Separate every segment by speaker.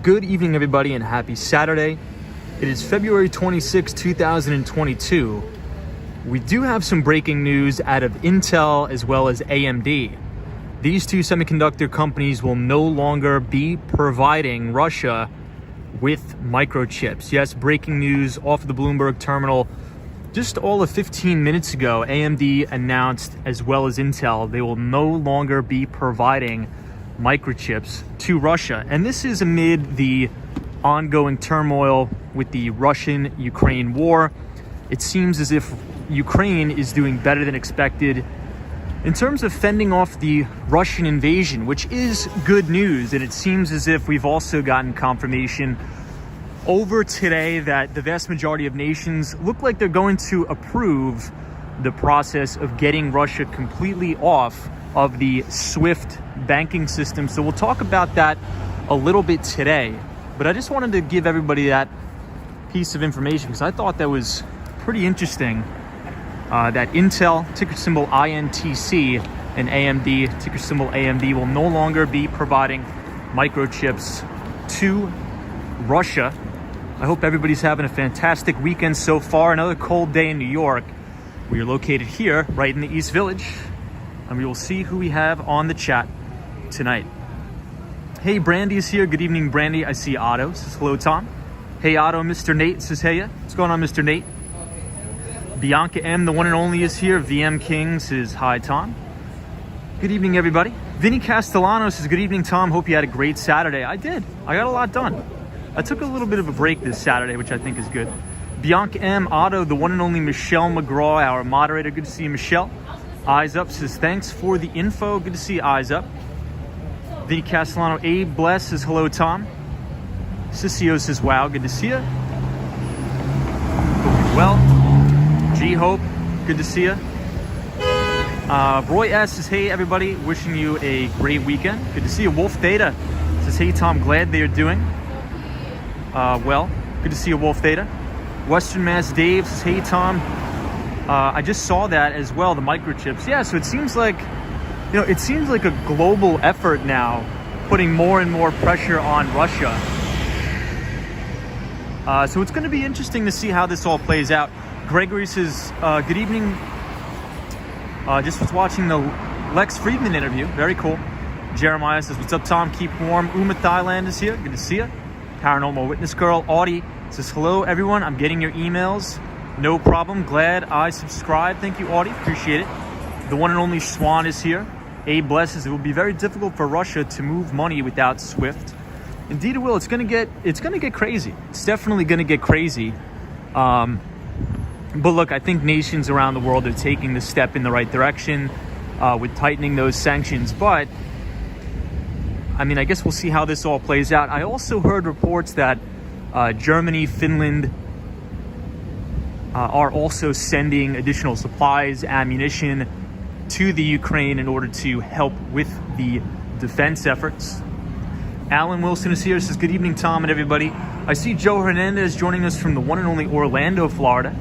Speaker 1: Good evening, everybody, and happy Saturday. It is February 26, 2022. We do have some breaking news out of Intel as well as AMD. These two semiconductor companies will no longer be providing Russia with microchips. Yes, breaking news off the Bloomberg terminal. Just all of 15 minutes ago, AMD announced, as well as Intel, they will no longer be providing microchips to Russia. And this is amid the ongoing turmoil with the Russian-Ukraine war. It seems as if Ukraine is doing better than expected in terms of fending off the Russian invasion, which is good news. And it seems as if we've also gotten confirmation over today that the vast majority of nations look like they're going to approve the process of getting Russia completely off of the SWIFT banking system. So we'll talk about that a little bit today. But I just wanted to give everybody that piece of information because I thought that was pretty interesting. That Intel, ticker symbol INTC, and AMD, ticker symbol AMD, will no longer be providing microchips to Russia. I hope everybody's having a fantastic weekend so far. Another cold day in New York. We are located here, right in the East Village, and we will see who we have on the chat tonight. Hey, Brandy is here. Good evening, Brandy. I see Otto says hello, Tom. Hey, Otto. Mr. Nate says hey. What's going on, Mr. Nate? Bianca M, the one and only, is here. VM King says hi, Tom. Good evening, everybody. Vinny Castellano says good evening, Tom. Hope you had a great Saturday. I did. I got a lot done. I took a little bit of a break this Saturday, which I think is good. Bianca M, Otto, the one and only Michelle McGraw, our moderator. Good to see you, Michelle. Eyes Up says thanks for the info. Good to see you, Eyes Up. Vinny Castellano, Abe Bless says hello, Tom. Sissio says wow, good to see you. Hope you're well. G Hope, good to see you. Roy S says hey, everybody, wishing you a great weekend. Good to see you. Wolf Theta says hey, Tom, glad they are doing well. Good to see you, Wolf Theta. Western Mass Dave says hey, Tom. I just saw that as well, the microchips. Yeah, so it seems like, it seems like a global effort now, putting more and more pressure on Russia. So it's going to be interesting to see how this all plays out. Gregory says, good evening. Just was watching the Lex Friedman interview. Very cool. Jeremiah says, what's up, Tom? Keep warm. Uma Thailand is here. Good to see you. Paranormal Witness Girl. Audie says, hello, everyone. I'm getting your emails. No problem. Glad I subscribed. Thank you, Audie. Appreciate it. The one and only Swan is here. Abe blesses. It will be very difficult for Russia to move money without SWIFT. Indeed, it will. It's going to get crazy. It's definitely going to get crazy. But look, I think nations around the world are taking the step in the right direction with tightening those sanctions. But I mean, I guess we'll see how this all plays out. I also heard reports that Germany, Finland, are also sending additional supplies, ammunition to the Ukraine in order to help with the defense efforts. Alan Wilson is here, says good evening, Tom and everybody. I see Joe Hernandez joining us from the one and only Orlando, Florida.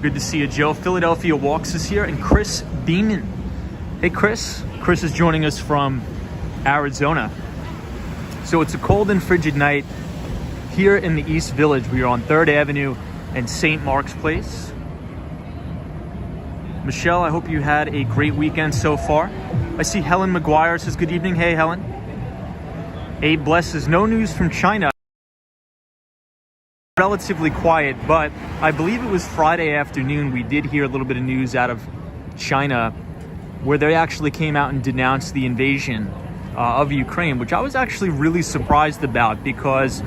Speaker 1: Good to see you, Joe. Philadelphia Walks is here, and Chris Beeman. Hey, Chris. Chris is joining us from Arizona. So it's a cold and frigid night here in the East Village. We are on 3rd Avenue and St. Mark's Place. Michelle, I hope you had a great weekend so far. I see Helen McGuire says good evening. Hey, Helen. Abe Bless says no news from China. Relatively quiet, but I believe it was Friday afternoon we did hear a little bit of news out of China where they actually came out and denounced the invasion of Ukraine, which I was actually really surprised about because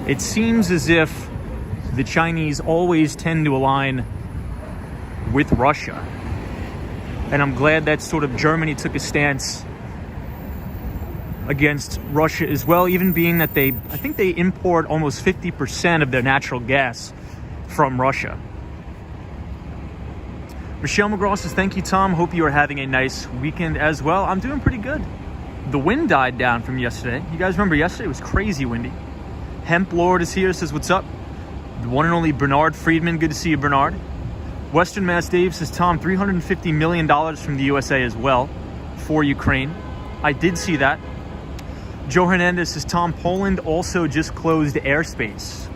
Speaker 1: it seems as if the Chinese always tend to align with Russia. And I'm glad that sort of Germany took a stance against Russia as well, even being that I think they import almost 50% of their natural gas from Russia. Michelle McGraw says, thank you, Tom. Hope you are having a nice weekend as well. I'm doing pretty good. The wind died down from yesterday. You guys remember yesterday? It was crazy windy. Hemp Lord is here, says, what's up? The one and only Bernard Friedman. Good to see you, Bernard. Western Mass Dave says, Tom, $350 million from the USA as well for Ukraine. I did see that. Joe Hernandez says, Tom, Poland also just closed airspace.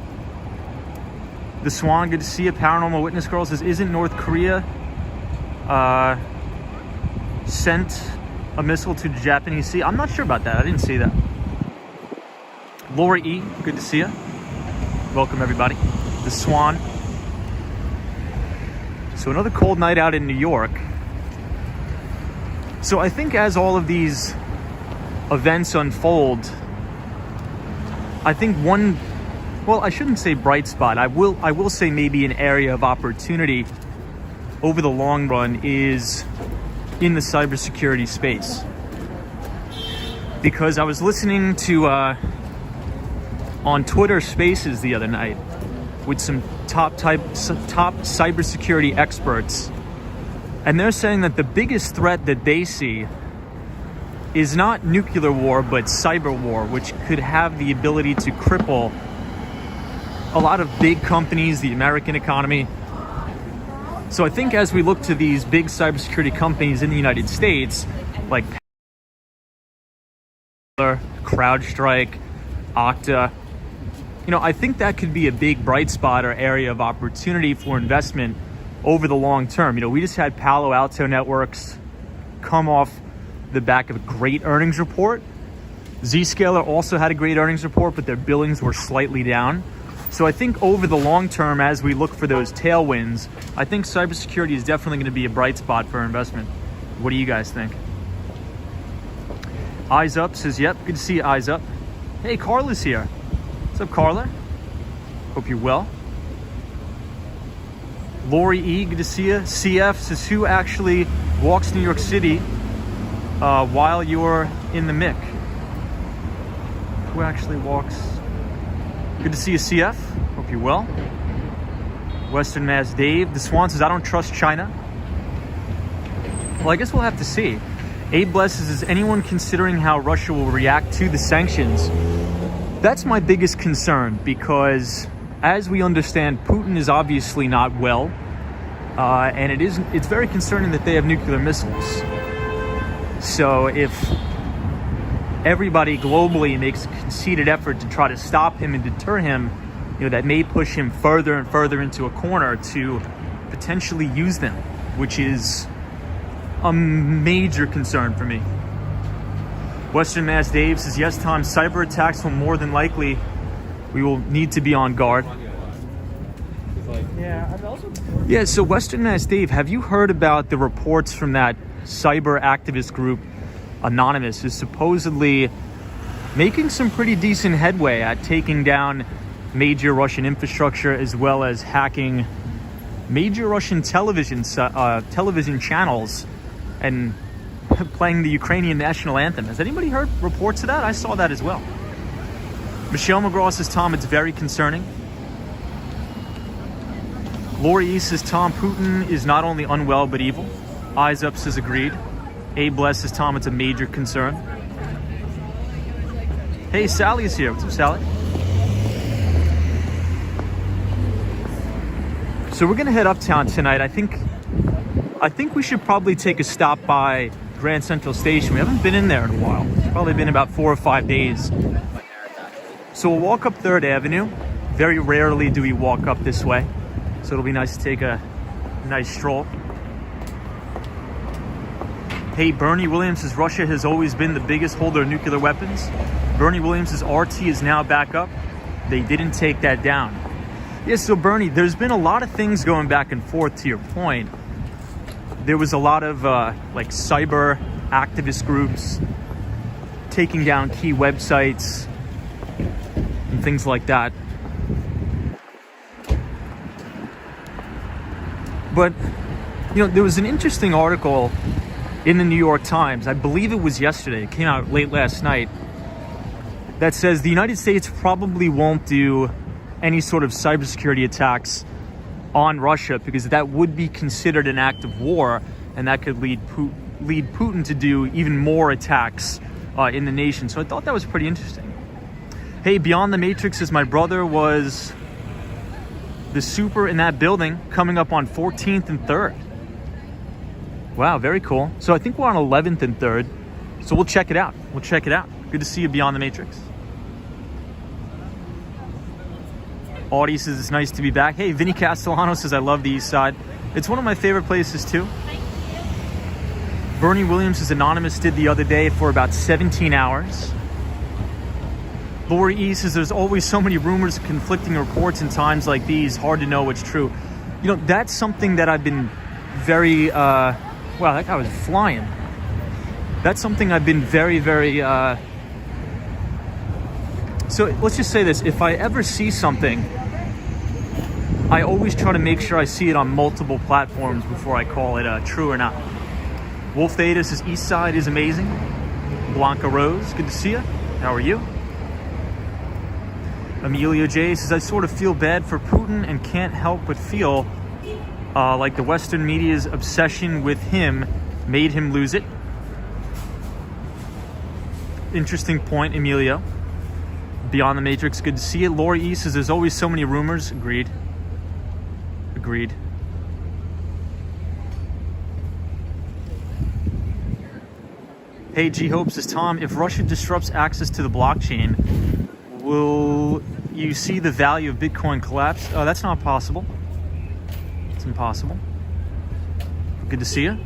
Speaker 1: The Swan, good to see you. Paranormal Witness Girl says, isn't North Korea sent a missile to the Japanese Sea? I'm not sure about that. I didn't see that. Laura E, good to see you. Welcome, everybody. The Swan. So another cold night out in New York. So I think as all of these events unfold, I think one, well, I shouldn't say bright spot. I will say maybe an area of opportunity over the long run is in the cybersecurity space. Because I was listening to on Twitter Spaces the other night with some top cybersecurity experts, and they're saying that the biggest threat that they see is not nuclear war, but cyber war, which could have the ability to cripple a lot of big companies, the American economy. So I think as we look to these big cybersecurity companies in the United States, like CrowdStrike, Okta, I think that could be a big bright spot or area of opportunity for investment over the long term. We just had Palo Alto Networks come off the back of a great earnings report. Zscaler also had a great earnings report, but their billings were slightly down. So I think over the long term, as we look for those tailwinds, I think cybersecurity is definitely going to be a bright spot for investment. What do you guys think? Eyes Up says, yep, good to see you, Eyes Up. Hey, Carla's here. What's up, Carla? Hope you're well. Lori E, good to see you. CF says, who actually walks New York City while you're in the MIC? Who actually walks? Good to see you, CF. Hope you're well. Western Mass Dave. The Swan says, I don't trust China. Well, I guess we'll have to see. Abe blesses, is anyone considering how Russia will react to the sanctions? That's my biggest concern, because as we understand, Putin is obviously not well, and it's very concerning that they have nuclear missiles. So if everybody globally makes a conceited effort to try to stop him and deter him, that may push him further and further into a corner to potentially use them, which is a major concern for me. Western Mass Dave says, yes, Tom, cyber attacks will more than likely, we will need to be on guard. Yeah, so Western Mass Dave, have you heard about the reports from that cyber activist group, Anonymous, is supposedly making some pretty decent headway at taking down major Russian infrastructure, as well as hacking major Russian television channels and playing the Ukrainian national anthem. Has anybody heard reports of that? I saw that as well. Michelle McGraw says, Tom, it's very concerning. Lori E says, Tom, Putin is not only unwell but evil. Eyes Up says, agreed. A Bless says, Tom, it's a major concern. Hey, Sally's here. What's up, Sally? So we're gonna head uptown tonight. I think we should probably take a stop by Grand Central Station. We haven't been in there in a while. It's probably been about 4 or 5 days. So we'll walk up 3rd Avenue. Very rarely do we walk up this way, so it'll be nice to take a nice stroll. Hey, Bernie Williams says, Russia has always been the biggest holder of nuclear weapons. Bernie Williams says, RT is now back up. They didn't take that down. Yes, so Bernie, there's been a lot of things going back and forth to your point. There was a lot of like cyber activist groups taking down key websites and things like that. But, there was an interesting article in the New York Times, I believe it was yesterday, it came out late last night, that says the United States probably won't do any sort of cybersecurity attacks on Russia because that would be considered an act of war, and that could lead Putin to do even more attacks in the nation. So I thought that was pretty interesting. Hey, Beyond the Matrix says, my brother was the super in that building coming up on 14th and 3rd. Wow, very cool. So I think we're on 11th and 3rd. So we'll check it out. Good to see you, Beyond the Matrix. Audie says it's nice to be back. Hey, Vinny Castellano says I love the East Side. It's one of my favorite places too. Bernie Williams says Anonymous did the other day for about 17 hours. Lori E says there's always so many rumors, conflicting reports in times like these. Hard to know what's true. You know, that's something that I've been very, wow, that guy was flying. That's something I've been very, so let's just say this. If I ever see something, I always try to make sure I see it on multiple platforms before I call it true or not. Wolf Theta says East Side is amazing. Blanca Rose, good to see you. How are you? Amelia J says I sort of feel bad for Putin and can't help but feel like the Western media's obsession with him made him lose it. Interesting point, Emilio. Beyond the Matrix, good to see you. Lori E says there's always so many rumors. Agreed. Hey, G Hope says, Tom, if Russia disrupts access to the blockchain, will you see the value of Bitcoin collapse? Oh, that's not possible. It's impossible. Good to see you.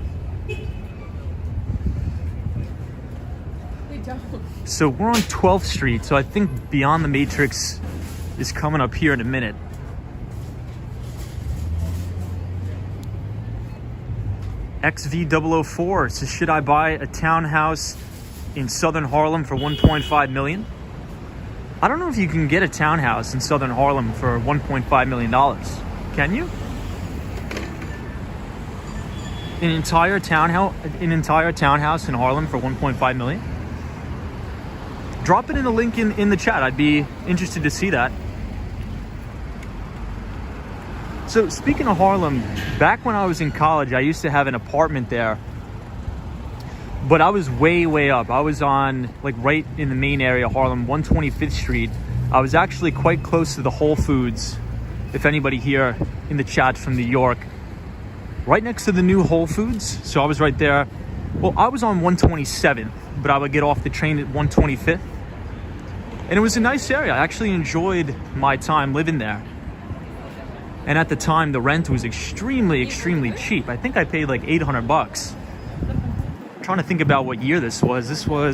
Speaker 1: So we're on 12th Street, so I think Beyond the Matrix is coming up here in a minute. XV004 says, should I buy a townhouse in Southern Harlem for 1.5 million? I don't know if you can get a townhouse in Southern Harlem for $1.5 million. Can you? An entire townhouse in Harlem for 1.5 million? Drop it in a link in the chat. I'd be interested to see that. So speaking of Harlem, back when I was in college, I used to have an apartment there, but I was way up. I was on like right in the main area of Harlem, 125th Street. I was actually quite close to the Whole Foods. If anybody here in the chat from New York, right next to the new Whole Foods. So I was right there. Well, I was on 127th, but I would get off the train at 125th. And it was a nice area. I actually enjoyed my time living there. And at the time, the rent was extremely cheap. I think I paid like $800. I'm trying to think about what year this was. This probably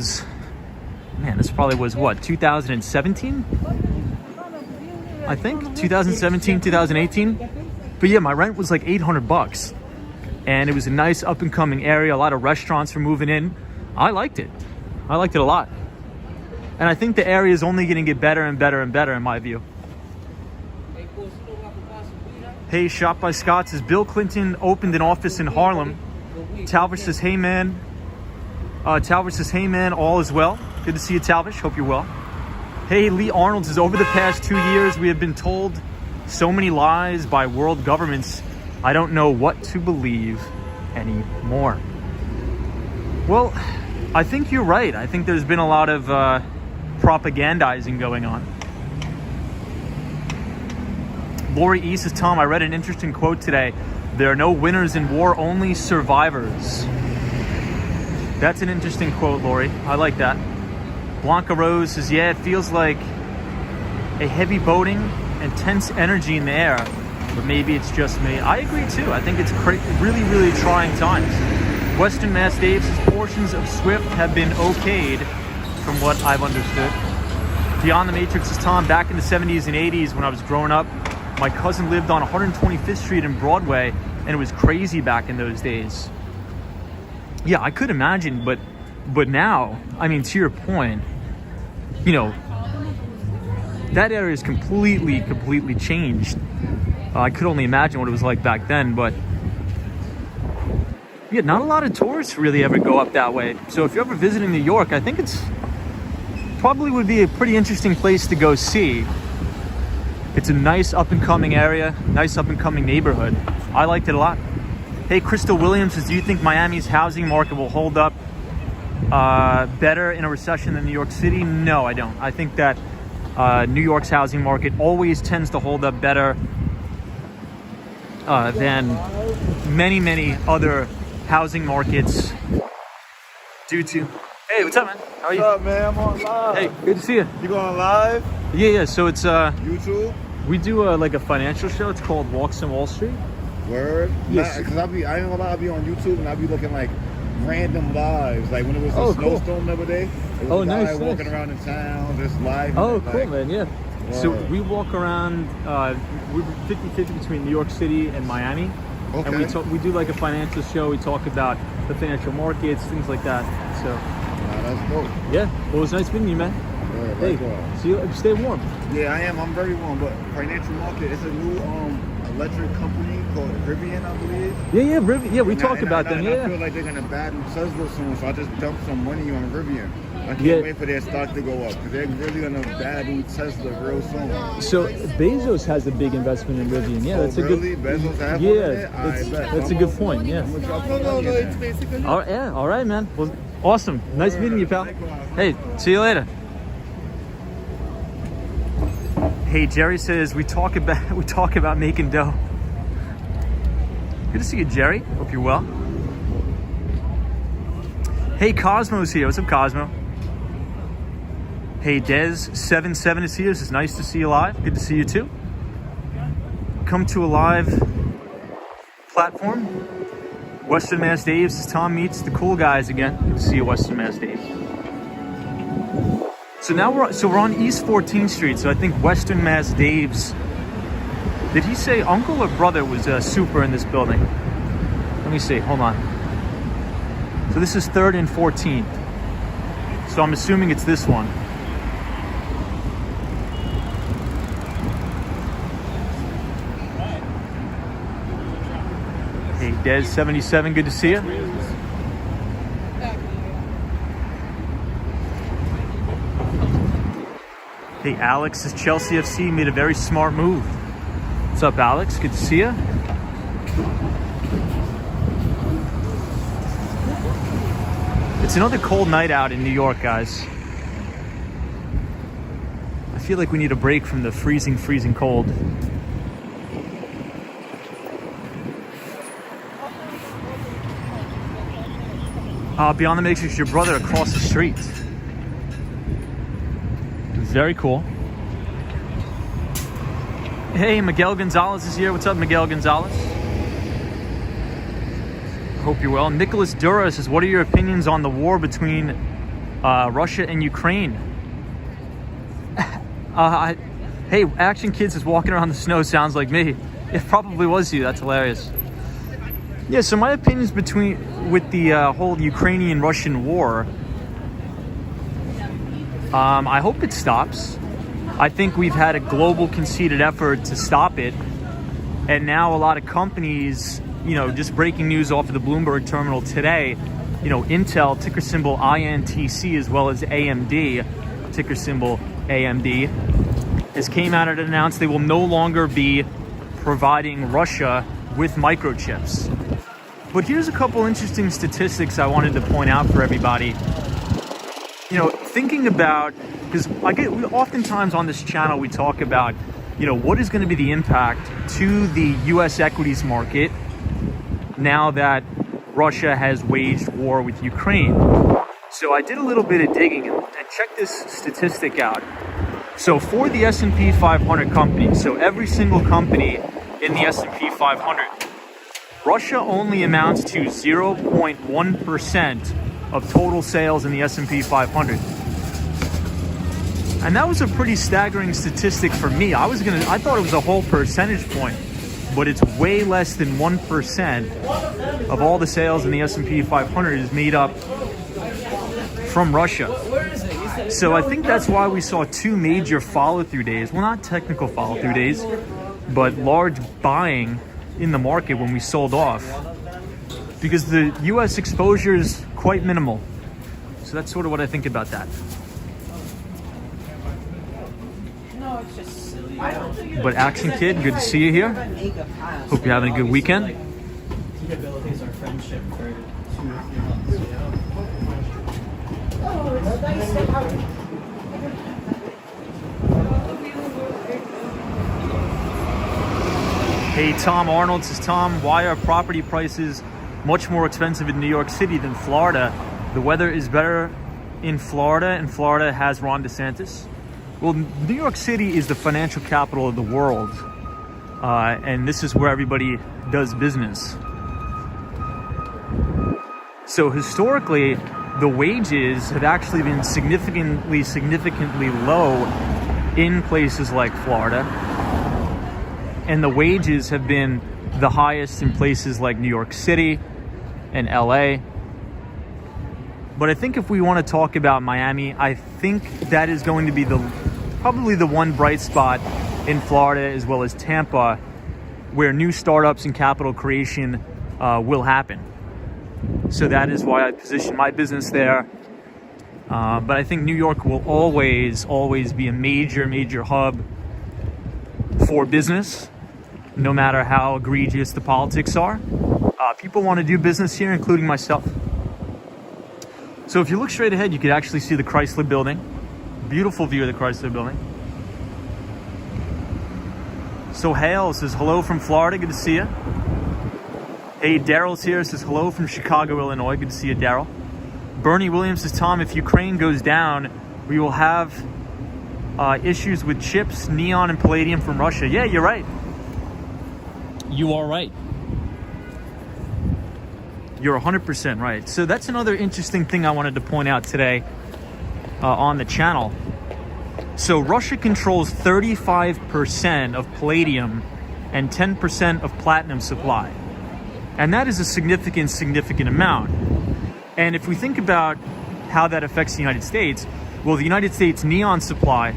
Speaker 1: was what, 2017? I think 2017, 2018. But yeah, my rent was like $800. And it was a nice up and coming area. A lot of restaurants were moving in. I liked it. I liked it a lot. And I think the area is only going to get better and better and better in my view. Hey, Shop by Scott says Bill Clinton opened an office in Harlem. Talbot says, hey man. Talbot says, hey man, all is well. Good to see you, Talbot. Hope you're well. Hey, Lee Arnold says, over the past 2 years, we have been told so many lies by world governments. I don't know what to believe anymore. Well, I think you're right. I think there's been a lot of propagandizing going on. Lori E says, Tom, I read an interesting quote today. There are no winners in war, only survivors. That's an interesting quote, Lori. I like that. Blanca Rose says, yeah, it feels like a heavy boating and tense energy in the air, but maybe it's just me. I agree too. I think it's really trying times. Western Mass Dave says, portions of Swift have been okayed from what I've understood. Beyond the Matrix says, Tom, back in the 70s and 80s when I was growing up, my cousin lived on 125th Street in Broadway, and it was crazy back in those days. Yeah, I could imagine, but now, I mean, to your point, you know, that area is completely changed. I could only imagine what it was like back then, but yeah, not a lot of tourists really ever go up that way. So if you're ever visiting New York, I think it's probably would be a pretty interesting place to go see. It's a nice up-and-coming area, nice up-and-coming neighborhood. I liked it a lot. Hey, Crystal Williams says, do you think Miami's housing market will hold up better in a recession than New York City? No, I don't. I think that New York's housing market always tends to hold up better than many other housing markets due to... Hey, what's up, man? How are you?
Speaker 2: What's up, man? I'm on live.
Speaker 1: Hey, good to see you.
Speaker 2: You going live?
Speaker 1: Yeah. So it's
Speaker 2: YouTube?
Speaker 1: we do like a financial show. It's called Walks on Wall Street.
Speaker 2: Word?
Speaker 1: Yes.
Speaker 2: Because I ain't gonna lie, I be on YouTube and I be looking like random lives. Like when it was a snowstorm the other day. It was a guy walking around in town, just live.
Speaker 1: Oh, cool, man. Yeah.
Speaker 2: Word.
Speaker 1: So we walk around. We're 50-50 between New York City and Miami.
Speaker 2: Okay.
Speaker 1: And we do like a financial show. We talk about the financial markets, things like that. So.
Speaker 2: That's dope.
Speaker 1: Yeah. Well, it was nice meeting you, man.
Speaker 2: Yeah,
Speaker 1: hey, see you. Stay warm.
Speaker 2: Yeah, I am. I'm very warm. But financial market, it's a new electric company called Rivian, I believe.
Speaker 1: Yeah, Rivian. Yeah, we talk about them.
Speaker 2: I feel like they're gonna battle Tesla soon, so I just dumped some money on Rivian. I can't wait for their stock to go up because they're really gonna battle Tesla real soon.
Speaker 1: So Bezos has a big investment in Rivian. Yeah, that's a good.
Speaker 2: Bezos has
Speaker 1: that's a good point. Yeah.
Speaker 2: No, it's basically.
Speaker 1: All right, yeah. All right, man. Well, awesome. Nice meeting you, pal. Hey, see you later. Hey, Jerry says we talk about making dough. Good to see you, Jerry. Hope you're well. Hey, Cosmo's here. What's up, Cosmo? Hey, Dez77 is here. It's nice to see you live. Good to see you too. Come to a live platform. Western Mass Dave's as Tom meets the cool guys again. Good to see you, Western Mass Dave. So now we're on East 14th Street. So I think Western Mass Dave's. Did he say uncle or brother was super in this building? Let me see. Hold on. So this is 3rd and 14th. So I'm assuming it's this one. Hey, Dez77, good to see you. Hey, Alex says Chelsea FC made a very smart move. What's up, Alex? Good to see you. It's another cold night out in New York, guys. I feel like we need a break from the freezing cold. Beyond the Matrix, your brother across the street. Very cool. Hey, Miguel Gonzalez is here. What's up, Miguel Gonzalez? Hope you're well. Nicholas Dura says, what are your opinions on the war between Russia and Ukraine? Hey, Action Kids is walking around the snow. Sounds like me. It probably was you. That's hilarious. Yeah, so my opinions with the whole Ukrainian-Russian war, I hope it stops. I think we've had a global conceded effort to stop it. And now a lot of companies, just breaking news off of the Bloomberg terminal today, Intel, ticker symbol INTC, as well as AMD, ticker symbol AMD, has came out and announced they will no longer be providing Russia with microchips. But here's a couple interesting statistics I wanted to point out for everybody. Thinking about, because oftentimes on this channel we talk about, what is going to be the impact to the U.S. equities market now that Russia has waged war with Ukraine. So I did a little bit of digging and check this statistic out. So for the S&P 500 companies, so every single company in the S&P 500, Russia only amounts to 0.1% of total sales in the S&P 500. And that was a pretty staggering statistic for me. I thought it was a whole percentage point, but it's way less than 1% of all the sales in the S&P 500 is made up from Russia. So I think that's why we saw two major follow-through days. Well, not technical follow-through days, but large buying in the market when we sold off, because the U.S. exposure is quite minimal. So that's sort of what I think about that. But Action Kid, good to see you here. Hope you're having a good weekend. Hey, Tom Arnold says, Tom, why are property prices much more expensive in New York City than Florida? The weather is better in Florida, and Florida has Ron DeSantis. Well, New York City is the financial capital of the world, and this is where everybody does business. So historically, the wages have actually been significantly low in places like Florida, and the wages have been the highest in places like New York City and LA. But I think if we want to talk about Miami, I think that is going to be probably the one bright spot in Florida, as well as Tampa, where new startups and capital creation will happen. So that is why I position my business there. But I think New York will always be a major hub for business, no matter how egregious the politics are. People want to do business here, including myself. So if you look straight ahead, you could actually see the Chrysler building. Beautiful view of the Chrysler building. So Hale says hello from Florida, good to see you. Hey, Daryl's here, says hello from Chicago, Illinois, good to see you, Daryl. Bernie Williams says, Tom, if Ukraine goes down, we will have issues with chips, neon, and palladium from Russia. Yeah, you're right. You are right. You're 100% right. So that's another interesting thing I wanted to point out today on the channel. So Russia controls 35% of palladium and 10% of platinum supply. And that is a significant amount. And if we think about how that affects the United States, well, the United States neon supply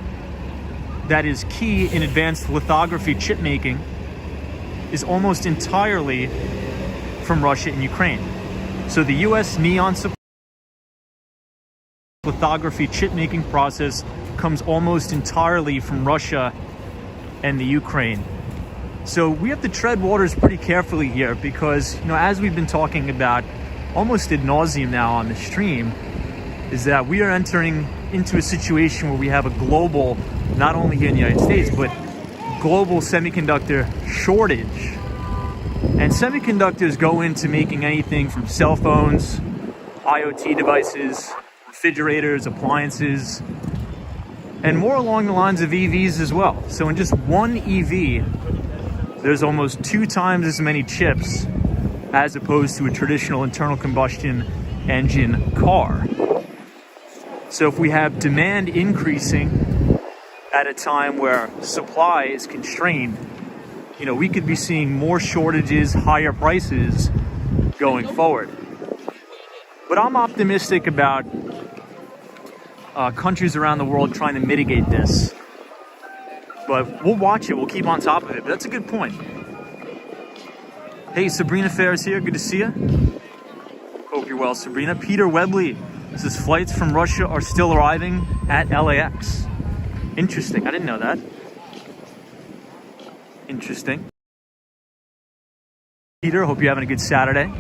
Speaker 1: that is key in advanced lithography chip making is almost entirely from Russia and Ukraine. So the US neon supply lithography chip making process comes almost entirely from Russia and the Ukraine. So we have to tread waters pretty carefully here because, you know, as we've been talking about almost ad nauseum now on the stream, is that we are entering into a situation where we have a global, not only here in the United States, but global semiconductor shortage. And semiconductors go into making anything from cell phones, IoT devices, refrigerators, appliances, and more along the lines of EVs as well. So in just one EV, there's almost 2 times as many chips as opposed to a traditional internal combustion engine car. So if we have demand increasing at a time where supply is constrained, you know, we could be seeing more shortages, higher prices going forward. But I'm optimistic about countries around the world trying to mitigate this. But we'll watch it, we'll keep on top of it. But that's a good point. Hey, Sabrina Ferris here, good to see you. Hope you're well, Sabrina. Peter Webley says flights from Russia are still arriving at LAX. Interesting, I didn't know that. Interesting. Peter, hope you're having a good Saturday.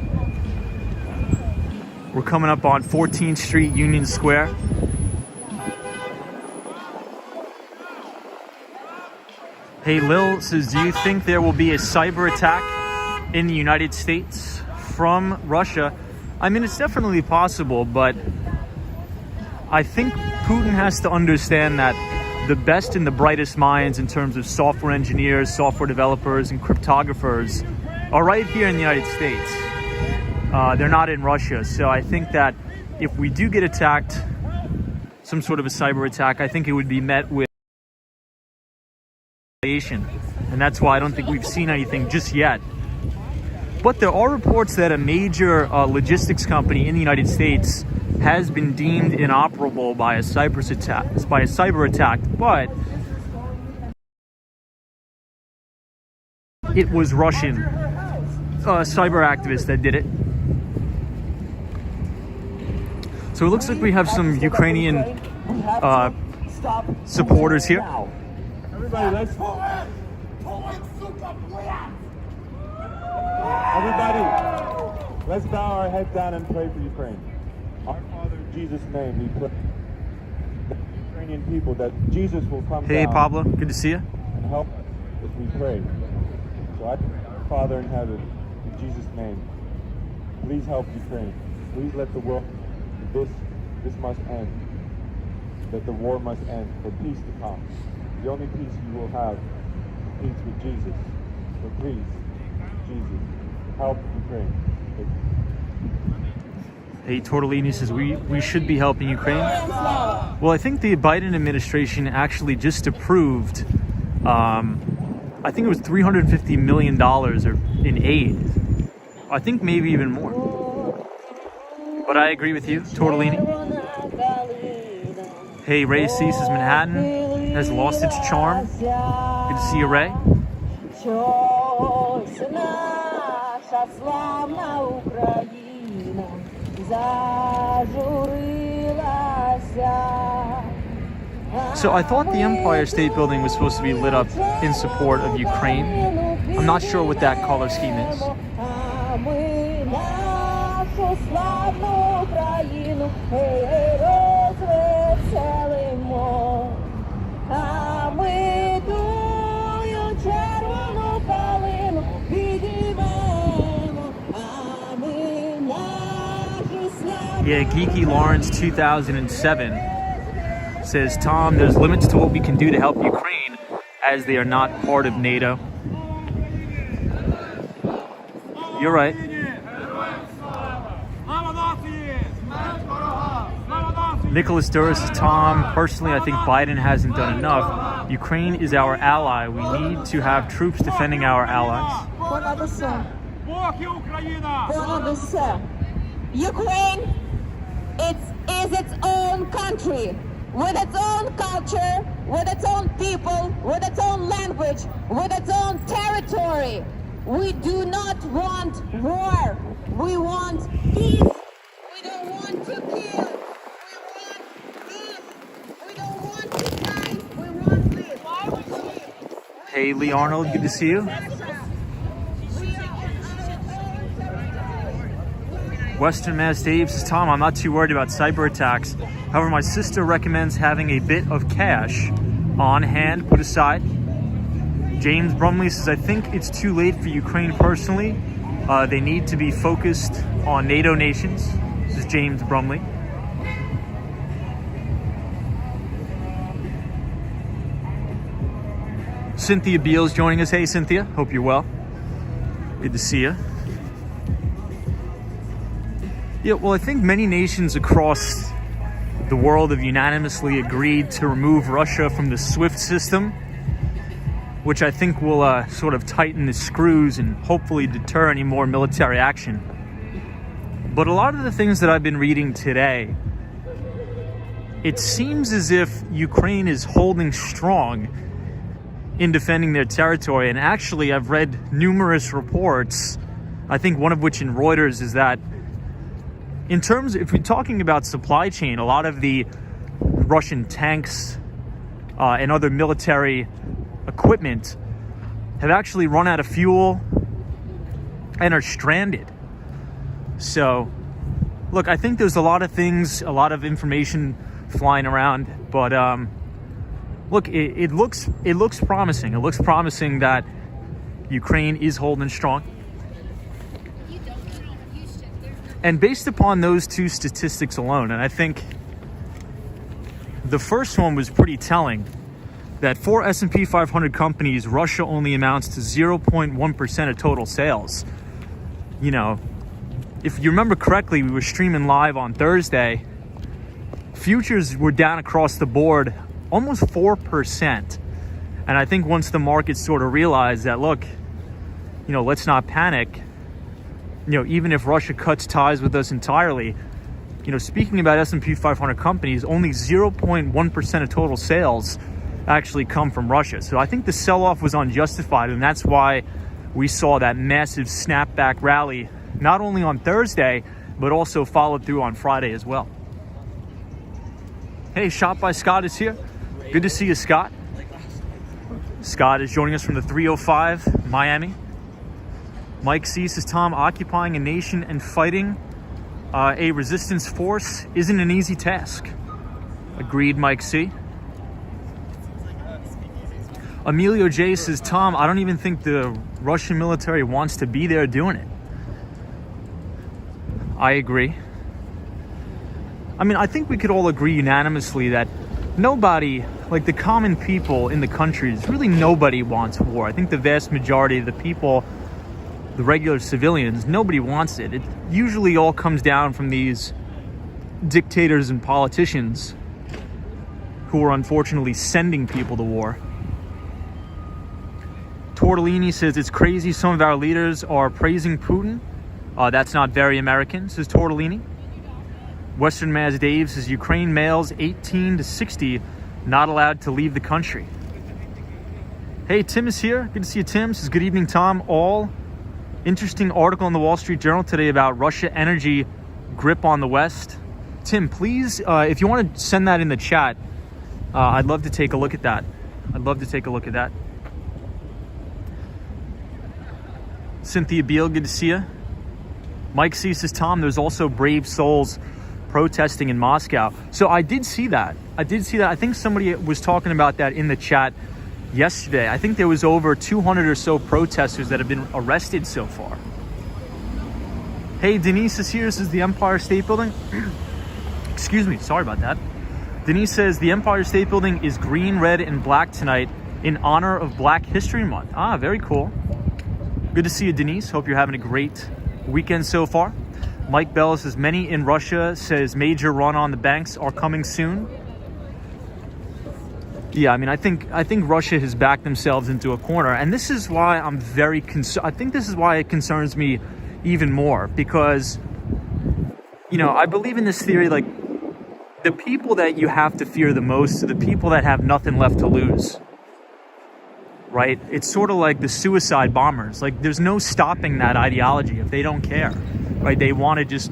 Speaker 1: We're coming up on 14th Street, Union Square. Hey, Lil says, do you think there will be a cyber attack in the United States from Russia? I mean, it's definitely possible, but I think Putin has to understand that the best and the brightest minds in terms of software engineers, software developers, and cryptographers are right here in the United States. They're not in Russia. So I think that if we do get attacked, some sort of a cyber attack, I think it would be met with and that's why I don't think we've seen anything just yet. But there are reports that a major logistics company in the United States has been deemed inoperable by a cyber attack, but it was Russian cyber activists that did it. So it looks like we have some Ukrainian supporters here.
Speaker 3: Everybody, let's bow our heads down and pray for Ukraine. Our Father, in Jesus' name, we pray the Ukrainian people that Jesus will come down.
Speaker 1: Hey, Pablo, good to see you.
Speaker 3: And help us as we pray. So I pray, our Father in heaven, in Jesus' name, please help Ukraine. Please let the world this this must end. That the war must end for peace to come. The only peace you will have is peace with Jesus. So please, Jesus, help Ukraine.
Speaker 1: Hey, Tortellini says we should be helping Ukraine. Well, I think the Biden administration actually just approved, I think it was $350 million in aid. I think maybe even more. But I agree with you, Tortellini. Hey, Ray C says Manhattan has lost its charm. Good to see you, Ray. So I thought the Empire State Building was supposed to be lit up in support of Ukraine. I'm not sure what that color scheme is. Yeah, Geeky Lawrence 2007 says, Tom, there's limits to what we can do to help Ukraine as they are not part of NATO. You're right. Nicholas Duras says, Tom, personally, I think Biden hasn't done enough. Ukraine is our ally. We need to have troops defending our allies.
Speaker 4: Ukraine is its own country, with its own culture, with its own people, with its own language, with its own territory. We do not want war. We want peace. We don't want to kill. We want peace. We don't want to fight. We want peace.
Speaker 1: Hey, Lee Arnold, good to see you. Western Mass Dave says, Tom, I'm not too worried about cyber attacks. However, my sister recommends having a bit of cash on hand put aside. James Brumley says, I think it's too late for Ukraine personally. They need to be focused on NATO nations. This is James Brumley. Cynthia Beals joining us. Hey, Cynthia. Hope you're well. Good to see you. Yeah, well, I think many nations across the world have unanimously agreed to remove Russia from the SWIFT system, which I think will sort of tighten the screws and hopefully deter any more military action. But a lot of the things that I've been reading today, it seems as if Ukraine is holding strong in defending their territory. And actually, I've read numerous reports, I think one of which in Reuters, is that in terms, if we're talking about supply chain, a lot of the Russian tanks and other military equipment have actually run out of fuel and are stranded. So, look, I think there's a lot of things, a lot of information flying around, but look, it looks promising. It looks promising that Ukraine is holding strong. And based upon those two statistics alone, and I think the first one was pretty telling, that for S&P 500 companies, Russia only amounts to 0.1% of total sales. You know, if you remember correctly, we were streaming live on Thursday. Futures were down across the board almost 4%. And I think once the market sort of realized that, look, you know, let's not panic. You know, even if Russia cuts ties with us entirely, you know, speaking about S&P 500 companies, only 0.1% of total sales actually come from Russia. So I think the sell-off was unjustified, and that's why we saw that massive snapback rally, not only on Thursday, but also followed through on Friday as well. Hey, Shot by Scott is here. Good to see you, Scott. Scott is joining us from the 305 Miami. Mike C says, Tom, occupying a nation and fighting a resistance force isn't an easy task. Agreed, Mike C. Emilio J says, Tom, I don't even think the Russian military wants to be there doing it. I agree. I mean, I think we could all agree unanimously that nobody, like the common people in the countries, really nobody wants war. I think the vast majority of the people, the regular civilians, nobody wants it. It usually all comes down from these dictators and politicians who are unfortunately sending people to war. Tortellini says, it's crazy some of our leaders are praising Putin. That's not very American, says Tortellini. Western Mass Dave says, Ukraine males 18 to 60 not allowed to leave the country. Hey, Tim is here. Good to see you, Tim. Says, good evening, Tom. All interesting article in the Wall Street Journal today about Russia energy grip on the West. Tim, please, if you want to send that in the chat, I'd love to take a look at that. I'd love to take a look at that. Cynthia Beal, good to see you. Mike C says, Tom, there's also brave souls protesting in Moscow. So I did see that. I think somebody was talking about that in the chat yesterday. I think there was over 200 or so protesters that have been arrested so far. Hey, Denise is here. This is the Empire State Building. Excuse me. Sorry about that. Denise says the Empire State Building is green, red, and black tonight in honor of Black History Month. Ah, very cool. Good to see you, Denise. Hope you're having a great weekend so far. Mike Bell says many in Russia says major run on the banks are coming soon. Yeah, I mean, I think Russia has backed themselves into a corner, and this is why I'm very concerned. I think this is why it concerns me even more, because, you know, I believe in this theory, like, the people that you have to fear the most are the people that have nothing left to lose. Right? It's sort of like the suicide bombers. Like, there's no stopping that ideology if they don't care. Right? They want to just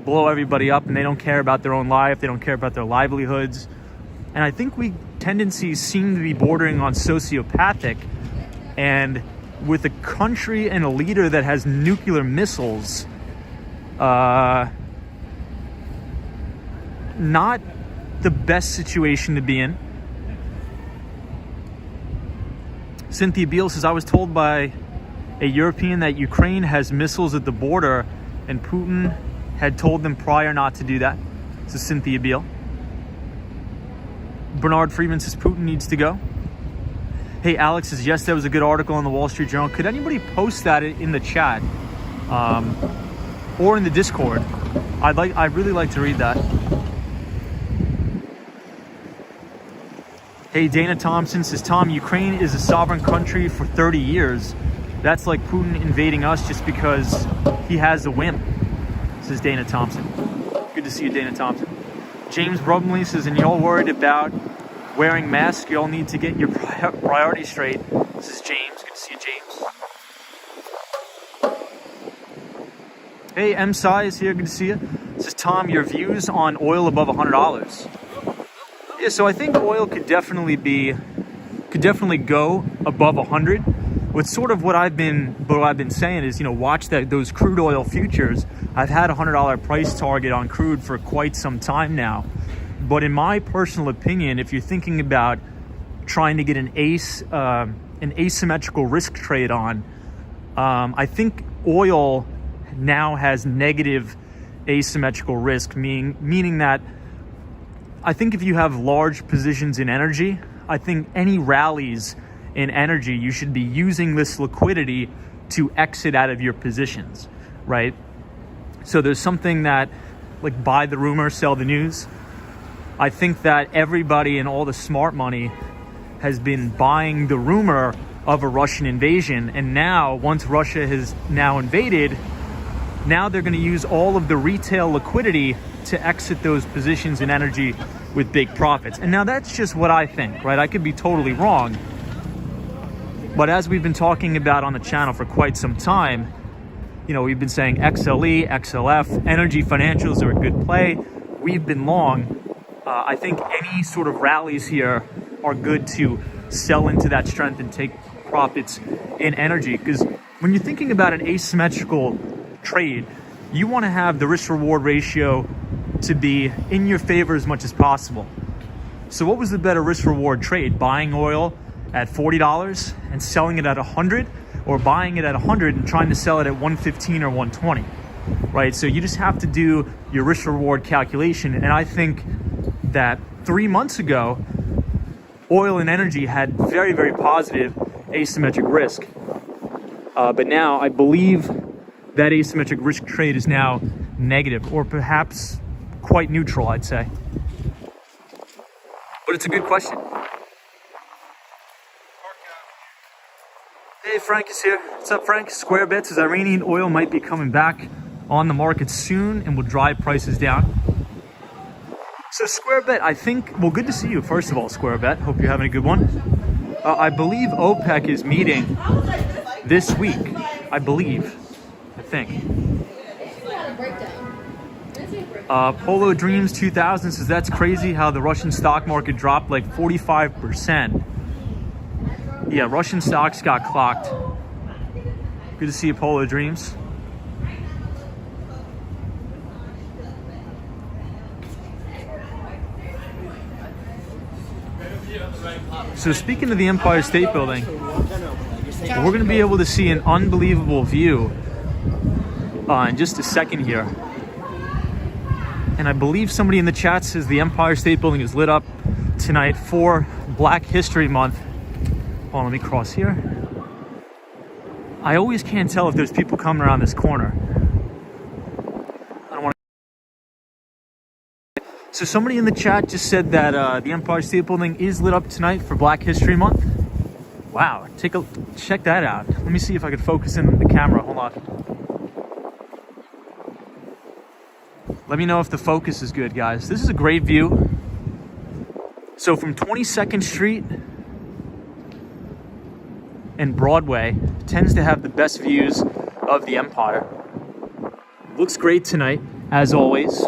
Speaker 1: blow everybody up, and they don't care about their own life. They don't care about their livelihoods. And I think tendencies seem to be bordering on sociopathic. And with a country and a leader that has nuclear missiles, not the best situation to be in. Cynthia Beal says, I was told by a European that Ukraine has missiles at the border and Putin had told them prior not to do that. This is Cynthia Beal. Bernard Friedman says Putin needs to go. Hey, Alex says, yes, that was a good article in the Wall Street Journal. Could anybody post that in the chat or in the Discord? I'd really like to read that. Hey, Dana Thompson says, Tom, Ukraine is a sovereign country for 30 years. That's like Putin invading us just because he has a whim, says Dana Thompson. Good to see you, Dana Thompson. James Brumley says, and y'all worried about wearing masks? Y'all need to get your priorities straight. This is James. Good to see you, James. Hey, M. Sai is here. Good to see you. This is Tom. Your views on oil above $100? Yeah, so I think oil could definitely go above 100. What I've been saying is, you know, watch those crude oil futures. I've had a $100 price target on crude for quite some time now. But in my personal opinion, if you're thinking about trying to get an asymmetrical risk trade on, I think oil now has negative asymmetrical risk, meaning that I think if you have large positions in energy, I think any rallies in energy, you should be using this liquidity to exit out of your positions, right? So there's something that, like, buy the rumor, sell the news. I think that everybody and all the smart money has been buying the rumor of a Russian invasion. And now, once Russia has now invaded, now they're going to use all of the retail liquidity to exit those positions in energy with big profits. And now that's just what I think, right? I could be totally wrong. But as we've been talking about on the channel for quite some time, you know, we've been saying XLE, XLF, energy financials are a good play. We've been long. I think any sort of rallies here are good to sell into that strength and take profits in energy. Because when you're thinking about an asymmetrical trade, you want to have the risk-reward ratio to be in your favor as much as possible. So what was the better risk-reward trade? Buying oil at $40 and selling it at $100, or buying it at $100 and trying to sell it at $115 or $120? right? So you just have to do your risk reward calculation. And I think that 3 months ago, oil and energy had very, very positive asymmetric risk. But now I believe that asymmetric risk trade is now negative, or perhaps quite neutral, I'd say. But it's a good question. Hey, Frank is here. What's up, Frank? Square bet says Iranian oil might be coming back on the market soon and will drive prices down. So Square bet, I think, well, good to see you, first of all, Square bet. Hope you're having a good one. I believe OPEC is meeting this week. I think. Polo Dreams 2000 says that's crazy how the Russian stock market dropped like 45%. Yeah, Russian stocks got clocked. Good to see you, Polo Dreams. So speaking of the Empire State Building, we're going to be able to see an unbelievable view in just a second here. And I believe somebody in the chat says the Empire State Building is lit up tonight for Black History Month. Hold on, let me cross here. I always can't tell if there's people coming around this corner. I don't want to... So somebody in the chat just said that the Empire State Building is lit up tonight for Black History Month. Wow, check that out. Let me see if I can focus in the camera. Hold on. Let me know if the focus is good, guys. This is a great view. So from 22nd Street and Broadway tends to have the best views of the Empire. Looks great tonight, as always.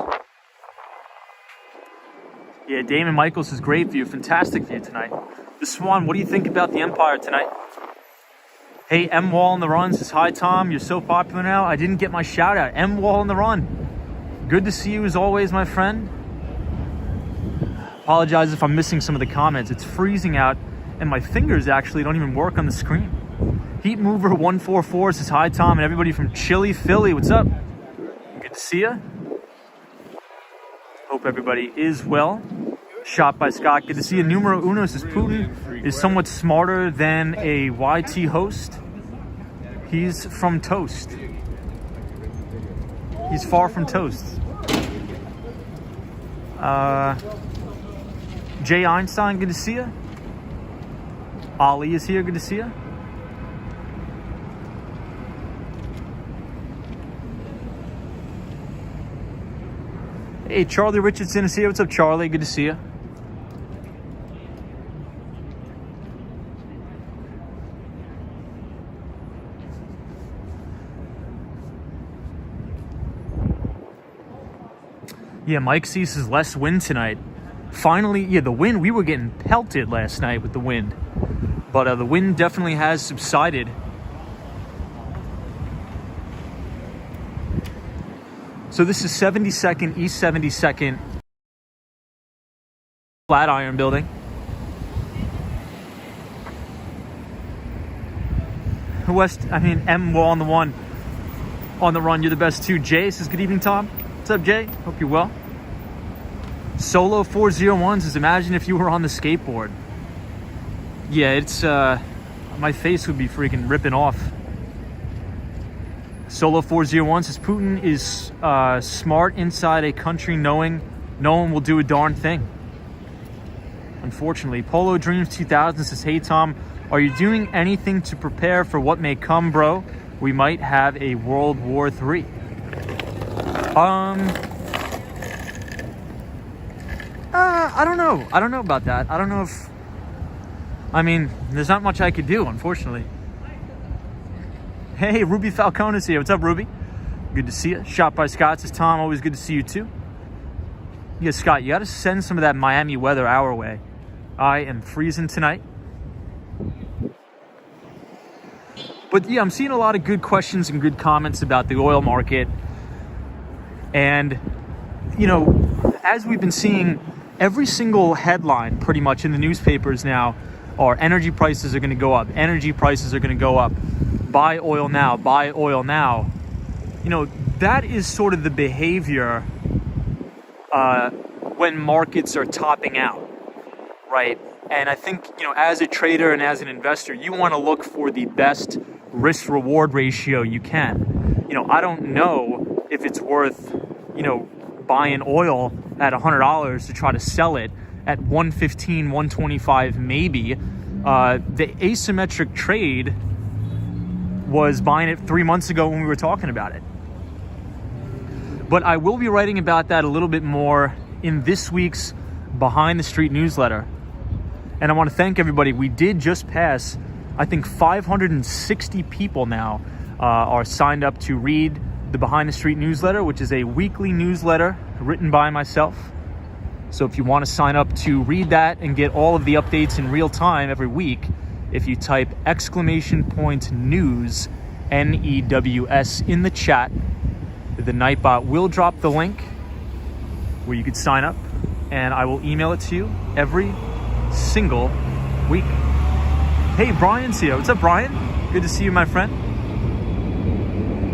Speaker 1: Yeah, Damon Michaels says great view, fantastic view tonight. The Swan, what do you think about the Empire tonight? Hey, M Wall on the Run says, hi Tom, you're so popular now. I didn't get my shout out. M Wall on the Run. Good to see you as always, my friend. Apologize if I'm missing some of the comments. It's freezing out and my fingers actually don't even work on the screen. Heat Mover 144 says, hi Tom, and everybody from Chile, Philly, what's up? Good to see you. Hope everybody is well. Shot by Scott, good to see you. Numero Uno says, Putin is somewhat smarter than a YT host. He's from toast. He's far from toast. Jay Einstein, good to see you. Ali is here, good to see you. Hey, Charlie Richardson is here. What's up, Charlie? Good to see you. Yeah, Mike sees his less wind tonight. Finally, yeah, the wind, we were getting pelted last night with the wind. But the wind definitely has subsided. So this is 72nd, East 72nd, Flatiron Building. M Wall on the run, you're the best too. Jay says, good evening, Tom. What's up, Jay? Hope you're well. Solo 401 says, imagine if you were on the skateboard. Yeah, it's, my face would be freaking ripping off. Solo 401 says, Putin is smart inside a country knowing no one will do a darn thing. Unfortunately. Polo Dreams 2000 says, hey Tom, are you doing anything to prepare for what may come, bro? We might have a World War III. I don't know. I don't know about that. I don't know if... there's not much I could do, unfortunately. Hey, Ruby Falcone is here. What's up, Ruby? Good to see you. Shot by Scott says, Tom, always good to see you too. Yeah, Scott, you got to send some of that Miami weather our way. I am freezing tonight. But yeah, I'm seeing a lot of good questions and good comments about the oil market. And, as we've been seeing, every single headline pretty much in the newspapers now are energy prices are going to go up. Energy prices are going to go up. Buy oil now. Buy oil now. that is sort of the behavior when markets are topping out, right? And I think, as a trader and as an investor, you want to look for the best risk-reward ratio you can. I don't know if it's worth, buying oil at $100 to try to sell it at 115, 125 maybe. The asymmetric trade was buying it 3 months ago when we were talking about it. But I will be writing about that a little bit more in this week's Behind the Street newsletter. And I want to thank everybody. We did just pass, I think 560 people now are signed up to read the Behind the Street newsletter, which is a weekly newsletter written by myself. So if you want to sign up to read that and get all of the updates in real time every week, if you type !news, NEWS in the chat, the Nightbot will drop the link where you could sign up, and I will email it to you every single week. Hey, Brian's here. What's up, Brian? Good to see you, my friend.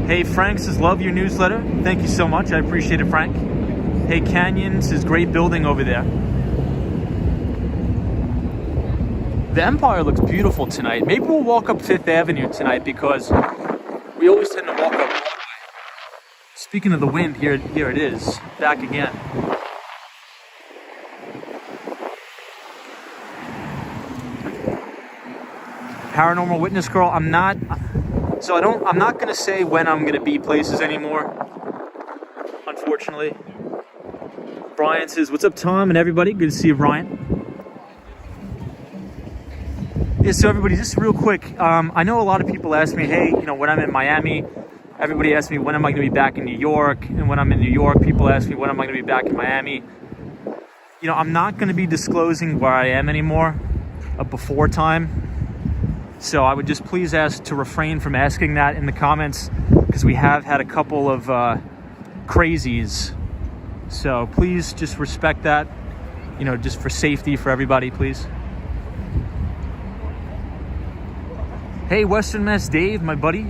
Speaker 1: Hey, Frank says, love your newsletter. Thank you so much. I appreciate it, Frank. Hey, Canyon says, great building over there. The Empire looks beautiful tonight. Maybe we'll walk up Fifth Avenue tonight because we always tend to walk up all the way. Speaking of the wind, here it is, back again. Paranormal Witness Girl, I'm not going to say when I'm going to be places anymore, unfortunately. Brian says, what's up, Tom and everybody? Good to see you, Brian. Yeah, so everybody, just real quick, I know a lot of people ask me, hey, when I'm in Miami, everybody asks me, when am I going to be back in New York? And when I'm in New York, people ask me, when am I going to be back in Miami? I'm not going to be disclosing where I am anymore before time. So I would just please ask to refrain from asking that in the comments, because we have had a couple of crazies. So please just respect that, just for safety for everybody, please. Hey, Western Mass Dave, my buddy.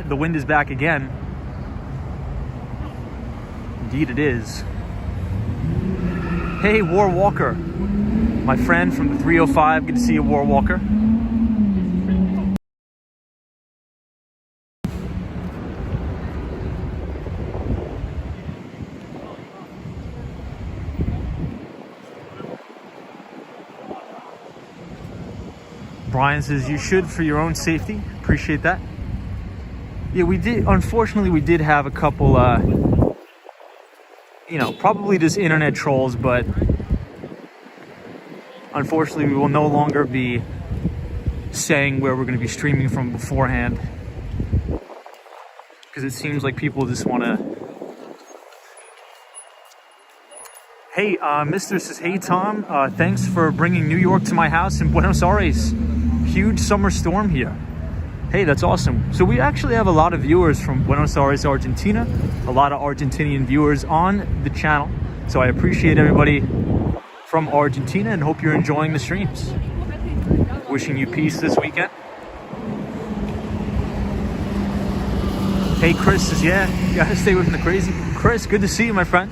Speaker 1: The wind is back again. Indeed it is. Hey, War Walker, my friend from the 305. Good to see you, War Walker. Brian says, you should for your own safety. Appreciate that. Yeah, unfortunately, we did have a couple, probably just internet trolls, but unfortunately, we will no longer be saying where we're going to be streaming from beforehand, because it seems like people just want to. Hey, Mr. says, hey, Tom, thanks for bringing New York to my house in Buenos Aires. Huge summer storm here. Hey, that's awesome. So we actually have a lot of viewers from Buenos Aires, Argentina, a lot of Argentinian viewers on the channel. So I appreciate everybody from Argentina and hope you're enjoying the streams. Wishing you peace this weekend. Hey, Chris says, yeah, you gotta stay away from the crazy. Chris, good to see you, my friend.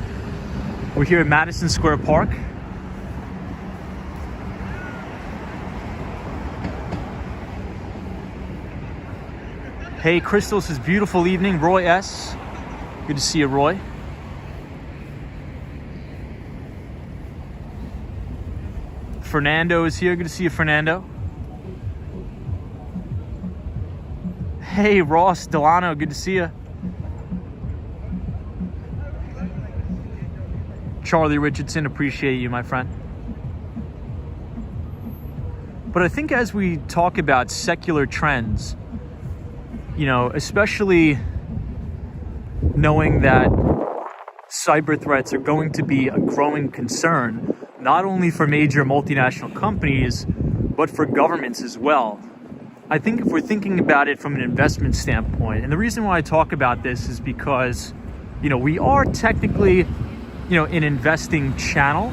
Speaker 1: We're here at Madison Square Park. Hey, Crystal says, beautiful evening. Roy S. Good to see you, Roy. Fernando is here. Good to see you, Fernando. Hey, Ross Delano. Good to see you. Charlie Richardson, appreciate you, my friend. But I think as we talk about secular trends, especially knowing that cyber threats are going to be a growing concern, not only for major multinational companies, but for governments as well. I think if we're thinking about it from an investment standpoint, and the reason why I talk about this is because, we are technically, an investing channel.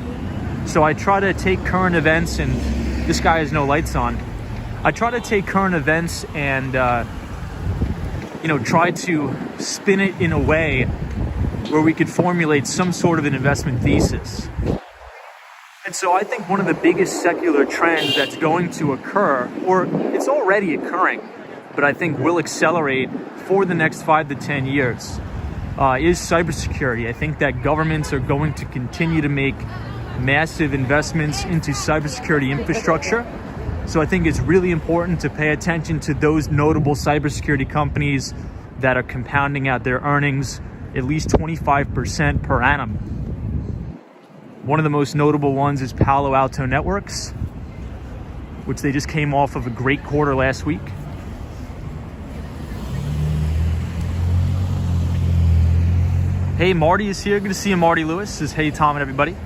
Speaker 1: So I try to take current events, and this guy has no lights on. I try to take current events and, try to spin it in a way where we could formulate some sort of an investment thesis. And so I think one of the biggest secular trends that's going to occur, or it's already occurring, but I think will accelerate for the next 5 to 10 years, is cybersecurity. I think that governments are going to continue to make massive investments into cybersecurity infrastructure. So I think it's really important to pay attention to those notable cybersecurity companies that are compounding out their earnings at least 25% per annum. One of the most notable ones is Palo Alto Networks, which they just came off of a great quarter last week. Hey, Marty is here. Good to see you, Marty Lewis. Says, hey, Tom and everybody.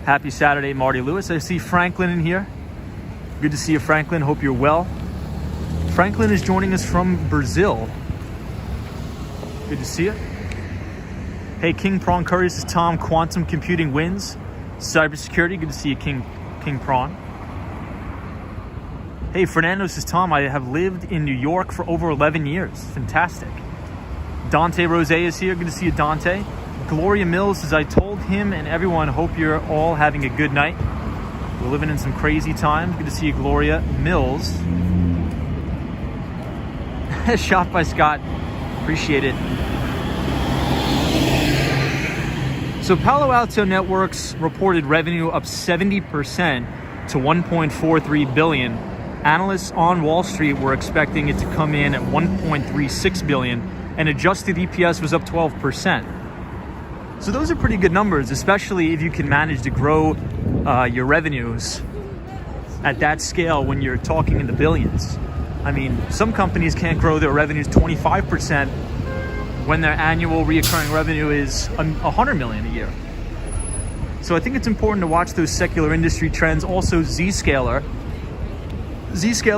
Speaker 1: Happy Saturday, Marty Lewis. I see Franklin in here. Good to see you, Franklin. Hope you're well. Franklin is joining us from Brazil. Good to see you. Hey, King Prawn Curry, this is Tom. Quantum computing wins. Cybersecurity. Good to see you, King Prawn. Hey, Fernando, this is Tom. I have lived in New York for over 11 years. Fantastic. Dante Rose is here. Good to see you, Dante. Gloria Mills says, I told him and everyone, hope you're all having a good night. We're living in some crazy times. Good to see you, Gloria Mills. Shot by Scott. Appreciate it. So Palo Alto Networks reported revenue up 70% to $1.43 billion. Analysts on Wall Street were expecting it to come in at $1.36 billion, and adjusted EPS was up 12%. So those are pretty good numbers, especially if you can manage to grow your revenues at that scale when you're talking in the billions. I mean, some companies can't grow their revenues 25% when their annual recurring revenue is $100 million a year. So I think it's important to watch those secular industry trends. Also, Zscaler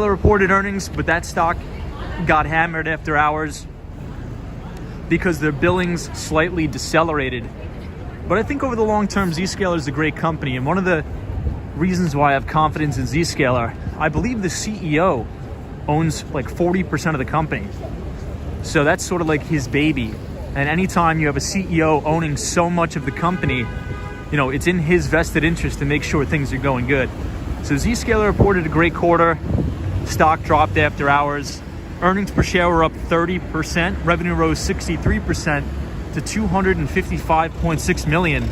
Speaker 1: reported earnings, but that stock got hammered after hours because their billings slightly decelerated. But I think over the long term, Zscaler is a great company. And one of the reasons why I have confidence in Zscaler, I believe the CEO owns like 40% of the company. So that's sort of like his baby. And anytime you have a CEO owning so much of the company, it's in his vested interest to make sure things are going good. So Zscaler reported a great quarter. Stock dropped after hours. Earnings per share were up 30%. Revenue rose 63% to $255.6 million.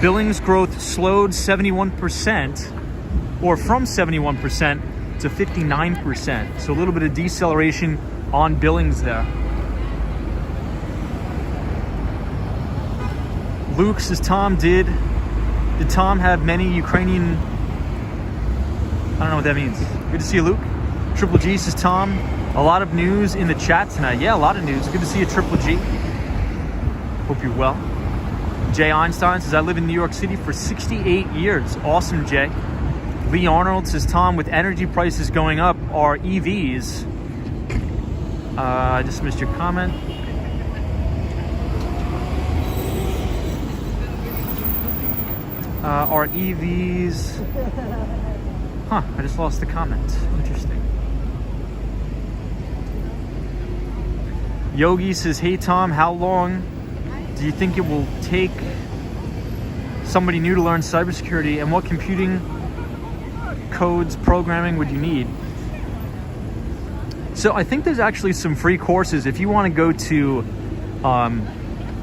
Speaker 1: Billings growth slowed 71%, or from 71% to 59%. So a little bit of deceleration on billings there. Luke says, Tom, did Tom have many Ukrainian... I don't know what that means. Good to see you, Luke. Triple G says, Tom, a lot of news in the chat tonight. Yeah, a lot of news. Good to see you, Triple G. Hope you're well. Jay Einstein says, I live in New York City for 68 years. Awesome, Jay. Lee Arnold says, Tom, with energy prices going up, are EVs... I just missed your comment. Are EVs... I just lost the comment. Interesting. Yogi says, hey Tom, how long do you think it will take somebody new to learn cybersecurity, and what computing codes programming would you need? So I think there's actually some free courses. If you want to go to,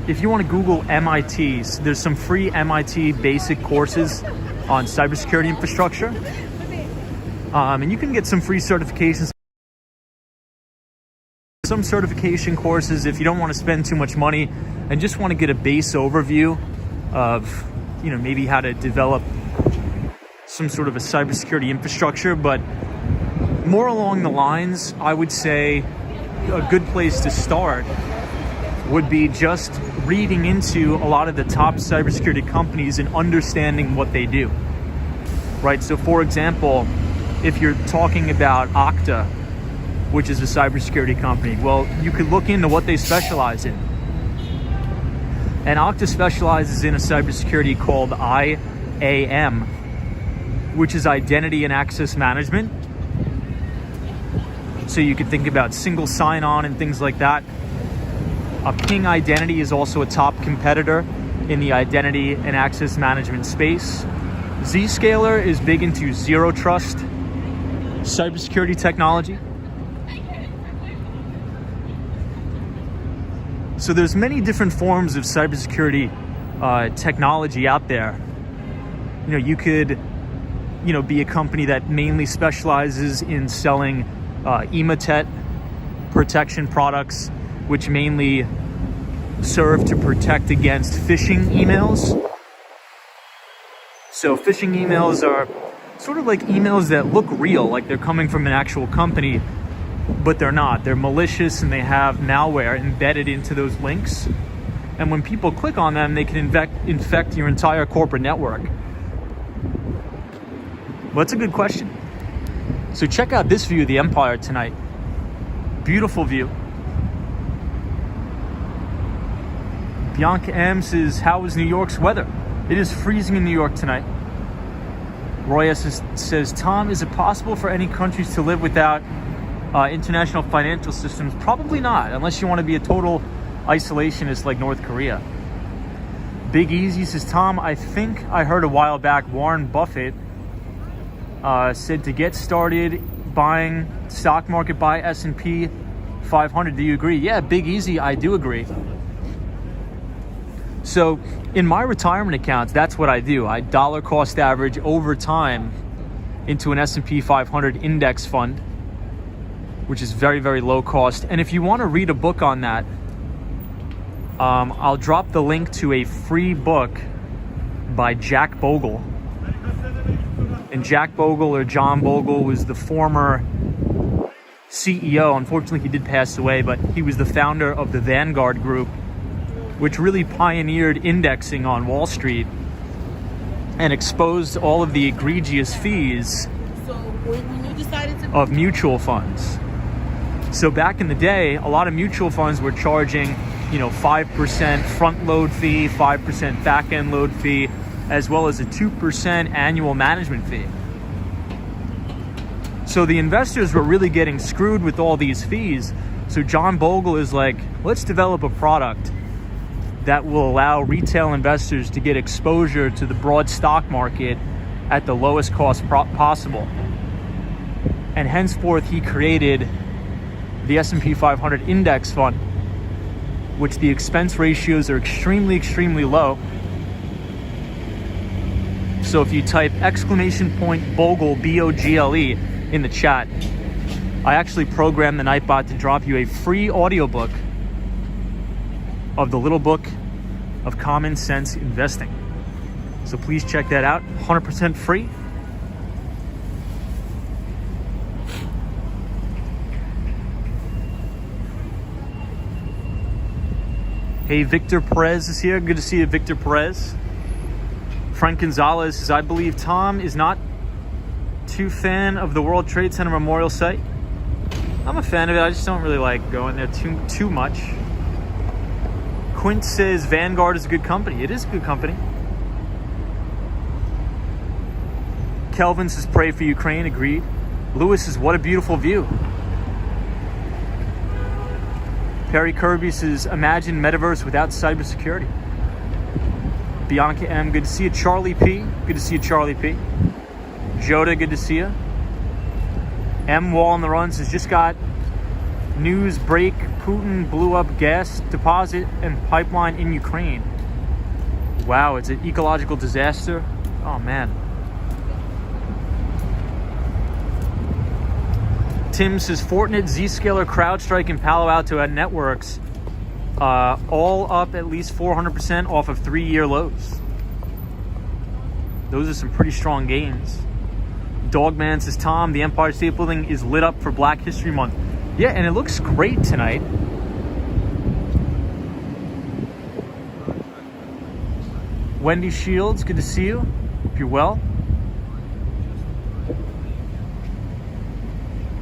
Speaker 1: if you want to Google MIT, there's some free MIT basic courses on cybersecurity infrastructure. And you can get some free certifications. Some certification courses if you don't want to spend too much money and just want to get a base overview of, maybe how to develop some sort of a cybersecurity infrastructure. But more along the lines, I would say a good place to start would be just reading into a lot of the top cybersecurity companies and understanding what they do, right? So for example, if you're talking about Okta, which is a cybersecurity company, well, you could look into what they specialize in. And Okta specializes in a cybersecurity called IAM, which is Identity and Access Management. So you could think about single sign-on and things like that. Ping Identity is also a top competitor in the identity and access management space. Zscaler is big into zero trust cybersecurity technology. So there's many different forms of cybersecurity technology out there. You know, you could, you know, be a company that mainly specializes in selling Emotet protection products, which mainly serve to protect against phishing emails. So phishing emails are sort of like emails that look real, like they're coming from an actual company, but they're not. They're malicious and they have malware embedded into those links. And when people click on them, they can infect your entire corporate network. Well, that's a good question. So check out this view of the Empire tonight. Beautiful view. Bianca M says, how is New York's weather? It is freezing in New York tonight. Roya says, Tom, is it possible for any countries to live without international financial systems? Probably not, unless you want to be a total isolationist like North Korea. Big Easy says, Tom, I think I heard a while back Warren Buffett said to get started buying stock market, buy S&P 500. Do you agree? Yeah, Big Easy, I do agree. So in my retirement accounts, that's what I do. I dollar cost average over time into an S&P 500 index fund, which is very, very low cost. And if you want to read a book on that, I'll drop the link to a free book by Jack Bogle. And Jack Bogle, or John Bogle, was the former CEO. Unfortunately, he did pass away, but he was the founder of the Vanguard Group, which really pioneered indexing on Wall Street and exposed all of the egregious fees of mutual funds. So back in the day, a lot of mutual funds were charging, 5% front load fee, 5% back end load fee, as well as a 2% annual management fee. So the investors were really getting screwed with all these fees. So John Bogle is like, let's develop a product that will allow retail investors to get exposure to the broad stock market at the lowest cost possible. And henceforth, he created the S&P 500 index fund, which the expense ratios are extremely, extremely low. So if you type !Bogle, B-O-G-L-E, in the chat, I actually programmed the Nightbot to drop you a free audiobook of the Little Book of Common Sense Investing. So please check that out, 100% free. Hey, Victor Perez is here. Good to see you, Victor Perez. Frank Gonzalez says, I believe Tom is not too fan of the World Trade Center Memorial site. I'm a fan of it. I just don't really like going there too much. Quint says Vanguard is a good company. It is a good company. Kelvin says pray for Ukraine. Agreed. Lewis says what a beautiful view. Perry Kirby says imagine metaverse without cybersecurity. Bianca M, good to see you. Charlie P, good to see you, Charlie P. Joda, good to see you. M Wall on the Run says just got news break. Putin blew up gas deposit and pipeline in Ukraine. Wow, it's an ecological disaster. Oh man. Tim says Fortinet, Zscaler, CrowdStrike, and Palo Alto networks all up at least 400% off of 3-year lows. Those are some pretty strong gains. Dogman says, Tom, the Empire State Building is lit up for Black History Month. Yeah, and it looks great tonight. Wendy Shields, good to see you. Hope you're well.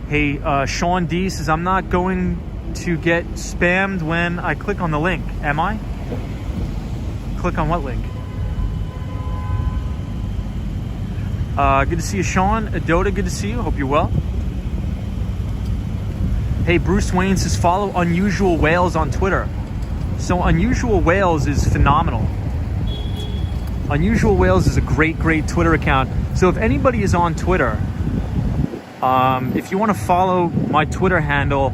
Speaker 1: Hey, Sean D says, I'm not going to get spammed when I click on the link. Am I? Click on what link? Good to see you, Sean. Adota, good to see you. Hope you're well. Hey, Bruce Wayne says follow Unusual Whales on Twitter. So Unusual Whales is phenomenal. Unusual Whales is a great Twitter account. So if anybody is on Twitter, if you want to follow my Twitter handle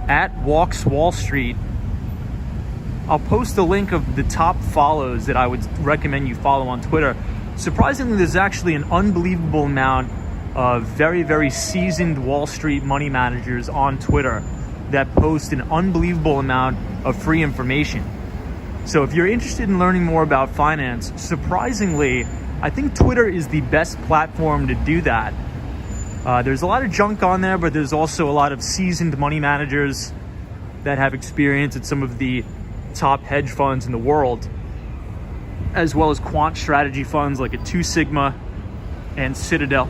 Speaker 1: @WalksWallStreet, I'll post a link of the top follows that I would recommend you follow on Twitter. Surprisingly, there's actually an unbelievable amount of very seasoned Wall Street money managers on Twitter that post an unbelievable amount of free information. So if you're interested in learning more about finance, surprisingly, I think Twitter is the best platform to do that. There's a lot of junk on there, but there's also a lot of seasoned money managers that have experience at some of the top hedge funds in the world, as well as quant strategy funds like a 2 Sigma and Citadel.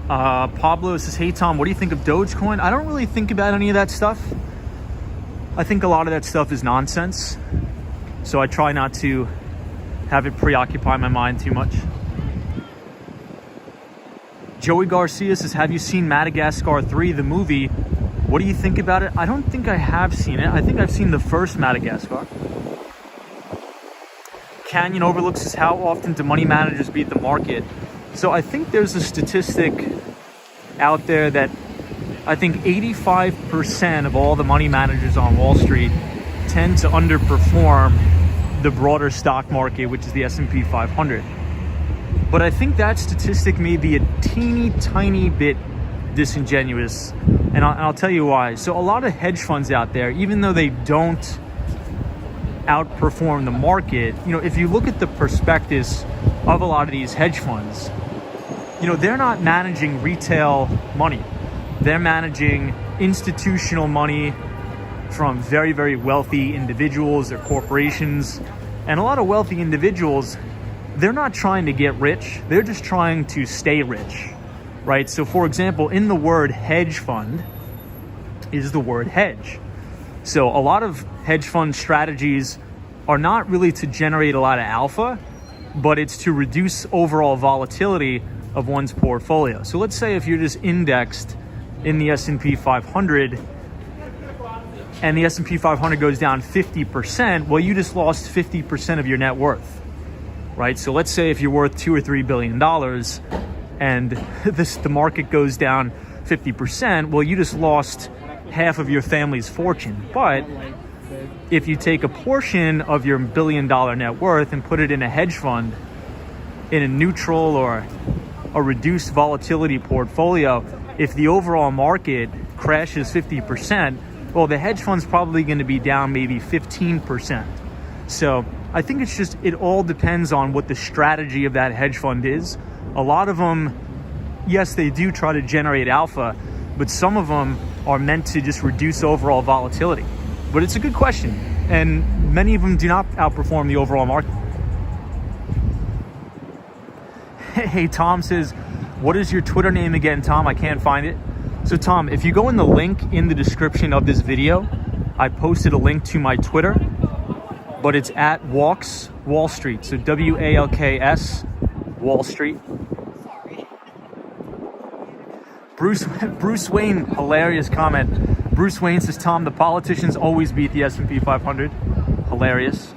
Speaker 1: Pablo says, hey Tom, what do you think of Dogecoin? I don't really think about any of that stuff. I think a lot of that stuff is nonsense. So I try not to have it preoccupy my mind too much. Joey Garcia says, have you seen Madagascar 3, the movie? What do you think about it? I don't think I have seen it. I think I've seen the first Madagascar. Canyon Overlook says, how often do money managers beat the market? So I think there's a statistic out there that I think 85% of all the money managers on Wall Street tend to underperform the broader stock market, which is the S&P 500. But I think that statistic may be a teeny tiny bit disingenuous, and I'll tell you why. So a lot of hedge funds out there, even though they don't outperform the market, you know, if you look at the prospectus of a lot of these hedge funds, you know, they're not managing retail money. They're managing institutional money from very wealthy individuals or corporations. And a lot of wealthy individuals, they're not trying to get rich. They're just trying to stay rich, right? So for example, in the word hedge fund is the word hedge. So a lot of hedge fund strategies are not really to generate a lot of alpha, but it's to reduce overall volatility of one's portfolio. So let's say if you're just indexed in the S&P 500 and the S&P 500 goes down 50%, well, you just lost 50% of your net worth, right? So let's say if you're worth $2 or $3 billion and the market goes down 50%, well, you just lost half of your family's fortune. But if you take a portion of your $1 billion net worth and put it in a hedge fund, in a neutral or a reduced volatility portfolio, if the overall market crashes 50%, well, the hedge fund's probably going to be down maybe 15%. So I think it's just, it all depends on what the strategy of that hedge fund is. A lot of them, yes, they do try to generate alpha, but some of them are meant to just reduce overall volatility. But it's a good question, and many of them do not outperform the overall market. Hey, Tom says, what is your Twitter name again, Tom? I can't find it. So Tom, if you go in the link in the description of this video, I posted a link to my Twitter, but it's @WalksWallStreet. So WALKS Wall Street. Bruce Wayne, hilarious comment. Bruce Wayne says, Tom, the politicians always beat the S&P 500. Hilarious.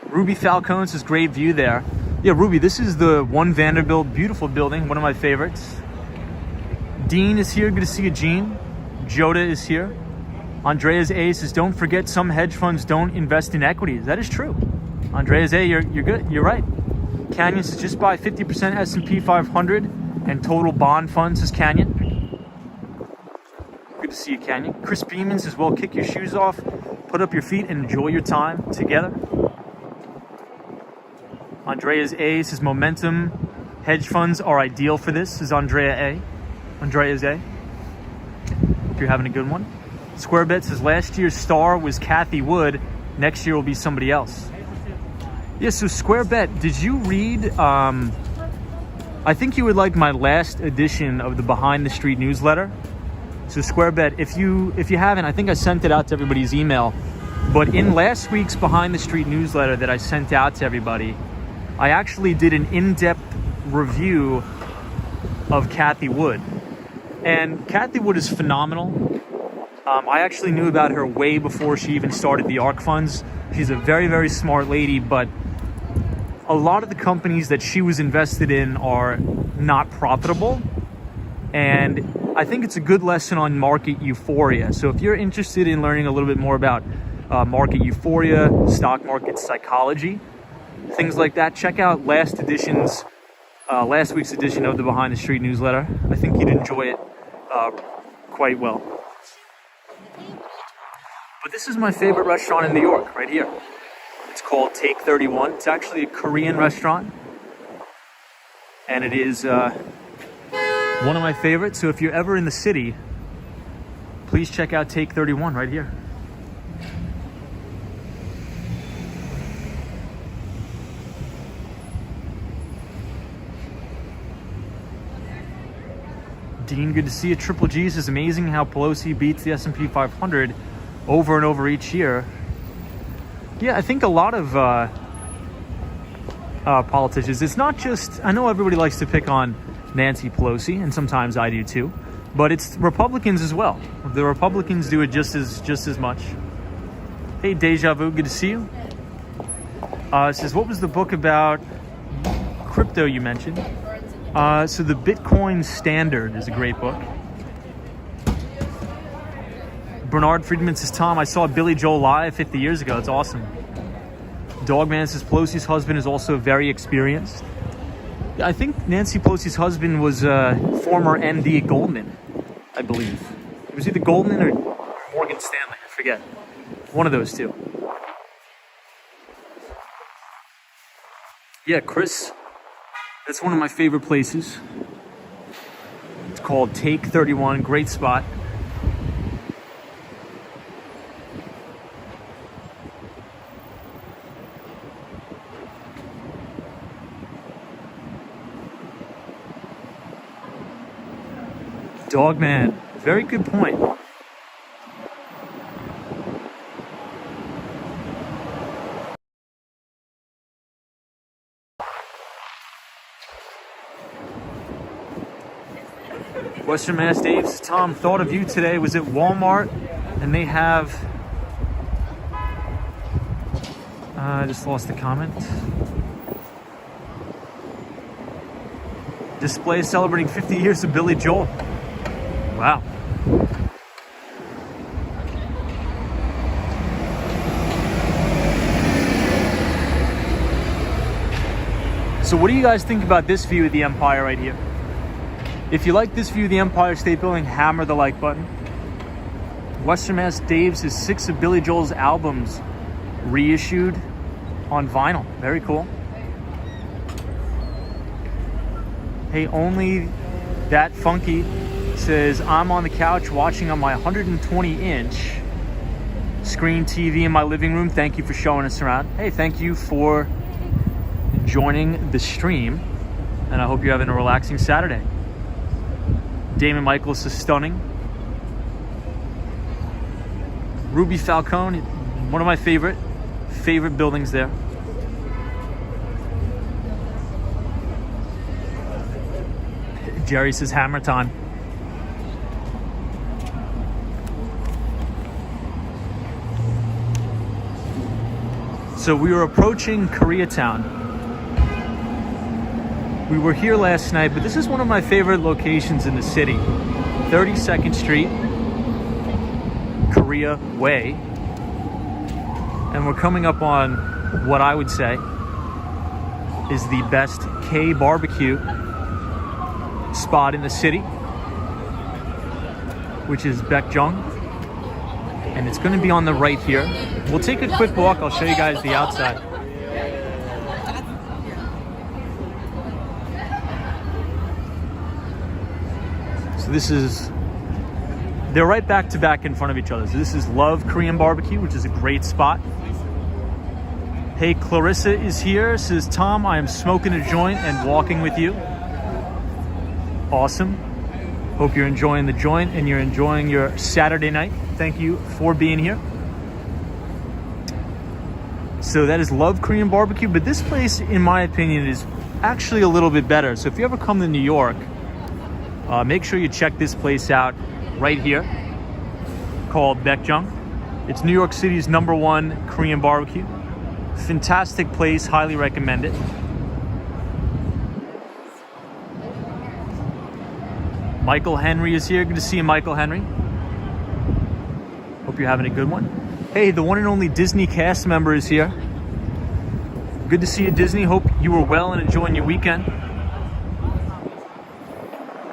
Speaker 1: Ruby Falcone says, great view there. Yeah, Ruby, this is the One Vanderbilt, beautiful building, one of my favorites. Dean is here, good to see you, Gene. Joda is here. Andreas A says, don't forget some hedge funds don't invest in equities. That is true. Andreas A, you're good, you're right. Canyon says, just buy 50% S&P 500 and total bond funds, says Canyon. Good to see you, Canyon. Chris Beeman says, well, kick your shoes off, put up your feet, and enjoy your time together. Andreas A says, momentum hedge funds are ideal for this, says Andreas A. Hope you're having a good one. Squarebet says, last year's star was Kathy Wood. Next year will be somebody else. Yeah, so Squarebet, did you read, I think you would like my last edition of the Behind the Street newsletter. So Squarebet, if you haven't, I think I sent it out to everybody's email. But in last week's Behind the Street newsletter that I sent out to everybody, I actually did an in-depth review of Kathy Wood. And Kathy Wood is phenomenal. I actually knew about her way before she even started the ARK funds. She's a very, very smart lady, but a lot of the companies that she was invested in are not profitable. And I think it's a good lesson on market euphoria. So if you're interested in learning a little bit more about market euphoria, stock market psychology, things like that, check out last week's edition of the Behind the Street newsletter. I think you'd enjoy it quite well. But this is my favorite restaurant in New York, right here. It's called Take 31. It's actually a Korean restaurant, and it is one of my favorites. So if you're ever in the city, please check out Take 31 right here. Dean, good to see you. Triple G's is amazing how Pelosi beats the S&P 500 over and over each year. Yeah, I think a lot of politicians, it's not just, I know everybody likes to pick on Nancy Pelosi, and sometimes I do too, but it's Republicans as well. The Republicans do it just as much. Hey, Deja Vu, good to see you. It says, what was the book about crypto you mentioned? So the Bitcoin Standard is a great book. Bernard Friedman says, Tom, I saw Billy Joel live 50 years ago. It's awesome. Dogman says, Pelosi's husband is also very experienced. I think Nancy Pelosi's husband was former MD at Goldman, I believe. It was either Goldman or Morgan Stanley. I forget. One of those two. Yeah, Chris. That's one of my favorite places. It's called Take 31. Great spot. Dogman, very good point. Western Mass Dave's, Tom, thought of you today. Was at Walmart, and they have, I just lost the comment. Display celebrating 50 years of Billy Joel. Wow. So what do you guys think about this view of the Empire right here? If you like this view of the Empire State Building, hammer the like button. Western Mass Dave's is 6 of Billy Joel's albums reissued on vinyl. Very cool. Hey, only that funky says, I'm on the couch watching on my 120-inch screen TV in my living room. Thank you for showing us around. Hey, thank you for joining the stream, and I hope you're having a relaxing Saturday. Damon Michaels is stunning. Ruby Falcone, one of my favorite buildings there. Jerry says hammer time. So we were approaching Koreatown. We were here last night, but this is one of my favorite locations in the city. 32nd Street, Korea Way. And we're coming up on what I would say is the best K barbecue spot in the city, which is Baekjung. And it's going to be on the right here. We'll take a quick walk. I'll show you guys the outside. So this is, they're right back to back in front of each other. So this is Love Korean Barbecue, which is a great spot. Hey, Clarissa is here. Says, Tom, I am smoking a joint and walking with you. Awesome. Hope you're enjoying the joint and you're enjoying your Saturday night. Thank you for being here. So that is Love Korean Barbecue, but this place, in my opinion, is actually a little bit better. So if you ever come to New York, make sure you check this place out right here, called Baekjung. It's New York City's #1 Korean barbecue. Fantastic place, highly recommend it. Michael Henry is here. Good to see you, Michael Henry. Hope you're having a good one. Hey, the one and only Disney cast member is here. Good to see you, Disney. Hope you were well and enjoying your weekend.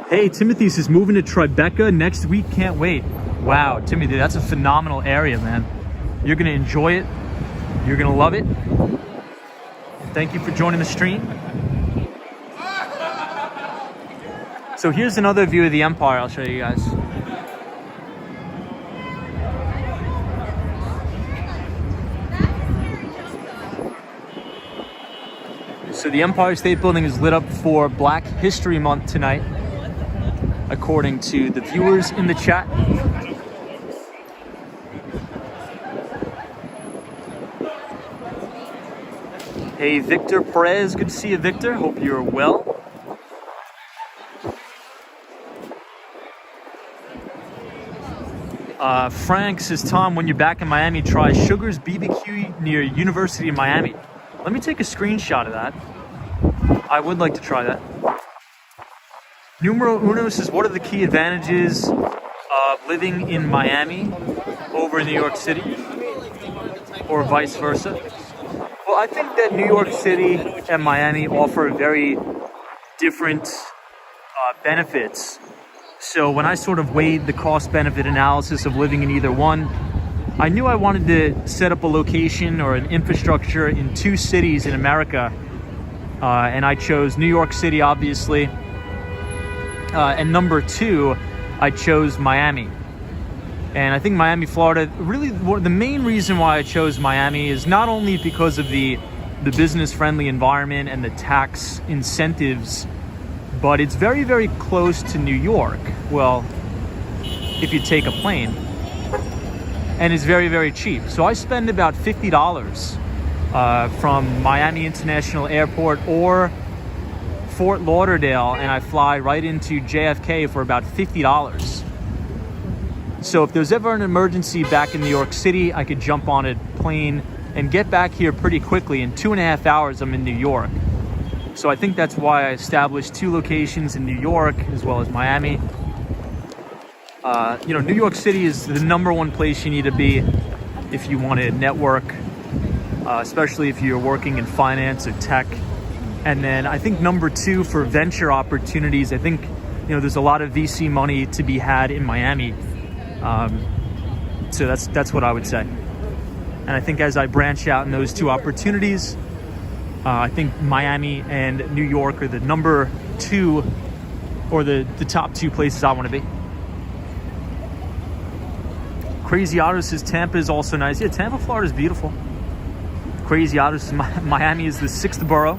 Speaker 1: Hey, Timothy says moving to Tribeca next week. Can't wait. Wow, Timothy, that's a phenomenal area, man. You're gonna enjoy it. You're gonna love it. Thank you for joining the stream. So here's another view of the Empire I'll show you guys. So the Empire State Building is lit up for Black History Month tonight, according to the viewers in the chat. Hey, Victor Perez, good to see you, Victor. Hope you're well. Frank says, Tom, when you're back in Miami, try Sugar's BBQ near University of Miami. Let me take a screenshot of that. I would like to try that. Numero Uno says, what are the key advantages of living in Miami over New York City, or vice versa? Well, I think that New York City and Miami offer very different benefits. So when I sort of weighed the cost-benefit analysis of living in either one, I knew I wanted to set up a location or an infrastructure in 2 cities in America. And I chose New York City, obviously. And number 2, I chose Miami. And I think Miami, Florida, really the main reason why I chose Miami is not only because of the business-friendly environment and the tax incentives, but it's very, very close to New York. Well, if you take a plane. And it's very, very cheap. So I spend about $50 from Miami International Airport or Fort Lauderdale, and I fly right into JFK for about $50. So if there's ever an emergency back in New York City, I could jump on a plane and get back here pretty quickly. In 2.5 hours, I'm in New York. So I think that's why I established 2 locations in New York as well as Miami. New York City is the #1 place you need to be if you want to network, especially if you're working in finance or tech. And then I think number 2 for venture opportunities, I think, there's a lot of VC money to be had in Miami. So that's what I would say. And I think as I branch out in those 2 opportunities, I think Miami and New York are the number 2 or the top 2 places I want to be. Crazy Otto says Tampa is also nice. Yeah, Tampa, Florida is beautiful. Crazy Otto says Miami is the 6th borough.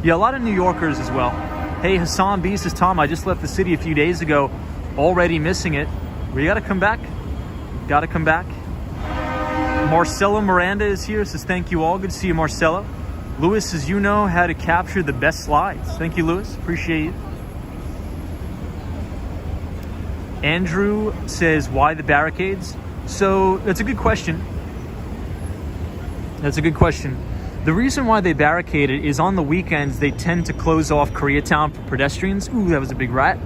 Speaker 1: Yeah, a lot of New Yorkers as well. Hey, Hassan B says, Tom, I just left the city a few days ago, already missing it. We gotta come back. Gotta come back. Marcelo Miranda is here, says thank you all. Good to see you, Marcelo. Lewis says, you know how to capture the best slides. Thank you, Lewis. Appreciate you. Andrew says, why the barricades? So that's a good question. That's a good question. The reason why they barricaded is on the weekends, they tend to close off Koreatown for pedestrians. Ooh, that was a big rat.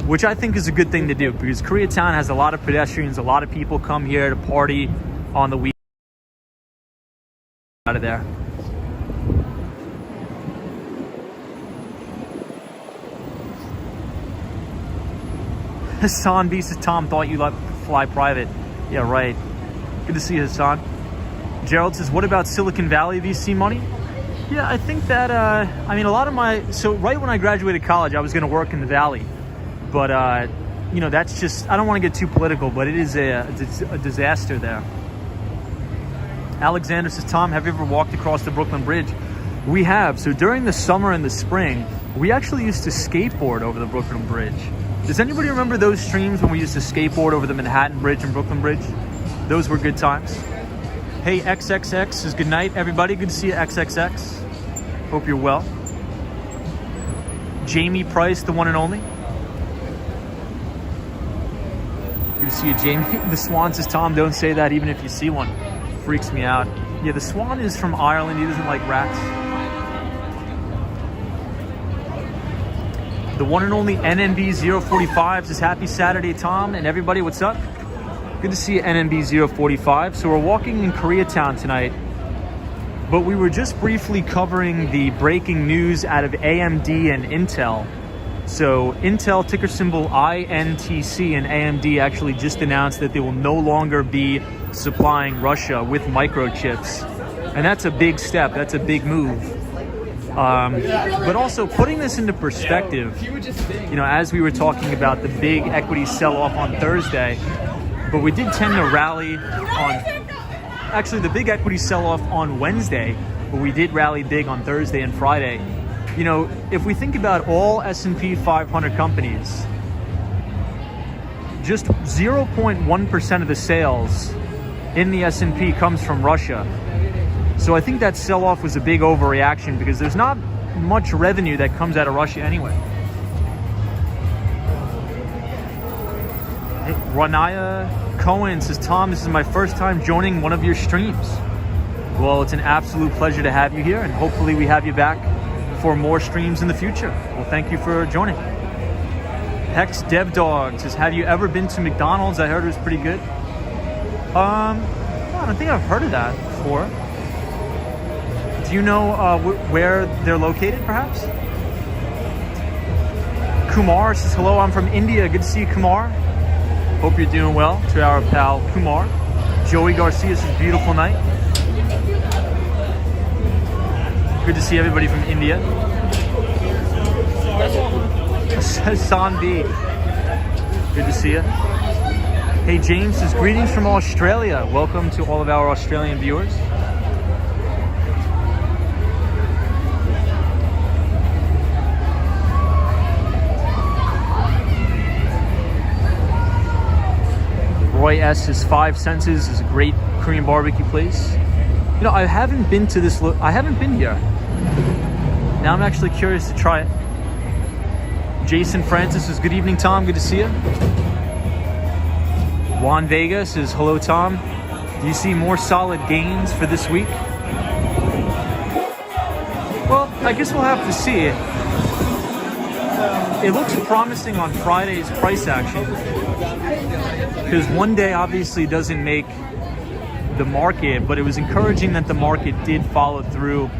Speaker 1: Which I think is a good thing to do because Koreatown has a lot of pedestrians. A lot of people come here to party on the weekend. Out of there. Hassan B says, Tom, thought you like to fly private. Yeah, right. Good to see you, Hassan. Gerald says, what about Silicon Valley VC money? Yeah, I think that, a lot of so right when I graduated college, I was going to work in the Valley. But, that's just, I don't want to get too political, but it is a disaster there. Alexander says, Tom, have you ever walked across the Brooklyn Bridge? We have. So during the summer and the spring, we actually used to skateboard over the Brooklyn Bridge. Does anybody remember those streams when we used to skateboard over the Manhattan Bridge and Brooklyn Bridge? Those were good times. Hey, XXX says good night, everybody. Good to see you, XXX. Hope you're well. Jamie Price, the one and only. Good to see you, Jamie. The Swan says, Tom, don't say that even if you see one. Freaks me out. Yeah, the Swan is from Ireland. He doesn't like rats. The one and only NNB045 says, happy Saturday, Tom, and everybody, what's up? Good to see you, NNB045. So we're walking in Koreatown tonight, but we were just briefly covering the breaking news out of AMD and Intel. So Intel, ticker symbol INTC, and AMD actually just announced that they will no longer be supplying Russia with microchips. And that's a big step, that's a big move. But also putting this into perspective, you know, as we were talking about the big equity sell-off on Thursday, but we did tend to rally on, actually the big equity sell-off on Wednesday, but we did rally big on Thursday and Friday. You know, if we think about all S&P 500 companies, just 0.1% of the sales in the S&P comes from Russia. So I think that sell-off was a big overreaction because there's not much revenue that comes out of Russia anyway. Hey, Ranaya Cohen says, Tom, this is my first time joining one of your streams. Well, it's an absolute pleasure to have you here, and hopefully we have you back for more streams in the future. Well, thank you for joining. Hex Dev Dog says, have you ever been to McDonald's? I heard it was pretty good. I don't think I've heard of that before. Do you know where they're located, perhaps? Kumar says, hello, I'm from India. Good to see you, Kumar. Hope you're doing well. To our pal, Kumar. Joey Garcia says, beautiful night. Good to see everybody from India. San B. Good to see you. Hey, James says, greetings from Australia. Welcome to all of our Australian viewers. Roy S says, Five Senses is a great Korean barbecue place. You know, I haven't been to this, I haven't been here. Now I'm actually curious to try it. Jason Francis says, good evening, Tom. Good to see you. Juan Vega says, hello, Tom. Do you see more solid gains for this week? Well, I guess we'll have to see. It looks promising on Friday's price action, because one day obviously doesn't make the market, but it was encouraging that the market did follow through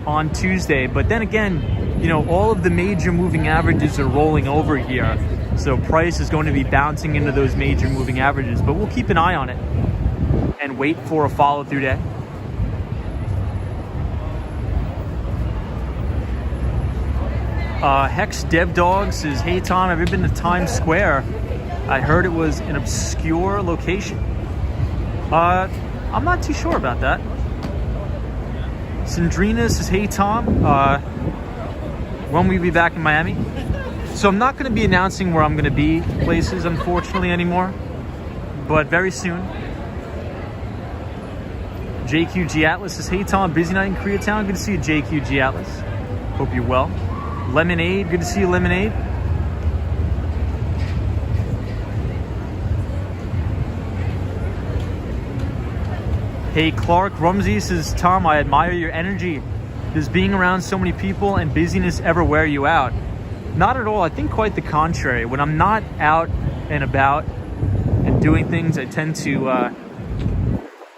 Speaker 1: on Tuesday. But then again, you know, all of the major moving averages are rolling over here, so price is going to be bouncing into those major moving averages, but we'll keep an eye on it and wait for a follow-through day. Hex Dev Dog says, hey Tom, have you been to Times Square? I heard it was an obscure location. I'm not too sure about that. Sandrina says, hey Tom, when will we be back in Miami? So I'm not going to be announcing where I'm going to be places, unfortunately, anymore, but very soon. JQG Atlas says, hey Tom, busy night in Koreatown. Good to see you, JQG Atlas. Hope you're well. Lemonade, good to see you, Lemonade. Hey, Clark Rumsey says, Tom, I admire your energy. Does being around so many people and busyness ever wear you out? Not at all. I think quite the contrary. When I'm not out and about and doing things, I tend to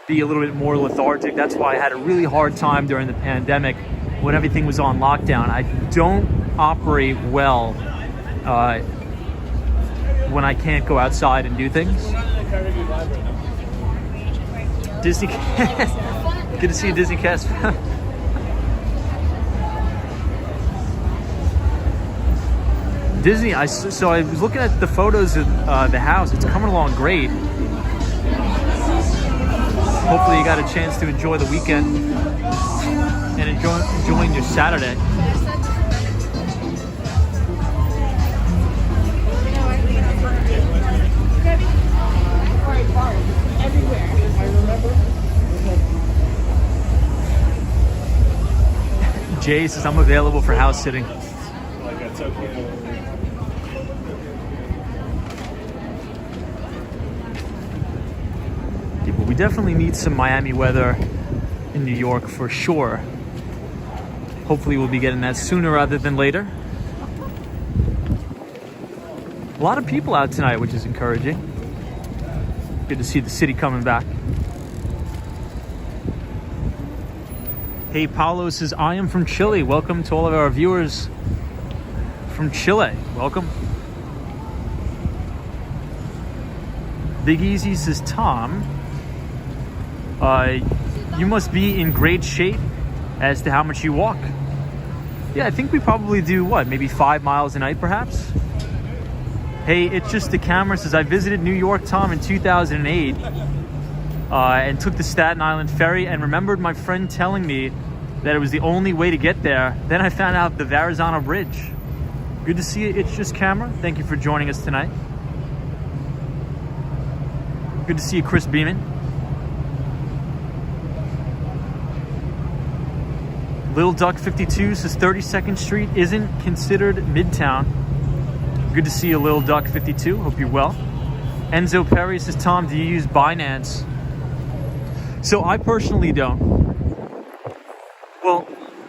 Speaker 1: be a little bit more lethargic. That's why I had a really hard time during the pandemic when everything was on lockdown. I don't operate well when I can't go outside and do things. Disney Cast. Good to see you, Disney Cast. Disney, so I was looking at the photos of the house. It's coming along great. Hopefully you got a chance to enjoy the weekend and enjoying your Saturday. Jay says I'm available for house sitting.
Speaker 3: Like, that's okay.
Speaker 1: Yeah, but we definitely need some Miami weather in New York for sure. Hopefully we'll be getting that sooner rather than later. A lot of people out tonight, which is encouraging. Good to see the city coming back. Hey, Palo says, I am from Chile. Welcome to all of our viewers from Chile. Welcome. Big Easy says, Tom, you must be in great shape as to how much you walk. Yeah, I think we probably do, what, maybe 5 miles a night, perhaps? Hey, it's just the camera says, I visited New York, Tom, in 2008 and took the Staten Island ferry and remembered my friend telling me that it was the only way to get there. Then I found out the Verrazano Bridge. Good to see you, It's Just Camera. Thank you for joining us tonight. Good to see you, Chris Beeman. Lil Duck 52 says 32nd Street isn't considered Midtown. Good to see you, Lil Duck 52. Hope you're well. Enzo Perry says, Tom, do you use Binance? So I personally don't. Well,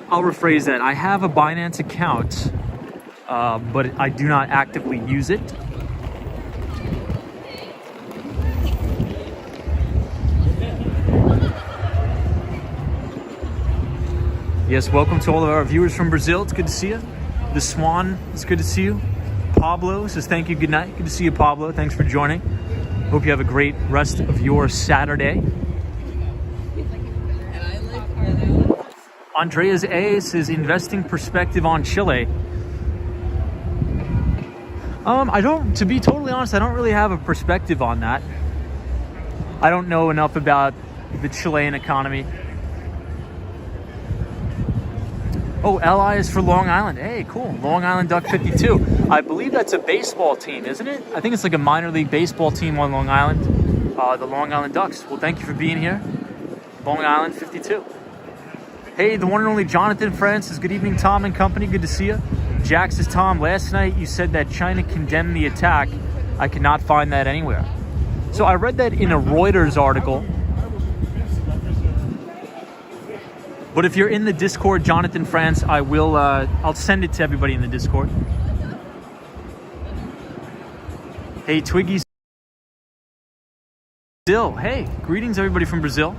Speaker 1: I'll rephrase that. I have a Binance account, but I do not actively use it. Yes, welcome to all of our viewers from Brazil. It's good to see you. The Swan, it's good to see you. Pablo says thank you, good night. Good to see you, Pablo. Thanks for joining. Hope you have a great rest of your Saturday. Andreas A says investing perspective on Chile. To be totally honest, I don't really have a perspective on that. I don't know enough about the Chilean economy. Oh, LI is for Long Island. Hey, cool. Long Island Duck 52. I believe that's a baseball team, isn't it? I think it's like a minor league baseball team on Long Island. The Long Island Ducks. Well, thank you for being here. Long Island 52. Hey, the one and only Jonathan Francis. Good evening, Tom and company. Good to see you. Jack says, Tom, last night you said that China condemned the attack. I cannot find that anywhere. So I read that in a Reuters article. But if you're in the Discord, Jonathan France, I'll send it to everybody in the Discord. Hey, Twiggy. Brazil. Hey, greetings everybody from Brazil.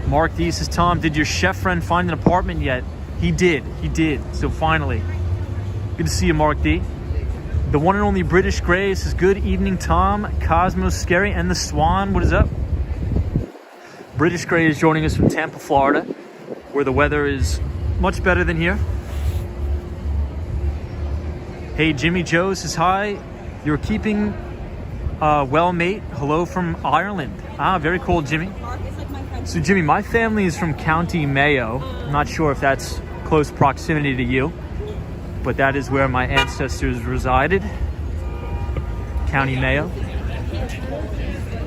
Speaker 1: Mark D says, Tom, did your chef friend find an apartment yet? He did. So finally. Good to see you, Mark D. The one and only British Gray says, good evening, Tom, Cosmos Scary, and the Swan. What is up? British Gray is joining us from Tampa, Florida, where the weather is much better than here. Hey, Jimmy Joe says, hi. You're keeping well, mate. Hello from Ireland. Ah, very cool, Jimmy. So, Jimmy, my family is from County Mayo. I'm not sure if that's close proximity to you, but that is where my ancestors resided. County Mayo.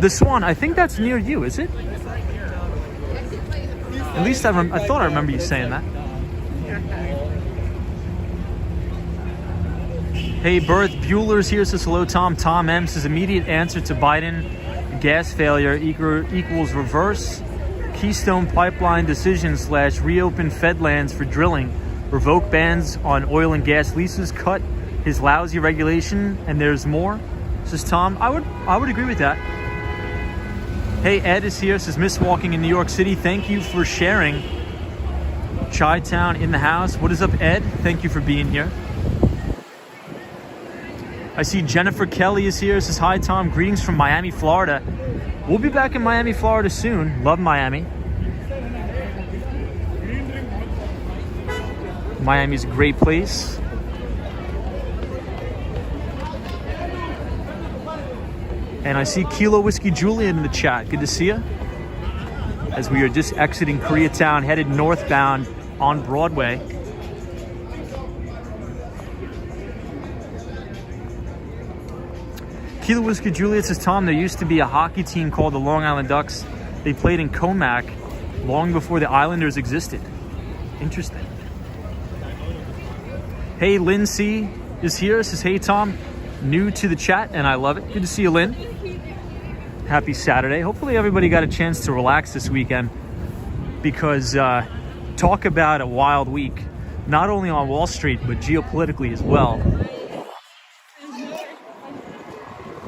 Speaker 1: The Swan, I think that's near you, is it? At least I thought I remember you saying that. Hey, Berth Bueller's here, says hello, Tom. Tom M says immediate answer to Biden gas failure equals reverse Keystone Pipeline decision / reopen Fed lands for drilling, revoke bans on oil and gas leases, cut his lousy regulation, and there's more. Says Tom, I would agree with that. Hey, Ed is here, says miss walking in New York City. Thank you for sharing. Chi-Town in the house. What is up, Ed? Thank you for being here. I see Jennifer Kelly is here, says hi, Tom. Greetings from Miami, Florida. We'll be back in Miami, Florida soon. Love Miami. Miami's a great place. And I see Kilo Whiskey Julian in the chat. Good to see you. As we are just exiting Koreatown, headed northbound on Broadway. Kilo Whiskey Juliet says, Tom, there used to be a hockey team called the Long Island Ducks. They played in Comac long before the Islanders existed. Interesting. Hey, Lynn C is here. Says, hey, Tom, new to the chat, and I love it. Good to see you, Lynn. Happy Saturday. Hopefully everybody got a chance to relax this weekend, because talk about a wild week, not only on Wall Street, but geopolitically as well.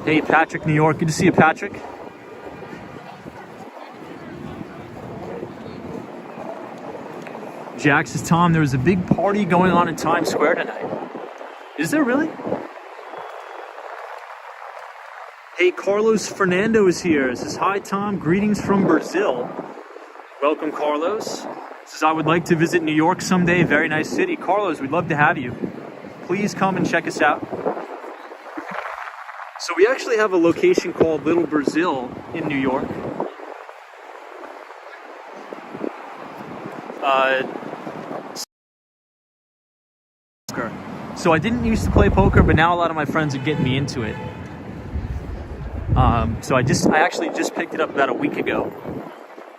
Speaker 1: Hey, Patrick, New York. Good to see you, Patrick. Jack says, Tom, there was a big party going on in Times Square tonight. Is there really? Hey, Carlos Fernando is here. Says, hi, Tom. Greetings from Brazil. Welcome, Carlos. Says, I would like to visit New York someday. Very nice city. Carlos, we'd love to have you. Please come and check us out. So we actually have a location called Little Brazil in New York. So I didn't used to play poker, but now a lot of my friends are getting me into it. So I actually just picked it up about a week ago.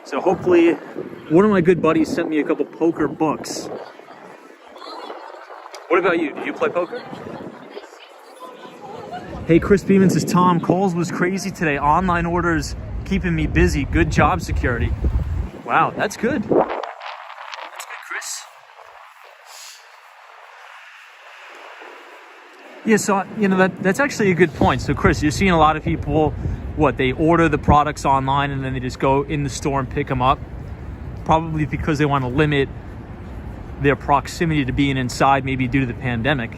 Speaker 1: So hopefully, one of my good buddies sent me a couple poker books. What about you? Do you play poker? Hey, Chris Beeman says, Tom, calls was crazy today. Online orders keeping me busy. Good job security. Wow, that's good. That's good, Chris. Yeah, so, you know, that's actually a good point. So, Chris, you're seeing a lot of people, they order the products online and then they just go in the store and pick them up. Probably because they want to limit their proximity to being inside, maybe due to the pandemic.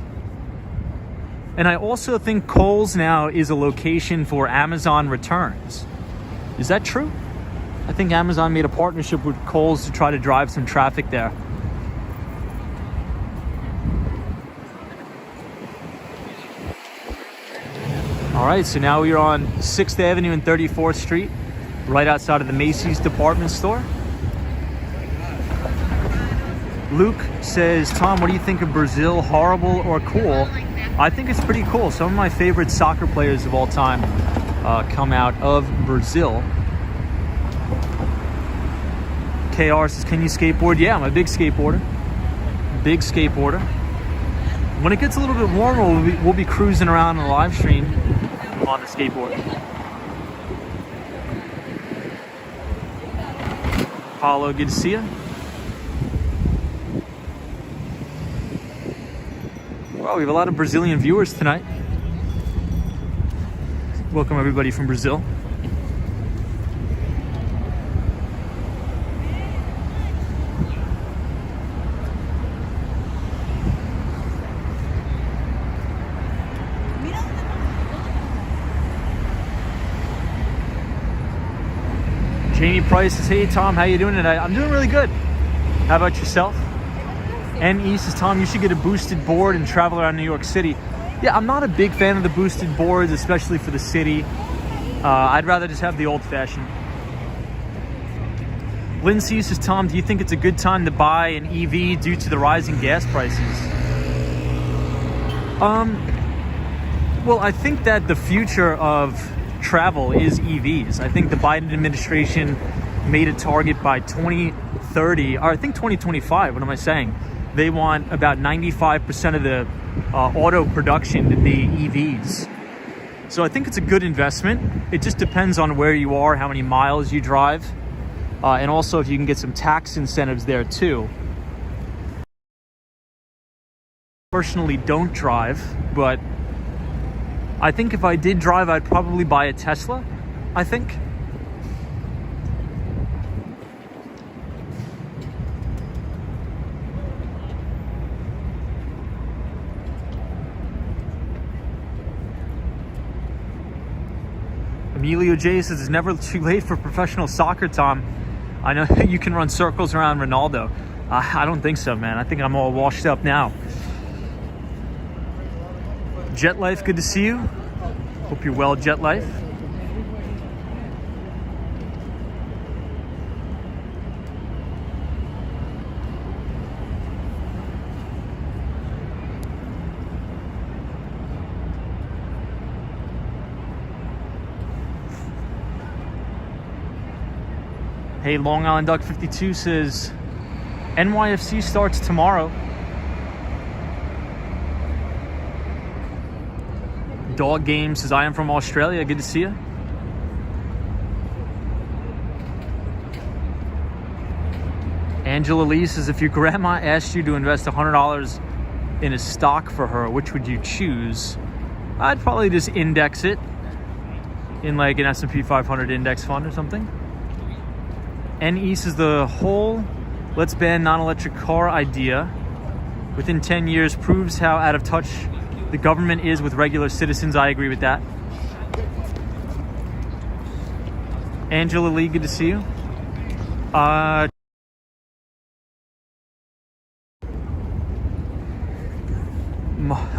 Speaker 1: And I also think Kohl's now is a location for Amazon returns. Is that true? I think Amazon made a partnership with Kohl's to try to drive some traffic there. All right, so now we're on 6th Avenue and 34th Street, right outside of the Macy's department store. Luke says, Tom, what do you think of Brazil? Horrible or cool? I think it's pretty cool. Some of my favorite soccer players of all time come out of Brazil. KR says, can you skateboard? Yeah, I'm a big skateboarder. Big skateboarder. When it gets a little bit warmer, we'll be cruising around on the live stream on the skateboard. Palo, good to see you. Wow, we have a lot of Brazilian viewers tonight. Welcome everybody from Brazil. Jamie Price says, hey Tom, how you doing tonight? I'm doing really good. How about yourself? NE says, Tom, you should get a boosted board and travel around New York City. Yeah, I'm not a big fan of the boosted boards, especially for the city. I'd rather just have the old-fashioned. Lindsay says, Tom, do you think it's a good time to buy an EV due to the rising gas prices? Well, I think that the future of travel is EVs. I think the Biden administration made a target by 2030, or I think 2025, what am I saying? They want about 95% of the auto production to be EVs. So I think it's a good investment. It just depends on where you are, how many miles you drive, and also if you can get some tax incentives there too. Personally don't drive, but I think if I did drive, I'd probably buy a Tesla, I think. Emilio J says, it's never too late for professional soccer, Tom. I know you can run circles around Ronaldo. I don't think so, man. I think I'm all washed up now. Jet Life, good to see you. Hope you're well, Jet Life. Hey, Long Island Duck 52 says NYFC starts tomorrow. Dog Game says, I am from Australia. Good to see you. Angela Lee says, if your grandma asked you to invest $100 in a stock for her, which would you choose? I'd probably just index it in like an S&P 500 index fund or something. NE says, the whole let's ban non-electric car idea within 10 years proves how out of touch the government is with regular citizens. I agree with that. Angela Lee, good to see you.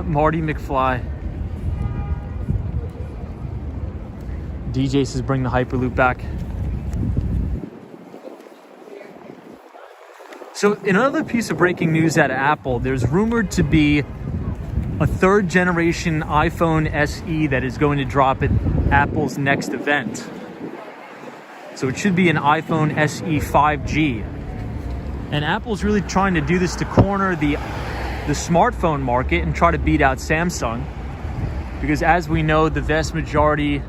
Speaker 1: Marty McFly. DJ says, bring the Hyperloop back. So in another piece of breaking news out of Apple, there's rumored to be a third generation iPhone SE that is going to drop at Apple's next event. So it should be an iPhone SE 5G. And Apple's really trying to do this to corner the smartphone market and try to beat out Samsung. Because as we know, the vast majority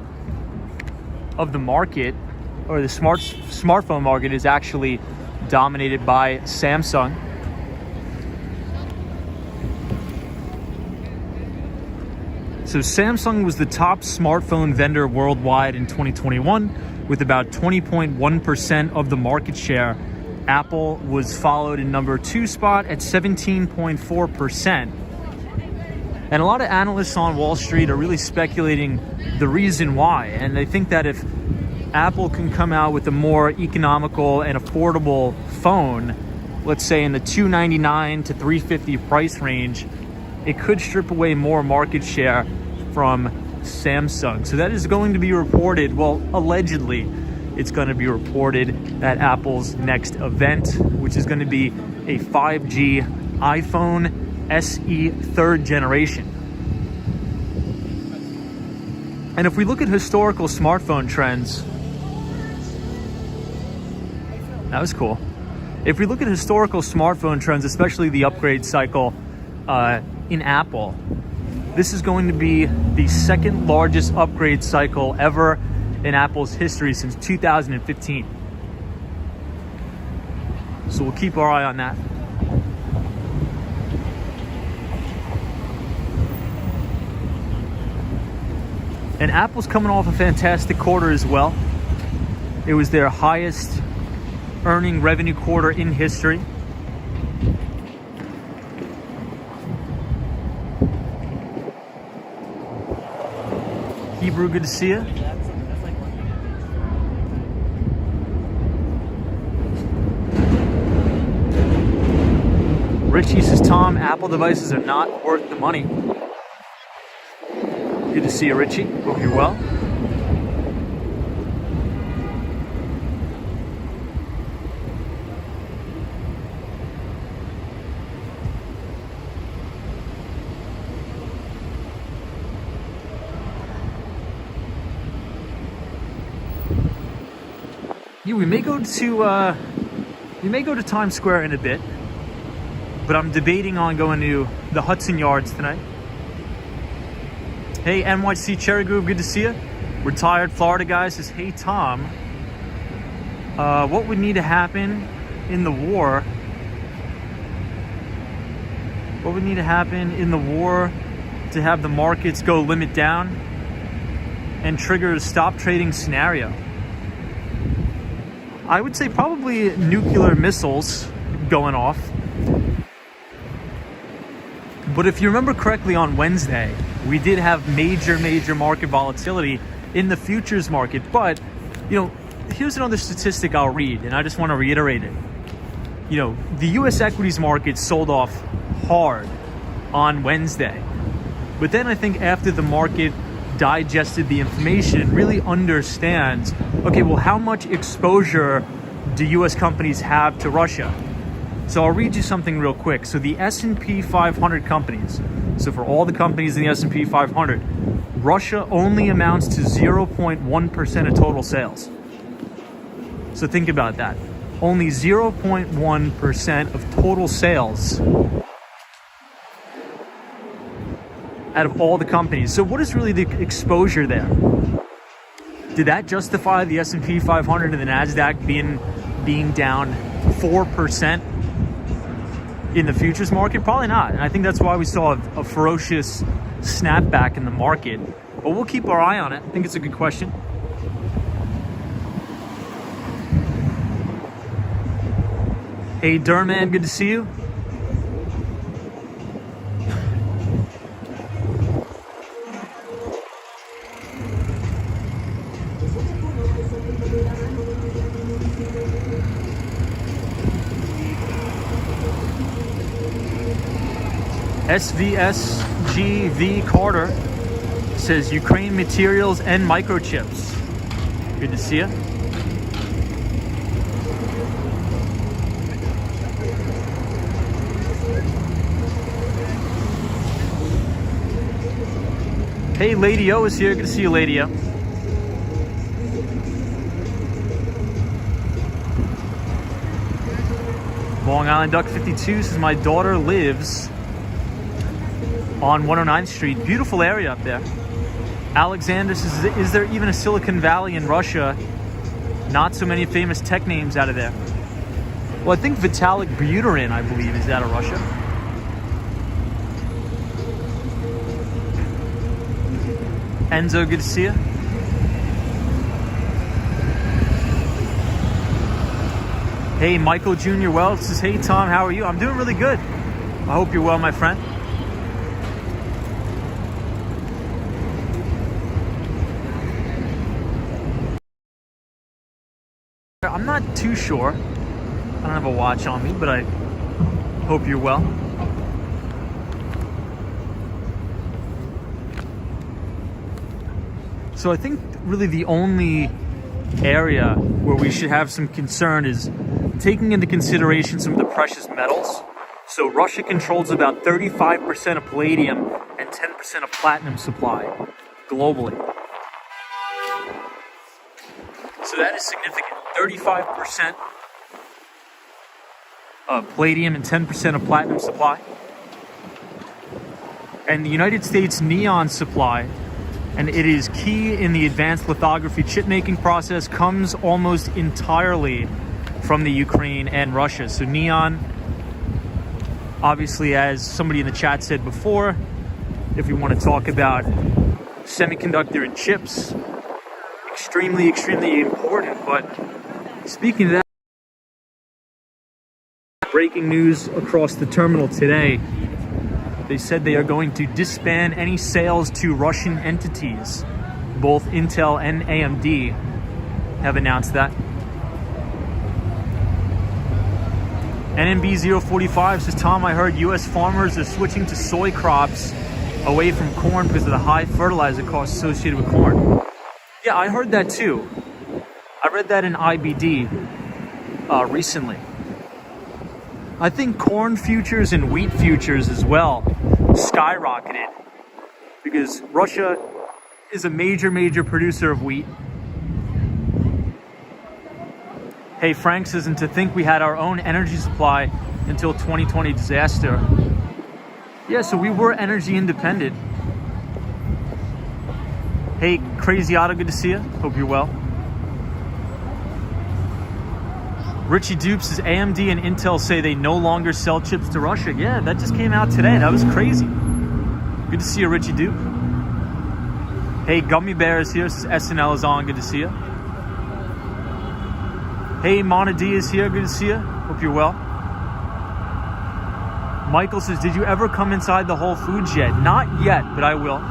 Speaker 1: of the market, or the smartphone market, is actually dominated by Samsung. So Samsung was the top smartphone vendor worldwide in 2021 with about 20.1% of the market share. Apple was followed in number 2 spot at 17.4%. And a lot of analysts on Wall Street are really speculating the reason why. And they think that if Apple can come out with a more economical and affordable phone, let's say in the $299 to $350 price range, it could strip away more market share from Samsung. So that is going to be reported, well, allegedly, it's going to be reported at Apple's next event, which is going to be a 5G iPhone SE 3rd generation. And if we look at historical smartphone trends, that was cool. If we look at historical smartphone trends, especially the upgrade cycle in Apple, this is going to be the second largest upgrade cycle ever in Apple's history since 2015. So we'll keep our eye on that. And Apple's coming off a fantastic quarter as well. It was their highest earning revenue quarter in history. Hebrew, good to see you. Richie says, Tom, Apple devices are not worth the money. Good to see you, Richie. Hope you're well. Yeah, we may go to Times Square in a bit, but I'm debating on going to the Hudson Yards tonight. Hey, NYC Cherry Groove, good to see you. Retired Florida guy says, hey Tom, what would need to happen in the war? What would need to happen in the war to have the markets go limit down and trigger a stop trading scenario? I would say probably nuclear missiles going off. But if you remember correctly, on Wednesday, we did have major market volatility in the futures market. But, here's another statistic I'll read, and I just want to reiterate it. The US equities market sold off hard on Wednesday. But then I think after the market digested the information, really understands, okay, well, how much exposure do US companies have to Russia? So I'll read you something real quick. So the S&P 500 companies, so for all the companies in the S&P 500, Russia only amounts to 0.1% of total sales. So think about that. Only 0.1% of total sales out of all the companies. So what is really the exposure there? Did that justify the S&P 500 and the NASDAQ being down 4% in the futures market? Probably not. And I think that's why we saw a ferocious snapback in the market. But we'll keep our eye on it. I think it's a good question. Hey, Durman, good to see you. SVSGV Carter says Ukraine materials and microchips. Good to see you. Hey, Lady O is here. Good to see you, Lady O. Long Island Duck 52 says my daughter lives on 109th Street. Beautiful area up there. Alexander says, is there even a Silicon Valley in Russia? Not so many famous tech names out of there. Well, I think Vitalik Buterin, I believe, is out of Russia. Enzo, good to see you. Hey, Michael Jr. Wells says, hey, Tom, how are you? I'm doing really good. I hope you're well, my friend. I'm not too sure. I don't have a watch on me, but I hope you're well. So I think really the only area where we should have some concern is taking into consideration some of the precious metals. So Russia controls about 35% of palladium and 10% of platinum supply globally. So that is significant. 35% of palladium and 10% of platinum supply. And the United States neon supply, and it is key in the advanced lithography chip making process, comes almost entirely from the Ukraine and Russia. So neon, obviously, as somebody in the chat said before, if we want to talk about semiconductor and chips, extremely, extremely important. But speaking of that, breaking news across the terminal today, they said they are going to disband any sales to Russian entities. Both Intel and AMD have announced that. NMB 045 says, Tom, I heard U.S. farmers are switching to soy crops away from corn because of the high fertilizer costs associated with corn. Yeah, I heard that too. I read that in IBD recently. I think corn futures and wheat futures as well skyrocketed because Russia is a major, major producer of wheat. Hey, Frank says, and to think we had our own energy supply until 2020 disaster. Yeah, so we were energy independent. Hey, Crazy Otto, good to see you. Hope you're well. Richie Dupe says AMD and Intel say they no longer sell chips to Russia. Yeah, that just came out today. That was crazy. Good to see you, Richie Dupe. Hey, Gummy Bear is here. Says SNL is on. Good to see you. Hey, Mona D is here. Good to see you. Hope you're well. Michael says, did you ever come inside the Whole Foods yet? Not yet, but I will.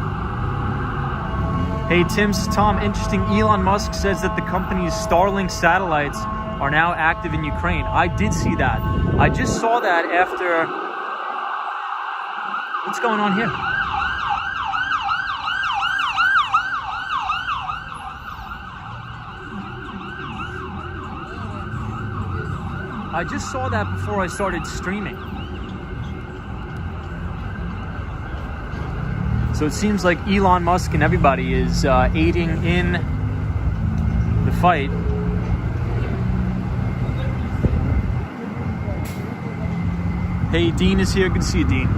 Speaker 1: Hey, Tim says, Tom, interesting. Elon Musk says that the company's Starlink satellites are now active in Ukraine. I did see that. I just saw that after... What's going on here? I just saw that before I started streaming. So it seems like Elon Musk and everybody is aiding in the fight Hey, Dean is here. Good to see you, Dean.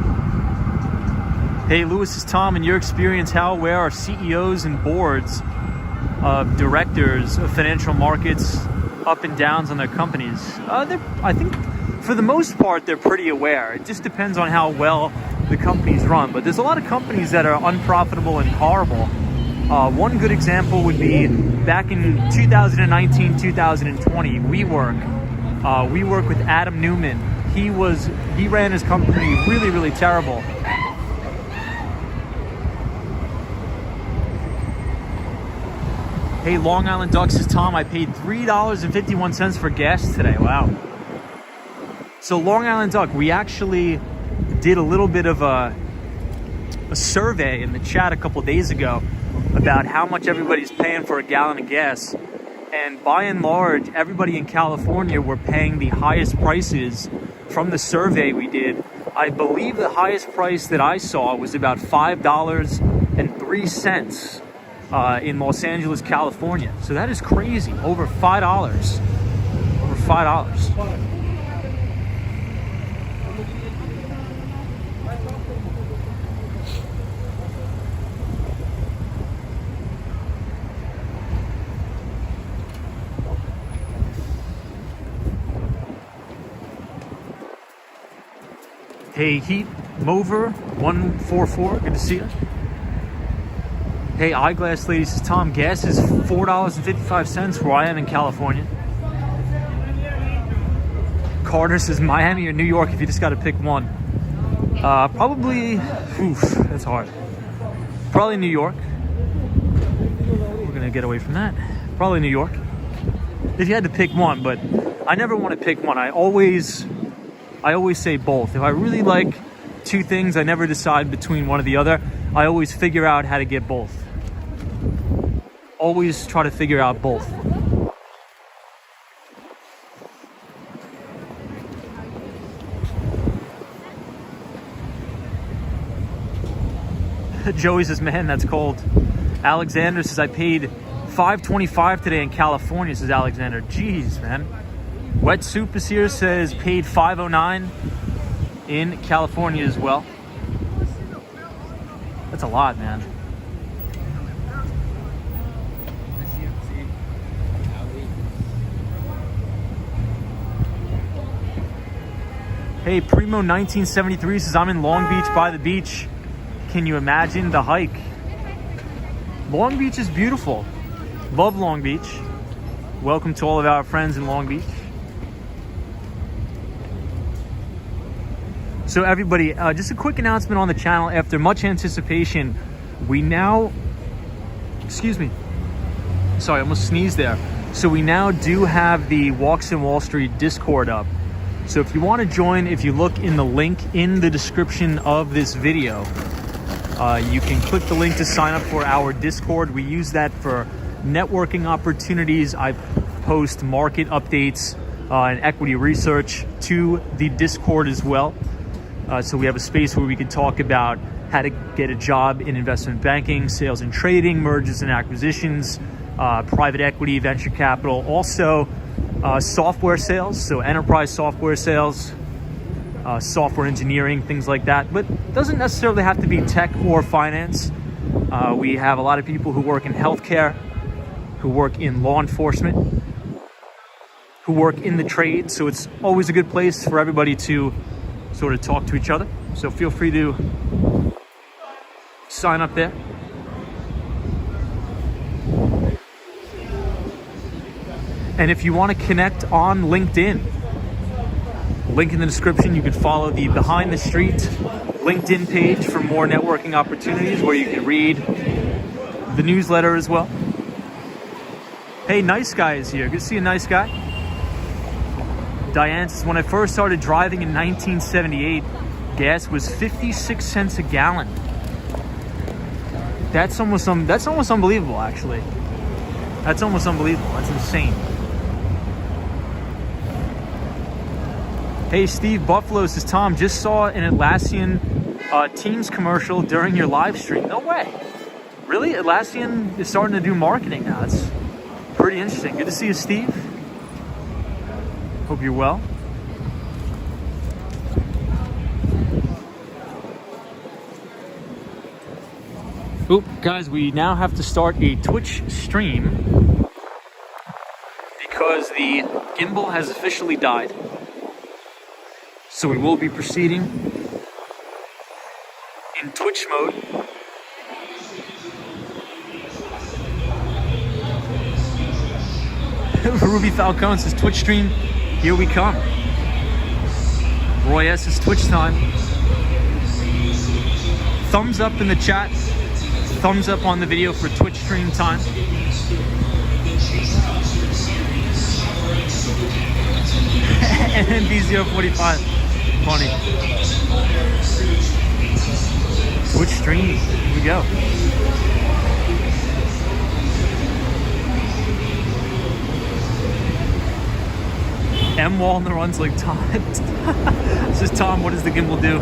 Speaker 1: Hey, Lewis is Tom. In your experience, how aware are CEOs and boards of directors of financial markets up and downs on their companies? I think for the most part, they're pretty aware. It just depends on how well the companies run. But there's a lot of companies that are unprofitable and horrible. One good example would be back in 2019, 2020, WeWork. WeWork with Adam Newman. He ran his company really, really terrible. Hey, Long Island Ducks is Tom. I paid $3.51 for gas today. Wow. So Long Island Duck, we actually did a little bit of a survey in the chat a couple days ago about how much everybody's paying for a gallon of gas. And by and large, everybody in California were paying the highest prices from the survey we did. I believe the highest price that I saw was about $5.03 in Los Angeles, California. So that is crazy. Over $5. Over $5. Hey, Heat Mover 144, good to see you. Hey, Eyeglass Lady says, Tom, gas is $4.55 where I am in California. Carter says, Miami or New York if you just got to pick one. Probably, that's hard. Probably New York. We're going to get away from that. Probably New York. If you had to pick one, but I never want to pick one. I always say both. If I really like two things, I never decide between one or the other. I always figure out how to get both. Always try to figure out both. Joey says, man, that's cold. Alexander says, I paid $5.25 today in California, says Alexander. Jeez, man. Wet Soup is here, says paid $5.09 in California as well. That's a lot, man. Hey, Primo 1973 says, I'm in Long Beach by the beach. Can you imagine the hike? Long Beach is beautiful. Love Long Beach. Welcome to all of our friends in Long Beach. So everybody, just a quick announcement on the channel. After much anticipation, we now, excuse me, sorry, I almost sneezed there. So we now do have the Walks in Wall Street Discord up. So if you want to join, if you look in the link in the description of this video, you can click the link to sign up for our Discord. We use that for networking opportunities. I post market updates and equity research to the Discord as well. So we have a space where we can talk about how to get a job in investment banking, sales and trading, mergers and acquisitions, private equity, venture capital, also software sales, so enterprise software sales, software engineering, things like that. But it doesn't necessarily have to be tech or finance. We have a lot of people who work in healthcare, who work in law enforcement, who work in the trade. So it's always a good place for everybody to sort of talk to each other. So feel free to sign up there. And if you want to connect on LinkedIn, link in the description, you can follow the Behind the Street LinkedIn page for more networking opportunities where you can read the newsletter as well. Hey, Nice Guy is here. Good to see a Nice Guy. Diane says, when I first started driving in 1978, gas was 56 cents a gallon. That's almost unbelievable, actually. That's almost unbelievable. That's insane. Hey, Steve Buffalo says, Tom, just saw an Atlassian Teams commercial during your live stream. No way. Really? Atlassian is starting to do marketing now. That's pretty interesting. Good to see you, Steve. Hope you're well. Oop, guys, we now have to start a Twitch stream because the gimbal has officially died. So we will be proceeding in Twitch mode. Ruby Falcone says Twitch stream, here we come. Roy S is Twitch time. Thumbs up in the chat. Thumbs up on the video for Twitch stream time. NB045. Funny. Twitch stream. Here we go. M. Wallner runs like Tom. Says Tom, what does the gimbal do?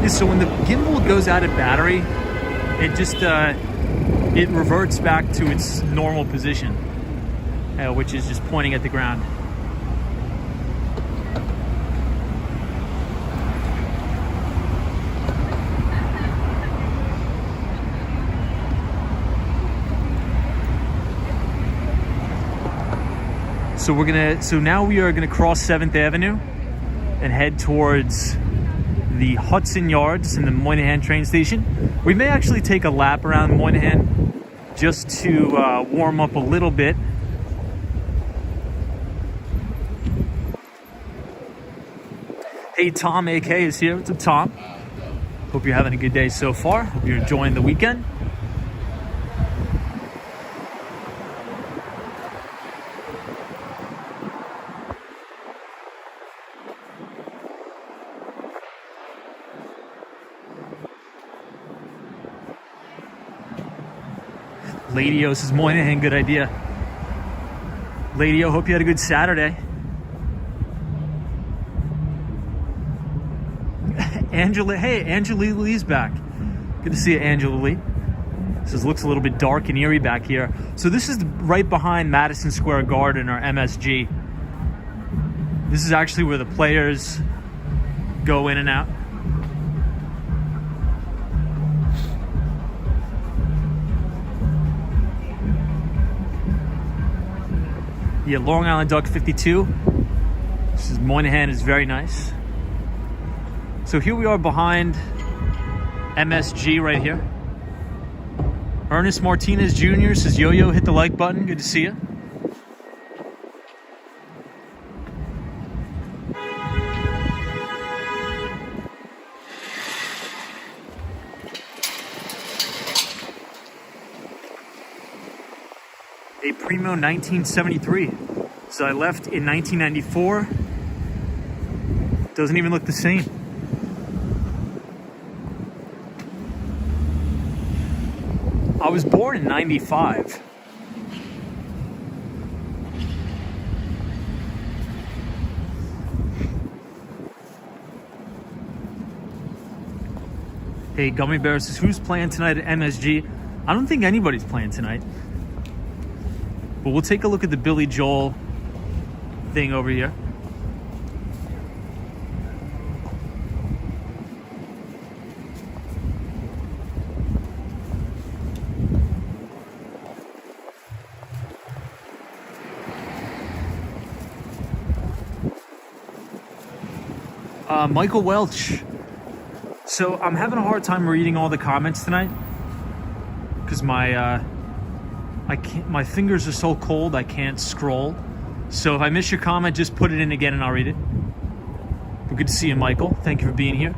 Speaker 1: Yeah, so when the gimbal goes out of battery, it just it reverts back to its normal position, which is just pointing at the ground. So now we are gonna cross 7th Avenue and head towards the Hudson Yards and the Moynihan train station. We may actually take a lap around Moynihan just to warm up a little bit. Hey, Tom AK is here. What's up, Tom? Hope you're having a good day so far. Hope you're enjoying the weekend. Lady-O says Moynihan, good idea. Lady-O, hope you had a good Saturday. Angela, hey, Angela Lee's back. Good to see you, Angela Lee. Says looks a little bit dark and eerie back here. So this is right behind Madison Square Garden, or MSG. This is actually where the players go in and out. Yeah, Long Island Duck 52. This is Moynihan is very nice. So here we are behind MSG right here. Ernest Martinez Jr. says, Yo-Yo, hit the like button. Good to see you. A Primo 1973. So I left in 1994. Doesn't even look the same. I was born in 95. Hey, Gummy Bear says, who's playing tonight at MSG? I don't think anybody's playing tonight. But we'll take a look at the Billy Joel thing over here. Michael Welch. So I'm having a hard time reading all the comments tonight because my fingers are so cold I can't scroll. So if I miss your comment, just put it in again and I'll read it. But good to see you, Michael. Thank you for being here.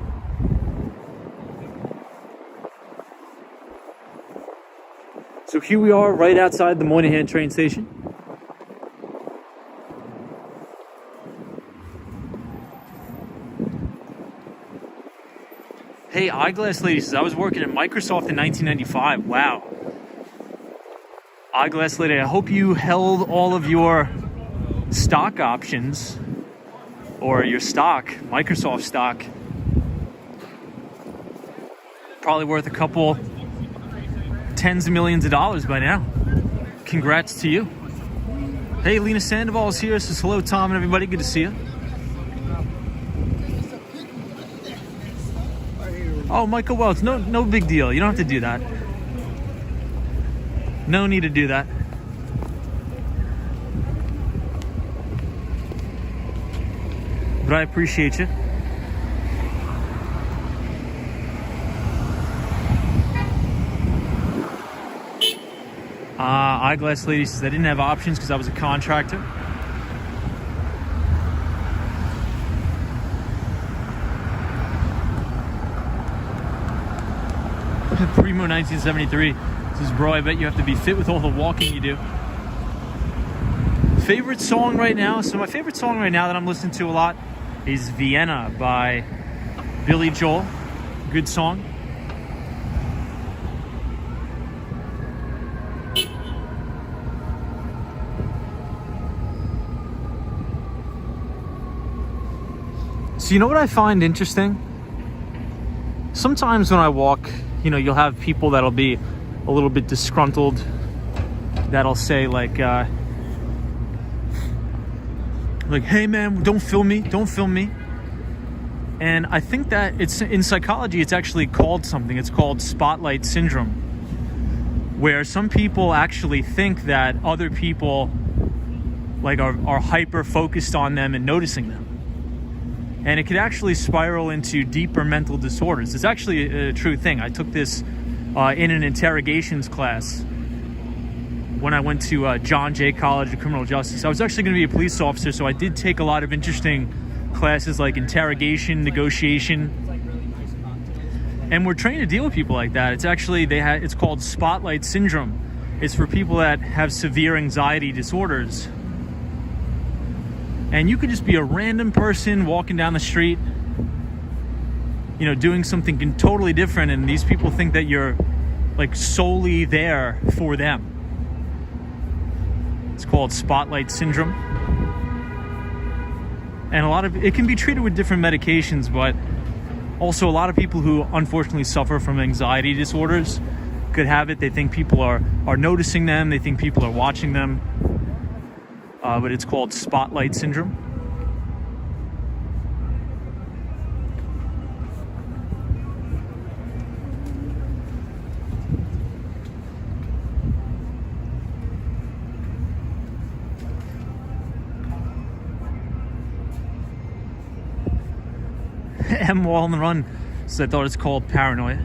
Speaker 1: So here we are right outside the Moynihan train station. Hey, Eyeglass Lady says, I was working at Microsoft in 1995. Wow. Eyeglass Lady, I hope you held all of your stock options, or your stock, Microsoft stock. Probably worth a couple tens of millions of dollars by now. Congrats to you. Hey, Lena Sandoval's here. Says hello, Tom and everybody. Good to see you. Oh, Michael Welch. No big deal. You don't have to do that. No need to do that. But I appreciate you. Eyeglass lady says I didn't have options because I was a contractor. Primo 1973 says, bro, I bet you have to be fit with all the walking you do. Favorite song right now? So my favorite song right now that I'm listening to a lot is Vienna by Billy Joel. Good song. So you know what I find interesting? Sometimes when I walk, you know, you'll have people that'll be a little bit disgruntled, that'll say like, hey man, don't film me, don't film me. And I think that it's in psychology, it's actually called something. It's called spotlight syndrome, where some people actually think that other people like are hyper focused on them and noticing them. And it could actually spiral into deeper mental disorders. It's actually a true thing. I took this in an interrogations class when I went to John Jay College of Criminal Justice. I was actually going to be a police officer, so I did take a lot of interesting classes like interrogation, negotiation. And we're trained to deal with people like that. It's actually, it's called spotlight syndrome. It's for people that have severe anxiety disorders. And you could just be a random person walking down the street, you know, doing something totally different, and these people think that you're like solely there for them. It's called spotlight syndrome. And it can be treated with different medications, but also a lot of people who unfortunately suffer from anxiety disorders could have it. They think people are noticing them, they think people are watching them. But it's called spotlight syndrome. M Wall on the Run, so I thought it's called paranoia.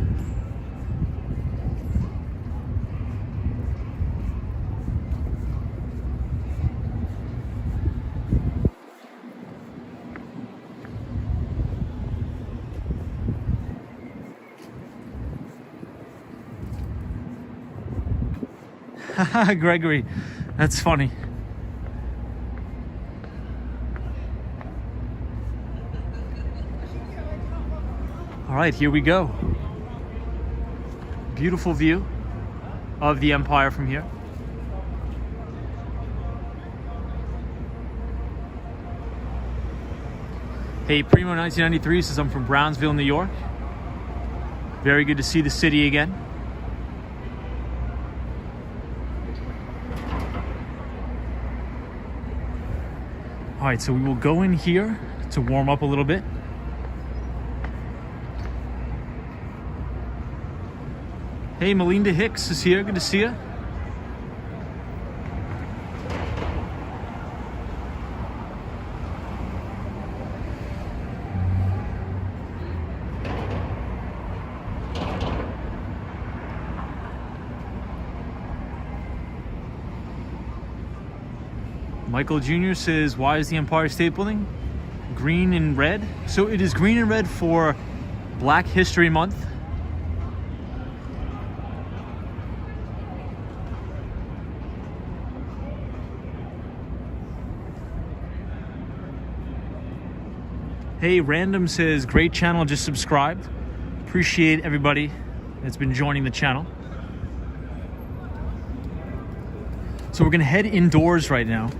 Speaker 1: Gregory, that's funny. All right, here we go. Beautiful view of the Empire from here. Hey, Primo 1993 says I'm from Brownsville, New York. Very good to see the city again. All right, so we will go in here to warm up a little bit. Hey, Melinda Hicks is here. Good to see you. Michael Jr. says, why is the Empire State Building green and red? So it is green and red for Black History Month. Hey, Random says, great channel, just subscribed. Appreciate everybody that's been joining the channel. So we're gonna head indoors right now.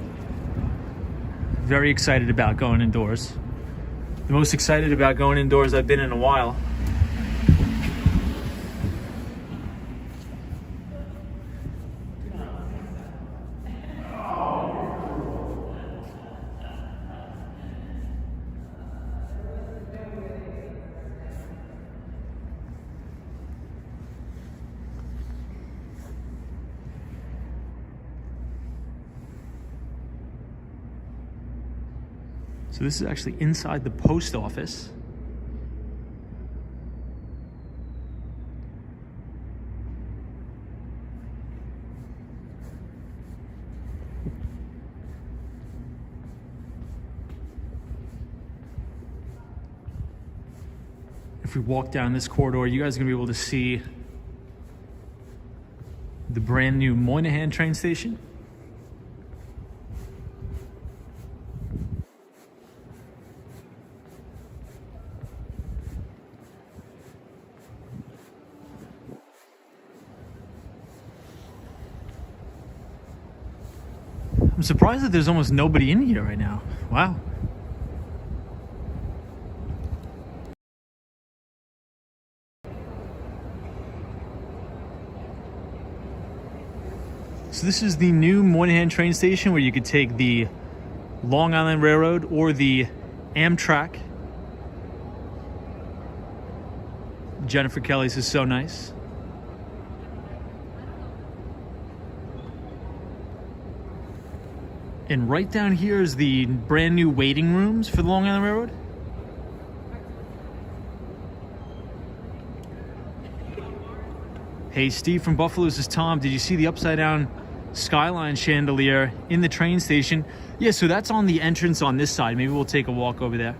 Speaker 1: Very excited about going indoors. The most excited about going indoors I've been in a while. So this is actually inside the post office. If we walk down this corridor, you guys are gonna be able to see the brand new Moynihan train station. I'm surprised that there's almost nobody in here right now. Wow. So this is the new Moynihan train station where you could take the Long Island Railroad or the Amtrak. Jennifer Kelly's is so nice. And right down here is the brand new waiting rooms for the Long Island Railroad. Hey, Steve from Buffalo, this is Tom. Did you see the upside down skyline chandelier in the train station? Yeah, so that's on the entrance on this side. Maybe we'll take a walk over there.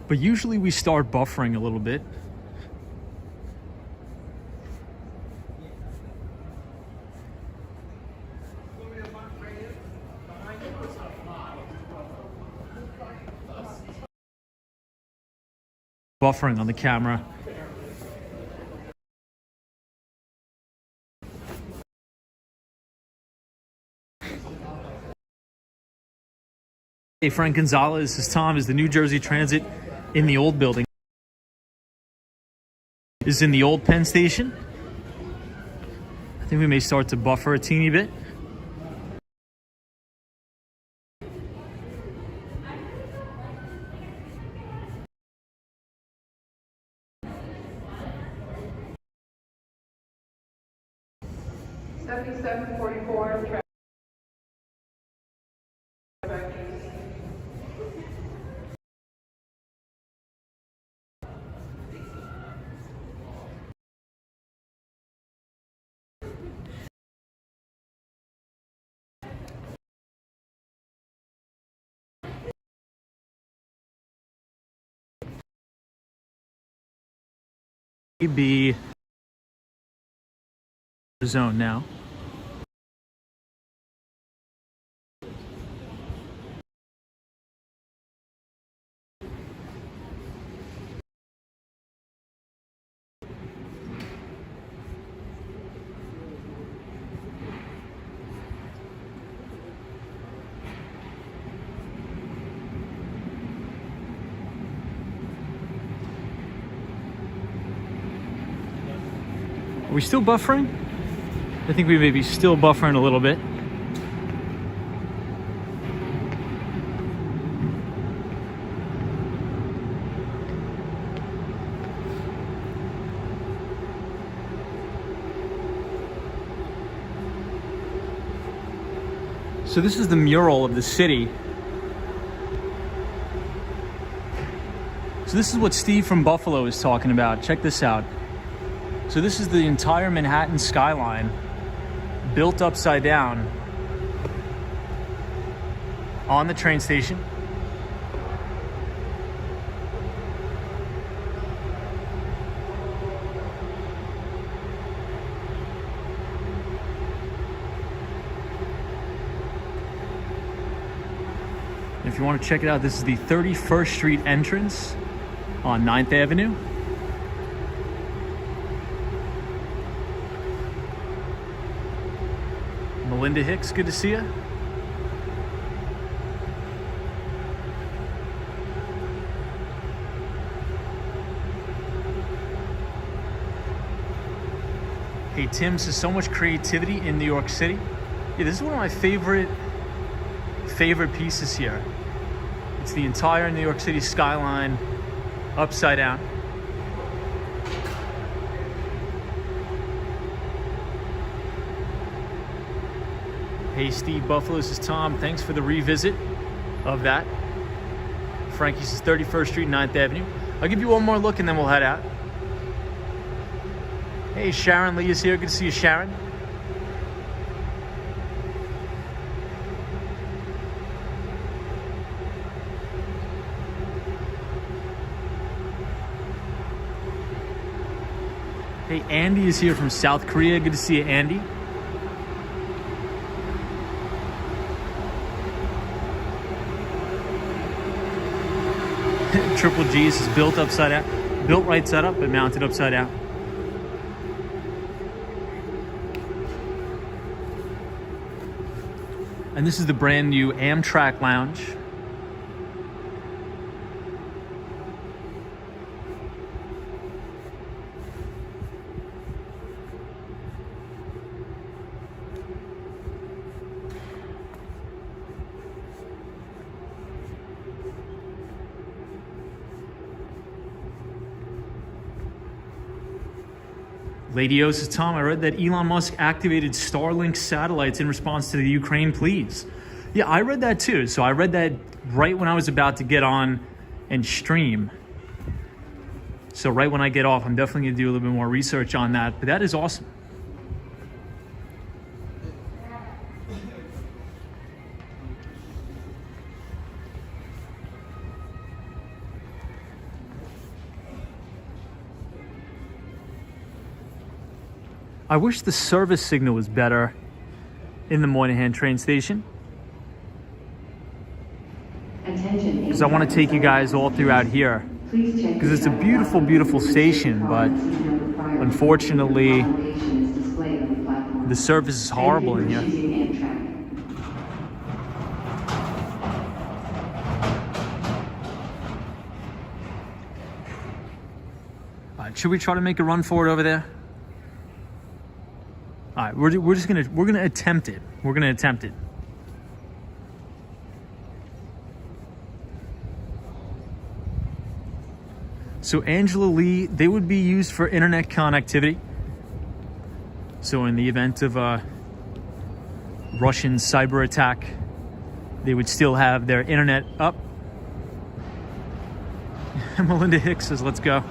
Speaker 1: But usually we start buffering a little bit. Buffering on the camera. Hey, Frank Gonzalez, this is Tom. Is the New Jersey Transit in the old building? Is in the old Penn Station? I think we may start to buffer a teeny bit. Be zone now. Are we still buffering? I think we may be still buffering a little bit. So this is the mural of the city. So this is what Steve from Buffalo is talking about. Check this out. So this is the entire Manhattan skyline built upside down on the train station. If you want to check it out, this is the 31st Street entrance on 9th Avenue. Melinda Hicks, good to see you. Hey, Tim says so much creativity in New York City. Yeah, this is one of my favorite pieces here. It's the entire New York City skyline upside down. Hey Steve Buffalo, this is Tom. Thanks for the revisit of that. Frankie's is 31st Street, 9th Avenue. I'll give you one more look and then we'll head out. Hey, Sharon Lee is here. Good to see you, Sharon. Hey, Andy is here from South Korea. Good to see you, Andy. Triple G's is built upside down, built right side up, but mounted upside down. And this is the brand new Amtrak Lounge. Lady O says, Tom, I read that Elon Musk activated Starlink satellites in response to the Ukraine pleas. Yeah, I read that too. So I read that right when I was about to get on and stream. So right when I get off, I'm definitely going to do a little bit more research on that. But that is awesome. I wish the service signal was better in the Moynihan train station, because I want to take you guys all throughout here, because it's a beautiful, beautiful station, but unfortunately the service is horrible in here. All right, should we try to make a run for it over there? All right, we're gonna attempt it. We're gonna attempt it. So Angela Lee, they would be used for internet connectivity. So in the event of a Russian cyber attack, they would still have their internet up. Melinda Hicks says, let's go.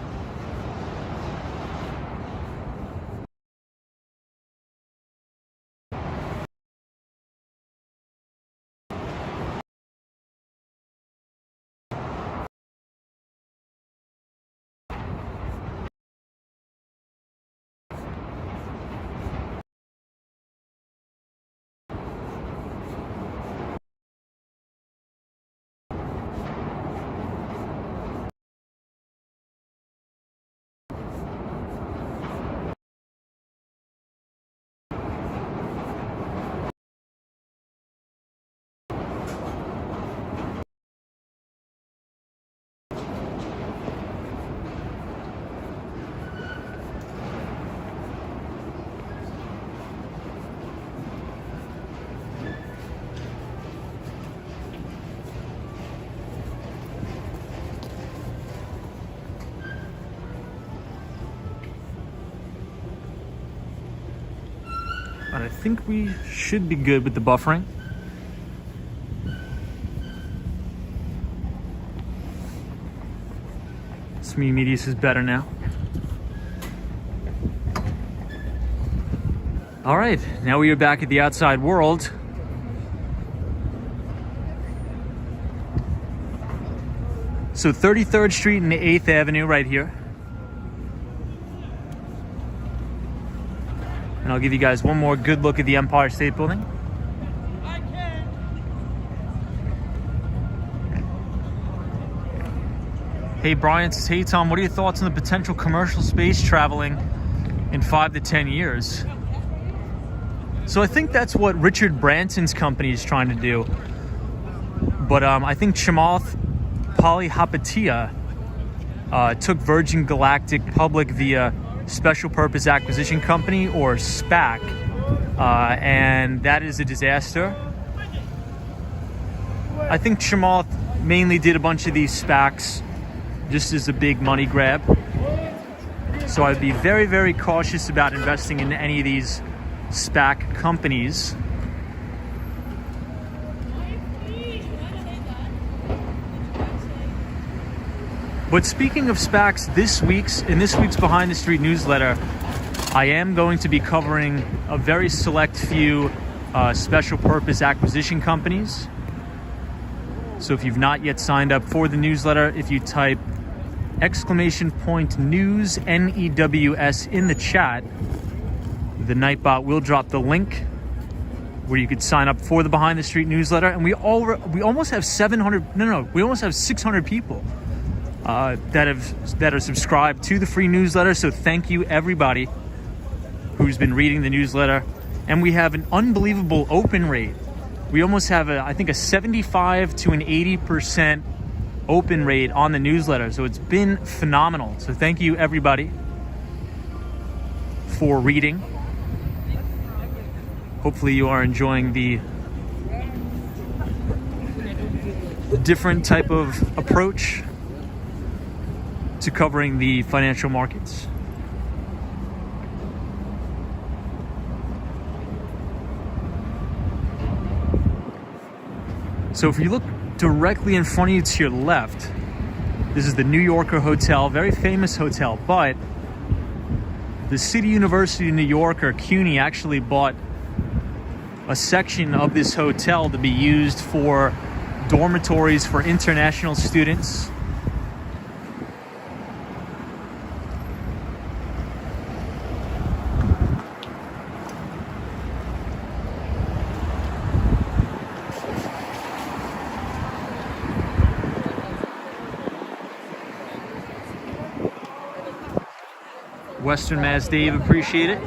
Speaker 1: But I think we should be good with the buffering. SME Medius is better now. All right, now we are back at the outside world. So 33rd Street and 8th Avenue right here. And I'll give you guys one more good look at the Empire State Building. Hey Brian says, hey Tom, what are your thoughts on the potential commercial space traveling in 5 to 10 years? So I think that's what Richard Branson's company is trying to do. But I think Chamath Palihapitiya took Virgin Galactic public via Special Purpose Acquisition Company, or SPAC, and that is a disaster. I think Chamath mainly did a bunch of these SPACs just as a big money grab. So I'd be very, very cautious about investing in any of these SPAC companies. But speaking of SPACs, in this week's Behind the Street newsletter, I am going to be covering a very select few special purpose acquisition companies. So if you've not yet signed up for the newsletter, if you type !news NEWS in the chat, the Nightbot will drop the link where you could sign up for the Behind the Street newsletter. And we almost have 600 people that are subscribed to the free newsletter. So thank you everybody who's been reading the newsletter. And we have an unbelievable open rate. We almost have I think a 75 to an 80% open rate on the newsletter. So it's been phenomenal. So thank you everybody for reading. Hopefully you are enjoying the different type of approach to covering the financial markets. So if you look directly in front of you to your left, this is the New Yorker Hotel, very famous hotel, but the City University of New York, or CUNY, actually bought a section of this hotel to be used for dormitories for international students. Western Mass Dave, appreciate it.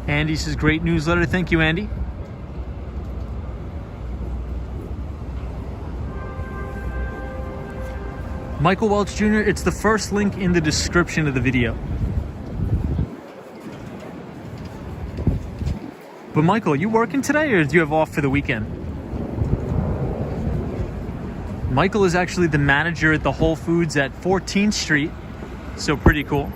Speaker 1: Andy says, great newsletter. Thank you, Andy. Michael Welch Jr., it's the first link in the description of the video. But Michael, are you working today or do you have off for the weekend? Michael is actually the manager at the Whole Foods at 14th Street. So pretty cool.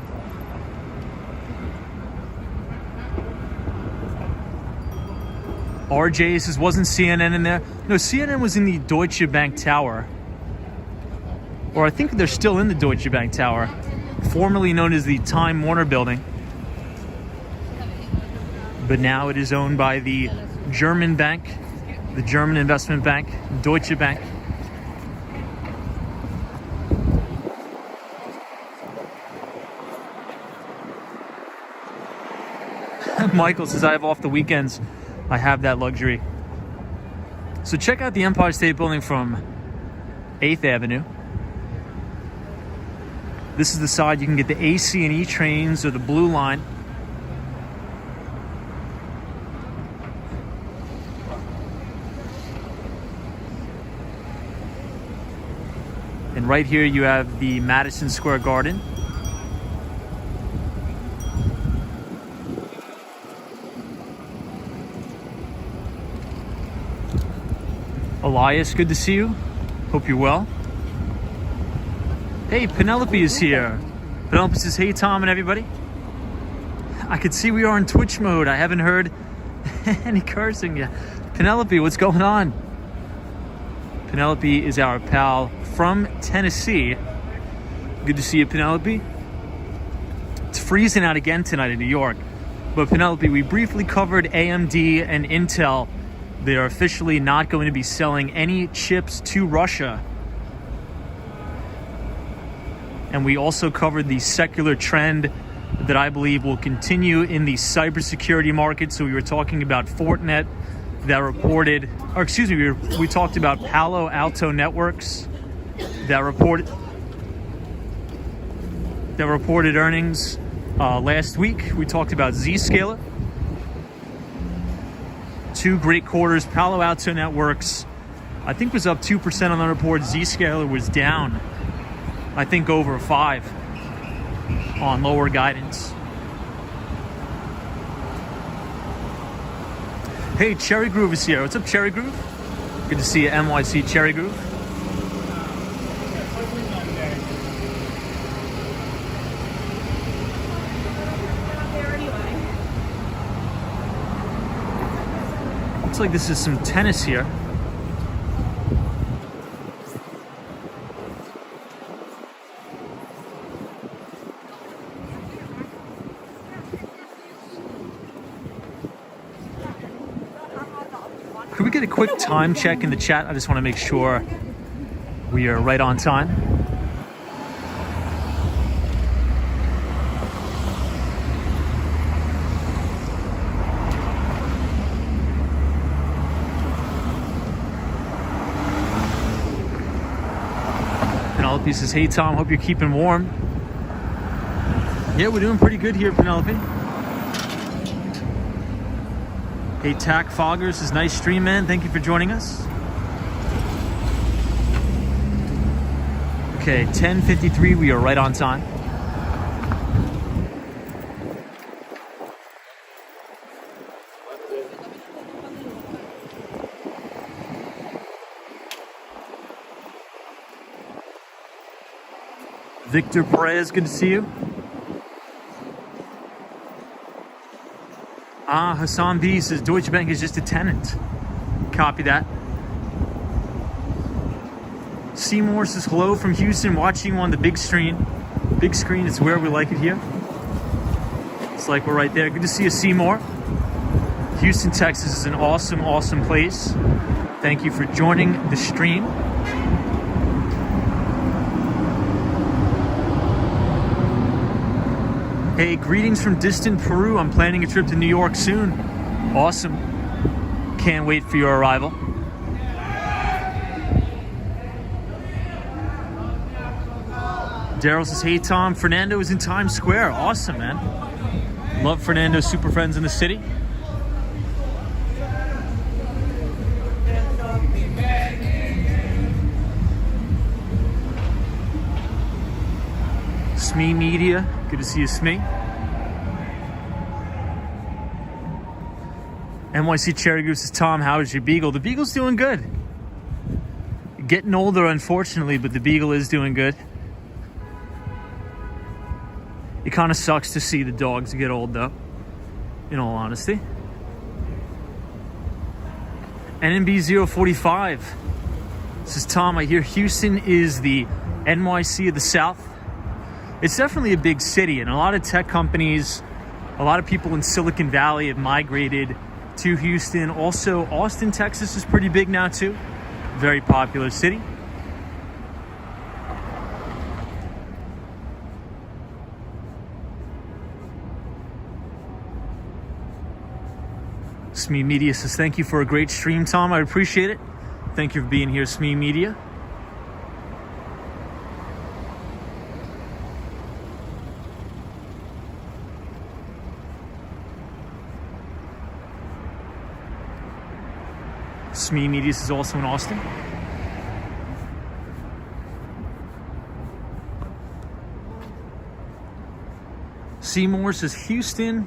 Speaker 1: RJ says, wasn't CNN in there? No, CNN was in the Deutsche Bank Tower. Or I think they're still in the Deutsche Bank Tower, formerly known as the Time Warner Building. But now it is owned by the German bank, the German investment bank, Deutsche Bank. Michael says, I have off the weekends. I have that luxury. So check out the Empire State Building from 8th Avenue. This is the side you can get the AC and E trains or the Blue Line. And right here you have the Madison Square Garden. Elias, good to see you. Hope you're well. Hey, Penelope is here. Penelope says, hey, Tom and everybody. I could see we are in Twitch mode. I haven't heard any cursing yet. Penelope, what's going on? Penelope is our pal from Tennessee. Good to see you, Penelope. It's freezing out again tonight in New York. But Penelope, we briefly covered AMD and Intel. They are officially not going to be selling any chips to Russia. And we also covered the secular trend that I believe will continue in the cybersecurity market. So we were talking about Fortinet that reported, or excuse me, we talked about Palo Alto networks that reported earnings last week. We talked about Zscaler. 2 great quarters. Palo Alto networks, I think, was up 2% on the report. Zscaler was down, I think, over 5 on lower guidance. Hey, Cherry Groove is here. What's up, Cherry Groove? Good to see you, NYC Cherry Groove. Looks like this is some tennis here. Could we get a quick time check in the chat? I just want to make sure we are right on time. Penelope says, hey Tom, hope you're keeping warm. Yeah, we're doing pretty good here, Penelope. Hey, Tack Foggers says, nice stream, man. Thank you for joining us. Okay, 10:53, we are right on time. Victor Perez, good to see you. Hassan B says Deutsche Bank is just a tenant. Copy that. Seymour says hello from Houston, watching you on the big screen. Big screen is where we like it here. It's like we're right there. Good to see you, Seymour. Houston, Texas is an awesome, awesome place. Thank you for joining the stream. Hey, greetings from distant Peru. I'm planning a trip to New York soon. Awesome. Can't wait for your arrival. Daryl says, hey Tom, Fernando is in Times Square. Awesome, man. Love Fernando's super friends in the city. Smee Media, good to see you, Smee. NYC Cherry Goose says, Tom, how is your beagle? The beagle's doing good. Getting older, unfortunately, but the beagle is doing good. It kind of sucks to see the dogs get old, though, in all honesty. NMB 045 says, Tom, I hear Houston is the NYC of the South. It's definitely a big city, and a lot of tech companies, a lot of people in Silicon Valley have migrated to Houston. Also, Austin, Texas is pretty big now too. Very popular city. Smee Media says, thank you for a great stream, Tom. I appreciate it. Thank you for being here, Smee Media. Smee Media is also in Austin. Seymour says Houston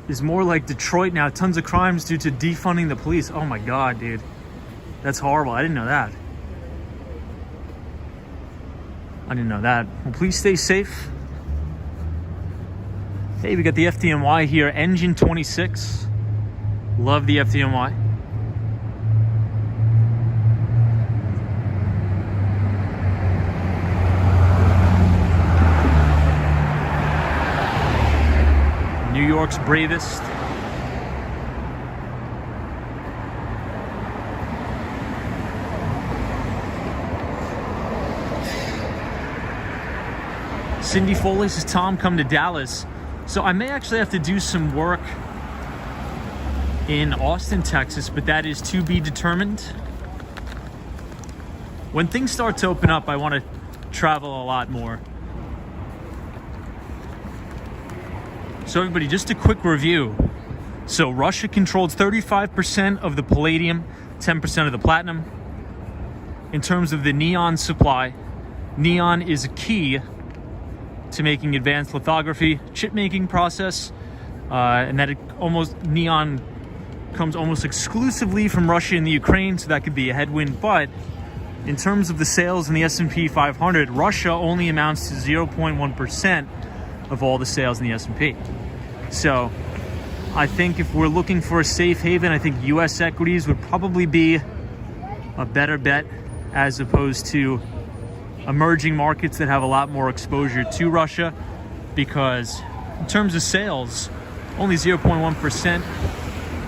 Speaker 1: is more like Detroit now. Tons of crimes due to defunding the police. Oh my God, dude. That's horrible. I didn't know that. Well, please stay safe. Hey, we got the FDNY here, Engine 26. Love the FDNY. New York's bravest. Cindy Foley says, Tom, come to Dallas. So I may actually have to do some work in Austin, Texas, but that is to be determined. When things start to open up, I want to travel a lot more. So everybody, just a quick review. So Russia controlled 35% of the palladium, 10% of the platinum. In terms of the neon supply, neon is a key to making advanced lithography, chip making process, and that neon comes almost exclusively from Russia and the Ukraine, so that could be a headwind. But in terms of the sales in the S&P 500, Russia only amounts to 0.1% of all the sales in the S&P. So I think if we're looking for a safe haven, I think US equities would probably be a better bet as opposed to emerging markets that have a lot more exposure to Russia, because in terms of sales, only 0.1%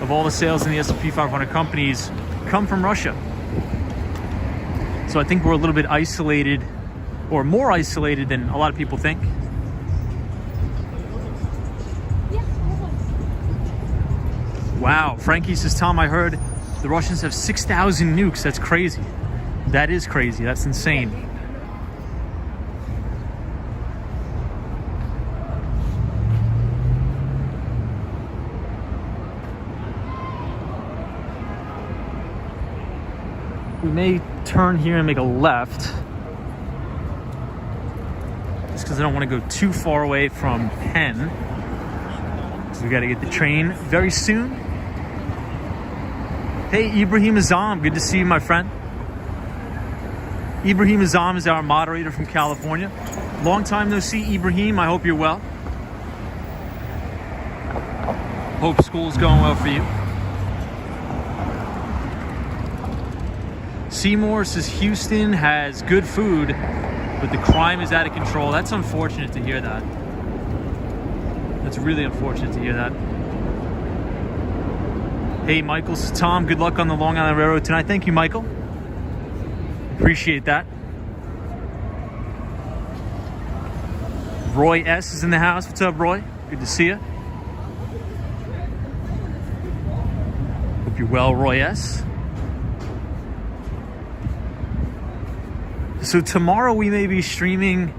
Speaker 1: of all the sales in the S&P 500 companies come from Russia. So I think we're a little bit isolated, or more isolated than a lot of people think. Wow, Frankie says, Tom, I heard the Russians have 6,000 nukes. That's crazy. That is crazy. That's insane. We may turn here and make a left, just because I don't want to go too far away from Penn. So we got to get the train very soon. Hey, Ibrahim Azam, good to see you, my friend. Ibrahim Azam is our moderator from California. Long time no see, Ibrahim. I hope you're well. Hope school's going well for you. Seymour says Houston has good food, but the crime is out of control. That's unfortunate to hear that. That's really unfortunate to hear that. Hey, Michael says, Tom, good luck on the Long Island Railroad tonight. Thank you, Michael. Appreciate that. Roy S. is in the house. What's up, Roy? Good to see you. Hope you're well, Roy S. So tomorrow we may be streaming,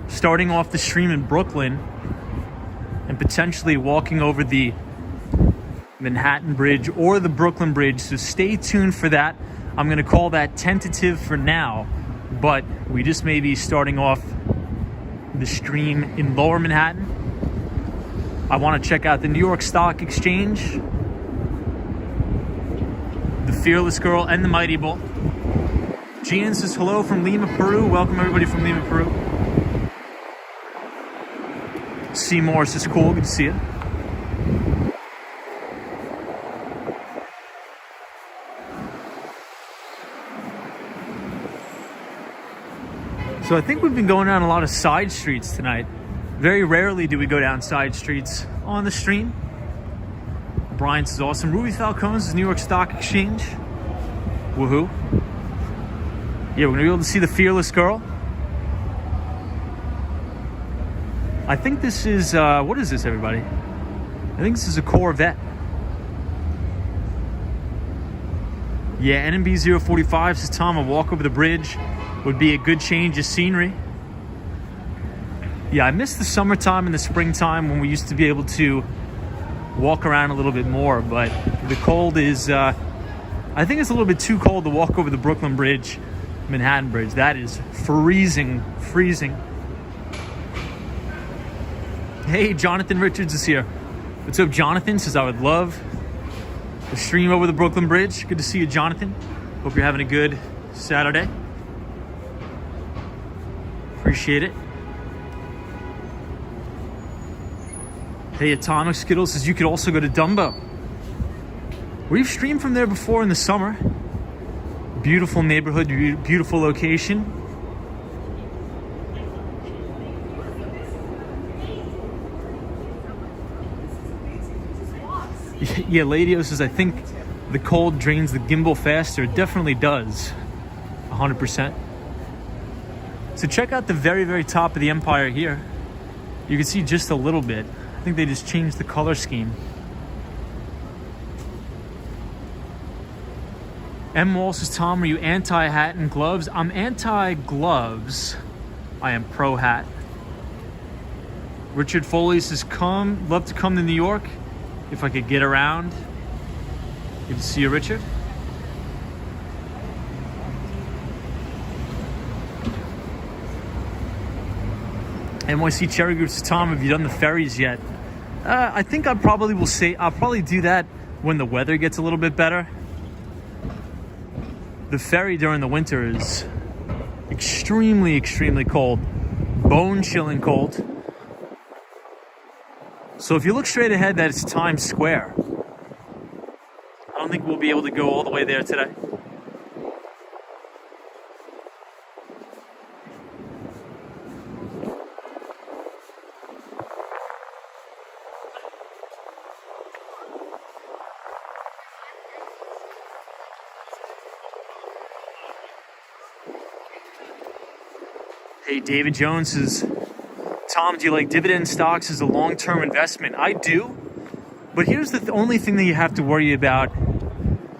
Speaker 1: starting off the stream in Brooklyn and potentially walking over the Manhattan Bridge or the Brooklyn Bridge. So stay tuned for that. I'm going to call that tentative for now, but we just may be starting off the stream in Lower Manhattan. I want to check out the New York Stock Exchange, the Fearless Girl, and the Mighty Bull. Gian says hello from Lima, Peru. Welcome everybody from Lima, Peru. Seymour says cool, good to see you. So I think we've been going down a lot of side streets tonight. Very rarely do we go down side streets on the stream. Brian says awesome. Ruby Falcones is New York Stock Exchange. Woohoo. Yeah, we're gonna be able to see the Fearless Girl. I think this is, what is this, everybody? I think this is a Corvette. Yeah, NMB 045 says, Tom, a walk over the bridge would be a good change of scenery. Yeah, I miss the summertime and the springtime when we used to be able to walk around a little bit more, but the cold is, I think it's a little bit too cold to walk over the Brooklyn Bridge, Manhattan Bridge. That is freezing. Hey, Jonathan Richards is here. What's up, Jonathan? Says I would love to stream over the Brooklyn Bridge. Good to see you, Jonathan. Hope you're having a good Saturday. Appreciate it. Hey, Atomic Skittles says you could also go to Dumbo. We've streamed from there before in the summer. Beautiful neighborhood, beautiful location. Yeah, Ladio says, I think the cold drains the gimbal faster. It definitely does. 100%. So check out the very, very top of the Empire here. You can see just a little bit. I think they just changed the color scheme. M. Wall says, Tom, are you anti-hat and gloves? I'm anti-gloves. I am pro-hat. Richard Foley says, love to come to New York if I could get around. Good to see you, Richard. NYC Cherry Group says, Tom, have you done the ferries yet? I think I'll probably do that when the weather gets a little bit better. The ferry during the winter is extremely, extremely cold. Bone-chilling cold. So if you look straight ahead, that's Times Square. I don't think we'll be able to go all the way there today. Hey, David Jones says, Tom, do you like dividend stocks as a long-term investment? I do, but here's the only thing that you have to worry about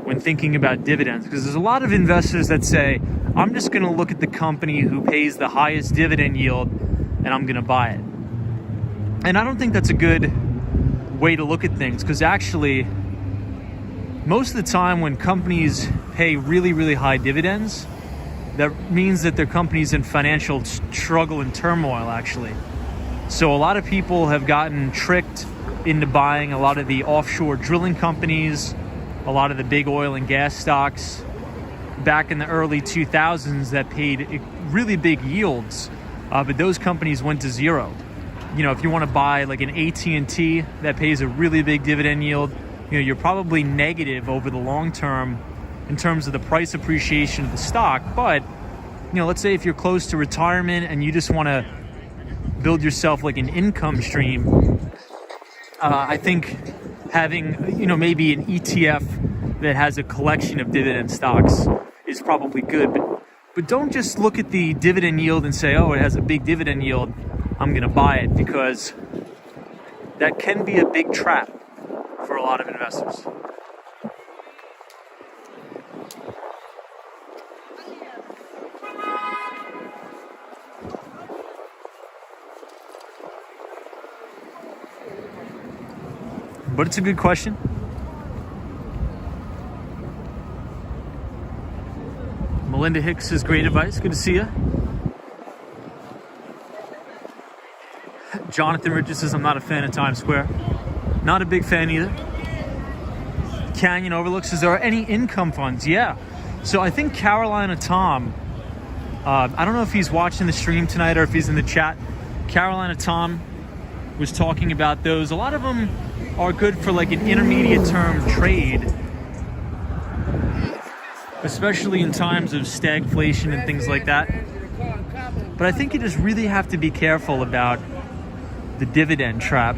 Speaker 1: when thinking about dividends, because there's a lot of investors that say, I'm just going to look at the company who pays the highest dividend yield and I'm going to buy it. And I don't think that's a good way to look at things, because actually, most of the time when companies pay really, really high dividends, that means that their company's in financial struggle and turmoil, actually. So a lot of people have gotten tricked into buying a lot of the offshore drilling companies, a lot of the big oil and gas stocks back in the early 2000s that paid really big yields, but those companies went to zero. You know, if you want to buy like an AT&T that pays a really big dividend yield, you know, you're probably negative over the long term in terms of the price appreciation of the stock. But, you know, let's say if you're close to retirement and you just want to build yourself like an income stream, I think having, you know, maybe an ETF that has a collection of dividend stocks is probably good. But don't just look at the dividend yield and say, oh, it has a big dividend yield, I'm going to buy it, because that can be a big trap for a lot of investors. But it's a good question. Melinda Hicks says, great advice. Good to see you. Jonathan Richards says, I'm not a fan of Times Square. Not a big fan either. Canyon Overlook says, there are any income funds? Yeah. So I think Carolina Tom, I don't know if he's watching the stream tonight or if he's in the chat. Carolina Tom was talking about those. A lot of them are good for like an intermediate term trade, especially in times of stagflation and things like that. But I think you just really have to be careful about the dividend trap.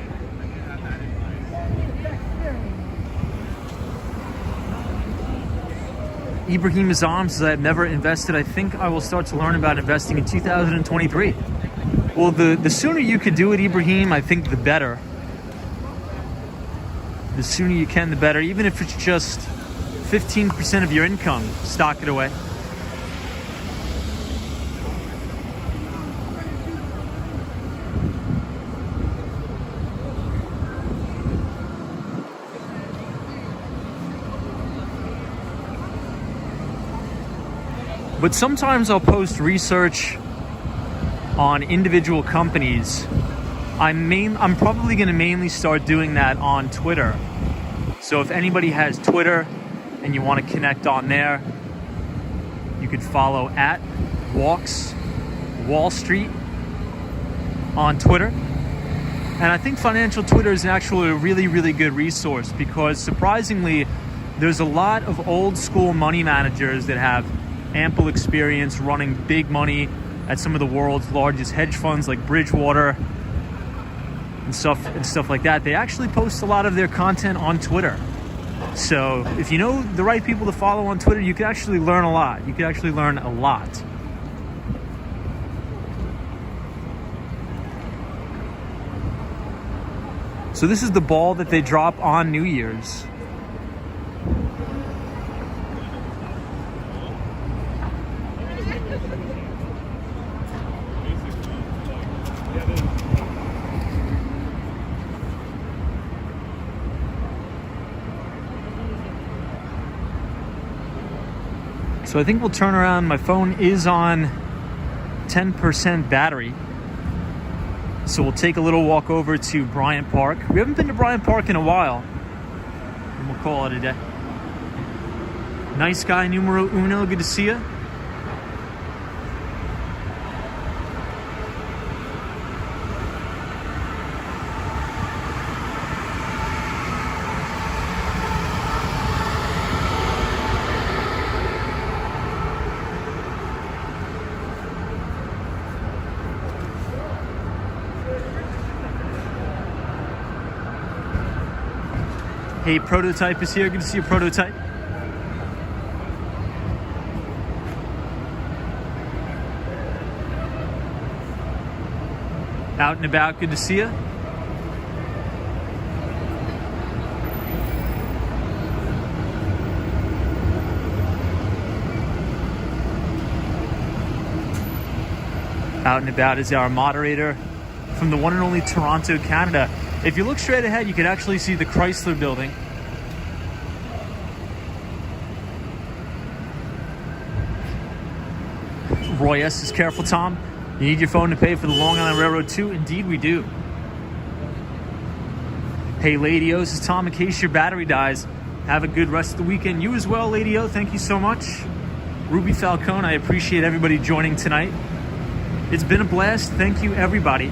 Speaker 1: Ibrahim Azam says, I've never invested. I think I will start to learn about investing in 2023. Well, the sooner you could do it, Ibrahim, I think the better. The sooner you can, the better. Even if it's just 15% of your income, stock it away. But sometimes I'll post research on individual companies. I'm probably going to mainly start doing that on Twitter. So if anybody has Twitter and you want to connect on there, you could follow at Walks Wall Street on Twitter. And I think Financial Twitter is actually a really, really good resource, because surprisingly, there's a lot of old school money managers that have ample experience running big money at some of the world's largest hedge funds like Bridgewater and stuff like that. They actually post a lot of their content on Twitter. So if you know the right people to follow on Twitter, you can actually learn a lot. You can actually learn a lot. So this is the ball that they drop on New Year's. So I think we'll turn around. My phone is on 10% battery. So we'll take a little walk over to Bryant Park. We haven't been to Bryant Park in a while. And we'll call it a day. Nice guy numero uno, good to see you. Hey, Prototype is here. Good to see you, Prototype. Out and about, good to see you. Out and about is our moderator from the one and only Toronto, Canada. If you look straight ahead, you can actually see the Chrysler building. Roy S. is careful, Tom. You need your phone to pay for the Long Island Railroad too? Indeed we do. Hey, Lady O, this is Tom. In case your battery dies, have a good rest of the weekend. You as well, Lady O. Thank you so much. Ruby Falcone, I appreciate everybody joining tonight. It's been a blast. Thank you, everybody.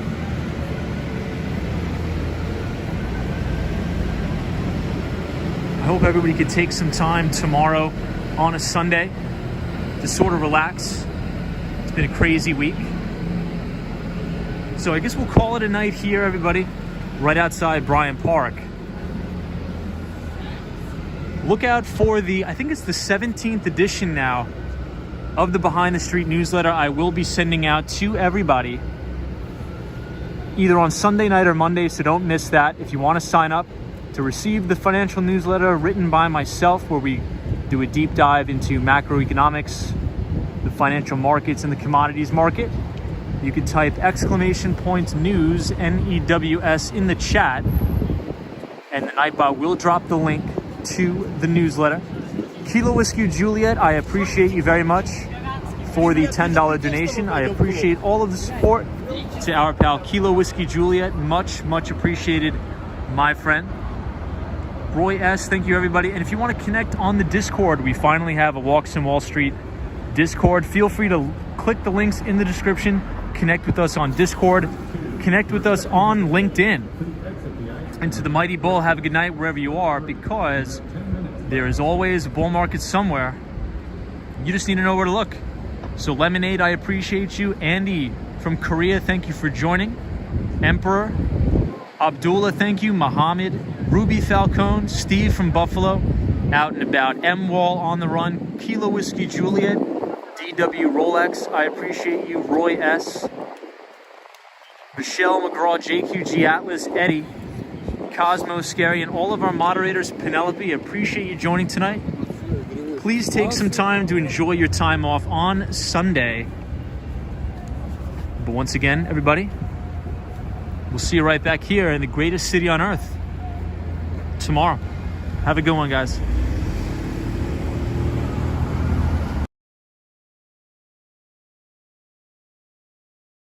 Speaker 1: I hope everybody could take some time tomorrow on a Sunday to sort of relax. It's been a crazy week. So I guess we'll call it a night here, everybody, right outside Bryant Park. Look out for I think it's the 17th edition now of the Behind the Street newsletter I will be sending out to everybody either on Sunday night or Monday, so don't miss that. If you want to sign up to receive the financial newsletter written by myself, where we do a deep dive into macroeconomics, the financial markets, and the commodities market, you can type !news, N-E-W-S, in the chat, and the Nightbot will drop the link to the newsletter. Kilo Whiskey Juliet, I appreciate you very much for the $10 donation. I appreciate all of the support to our pal Kilo Whiskey Juliet. Much, much appreciated, my friend. Roy S., thank you, everybody. And if you want to connect on the Discord, we finally have a Walks in Wall Street Discord. Feel free to click the links in the description. Connect with us on Discord. Connect with us on LinkedIn. And to the Mighty Bull, have a good night wherever you are, because there is always a bull market somewhere. You just need to know where to look. So Lemonade, I appreciate you. Andy from Korea, thank you for joining. Emperor, Abdullah, thank you. Mohammed, Ruby Falcone, Steve from Buffalo, out and about. M-Wall on the run. Kilo Whiskey Juliet, DW Rolex, I appreciate you. Roy S. Michelle McGraw, JQG Atlas, Eddie, Cosmo Scary, and all of our moderators. Penelope, appreciate you joining tonight. Please take some time to enjoy your time off on Sunday. But once again, everybody, we'll see you right back here in the greatest city on earth tomorrow. Have a good one, guys.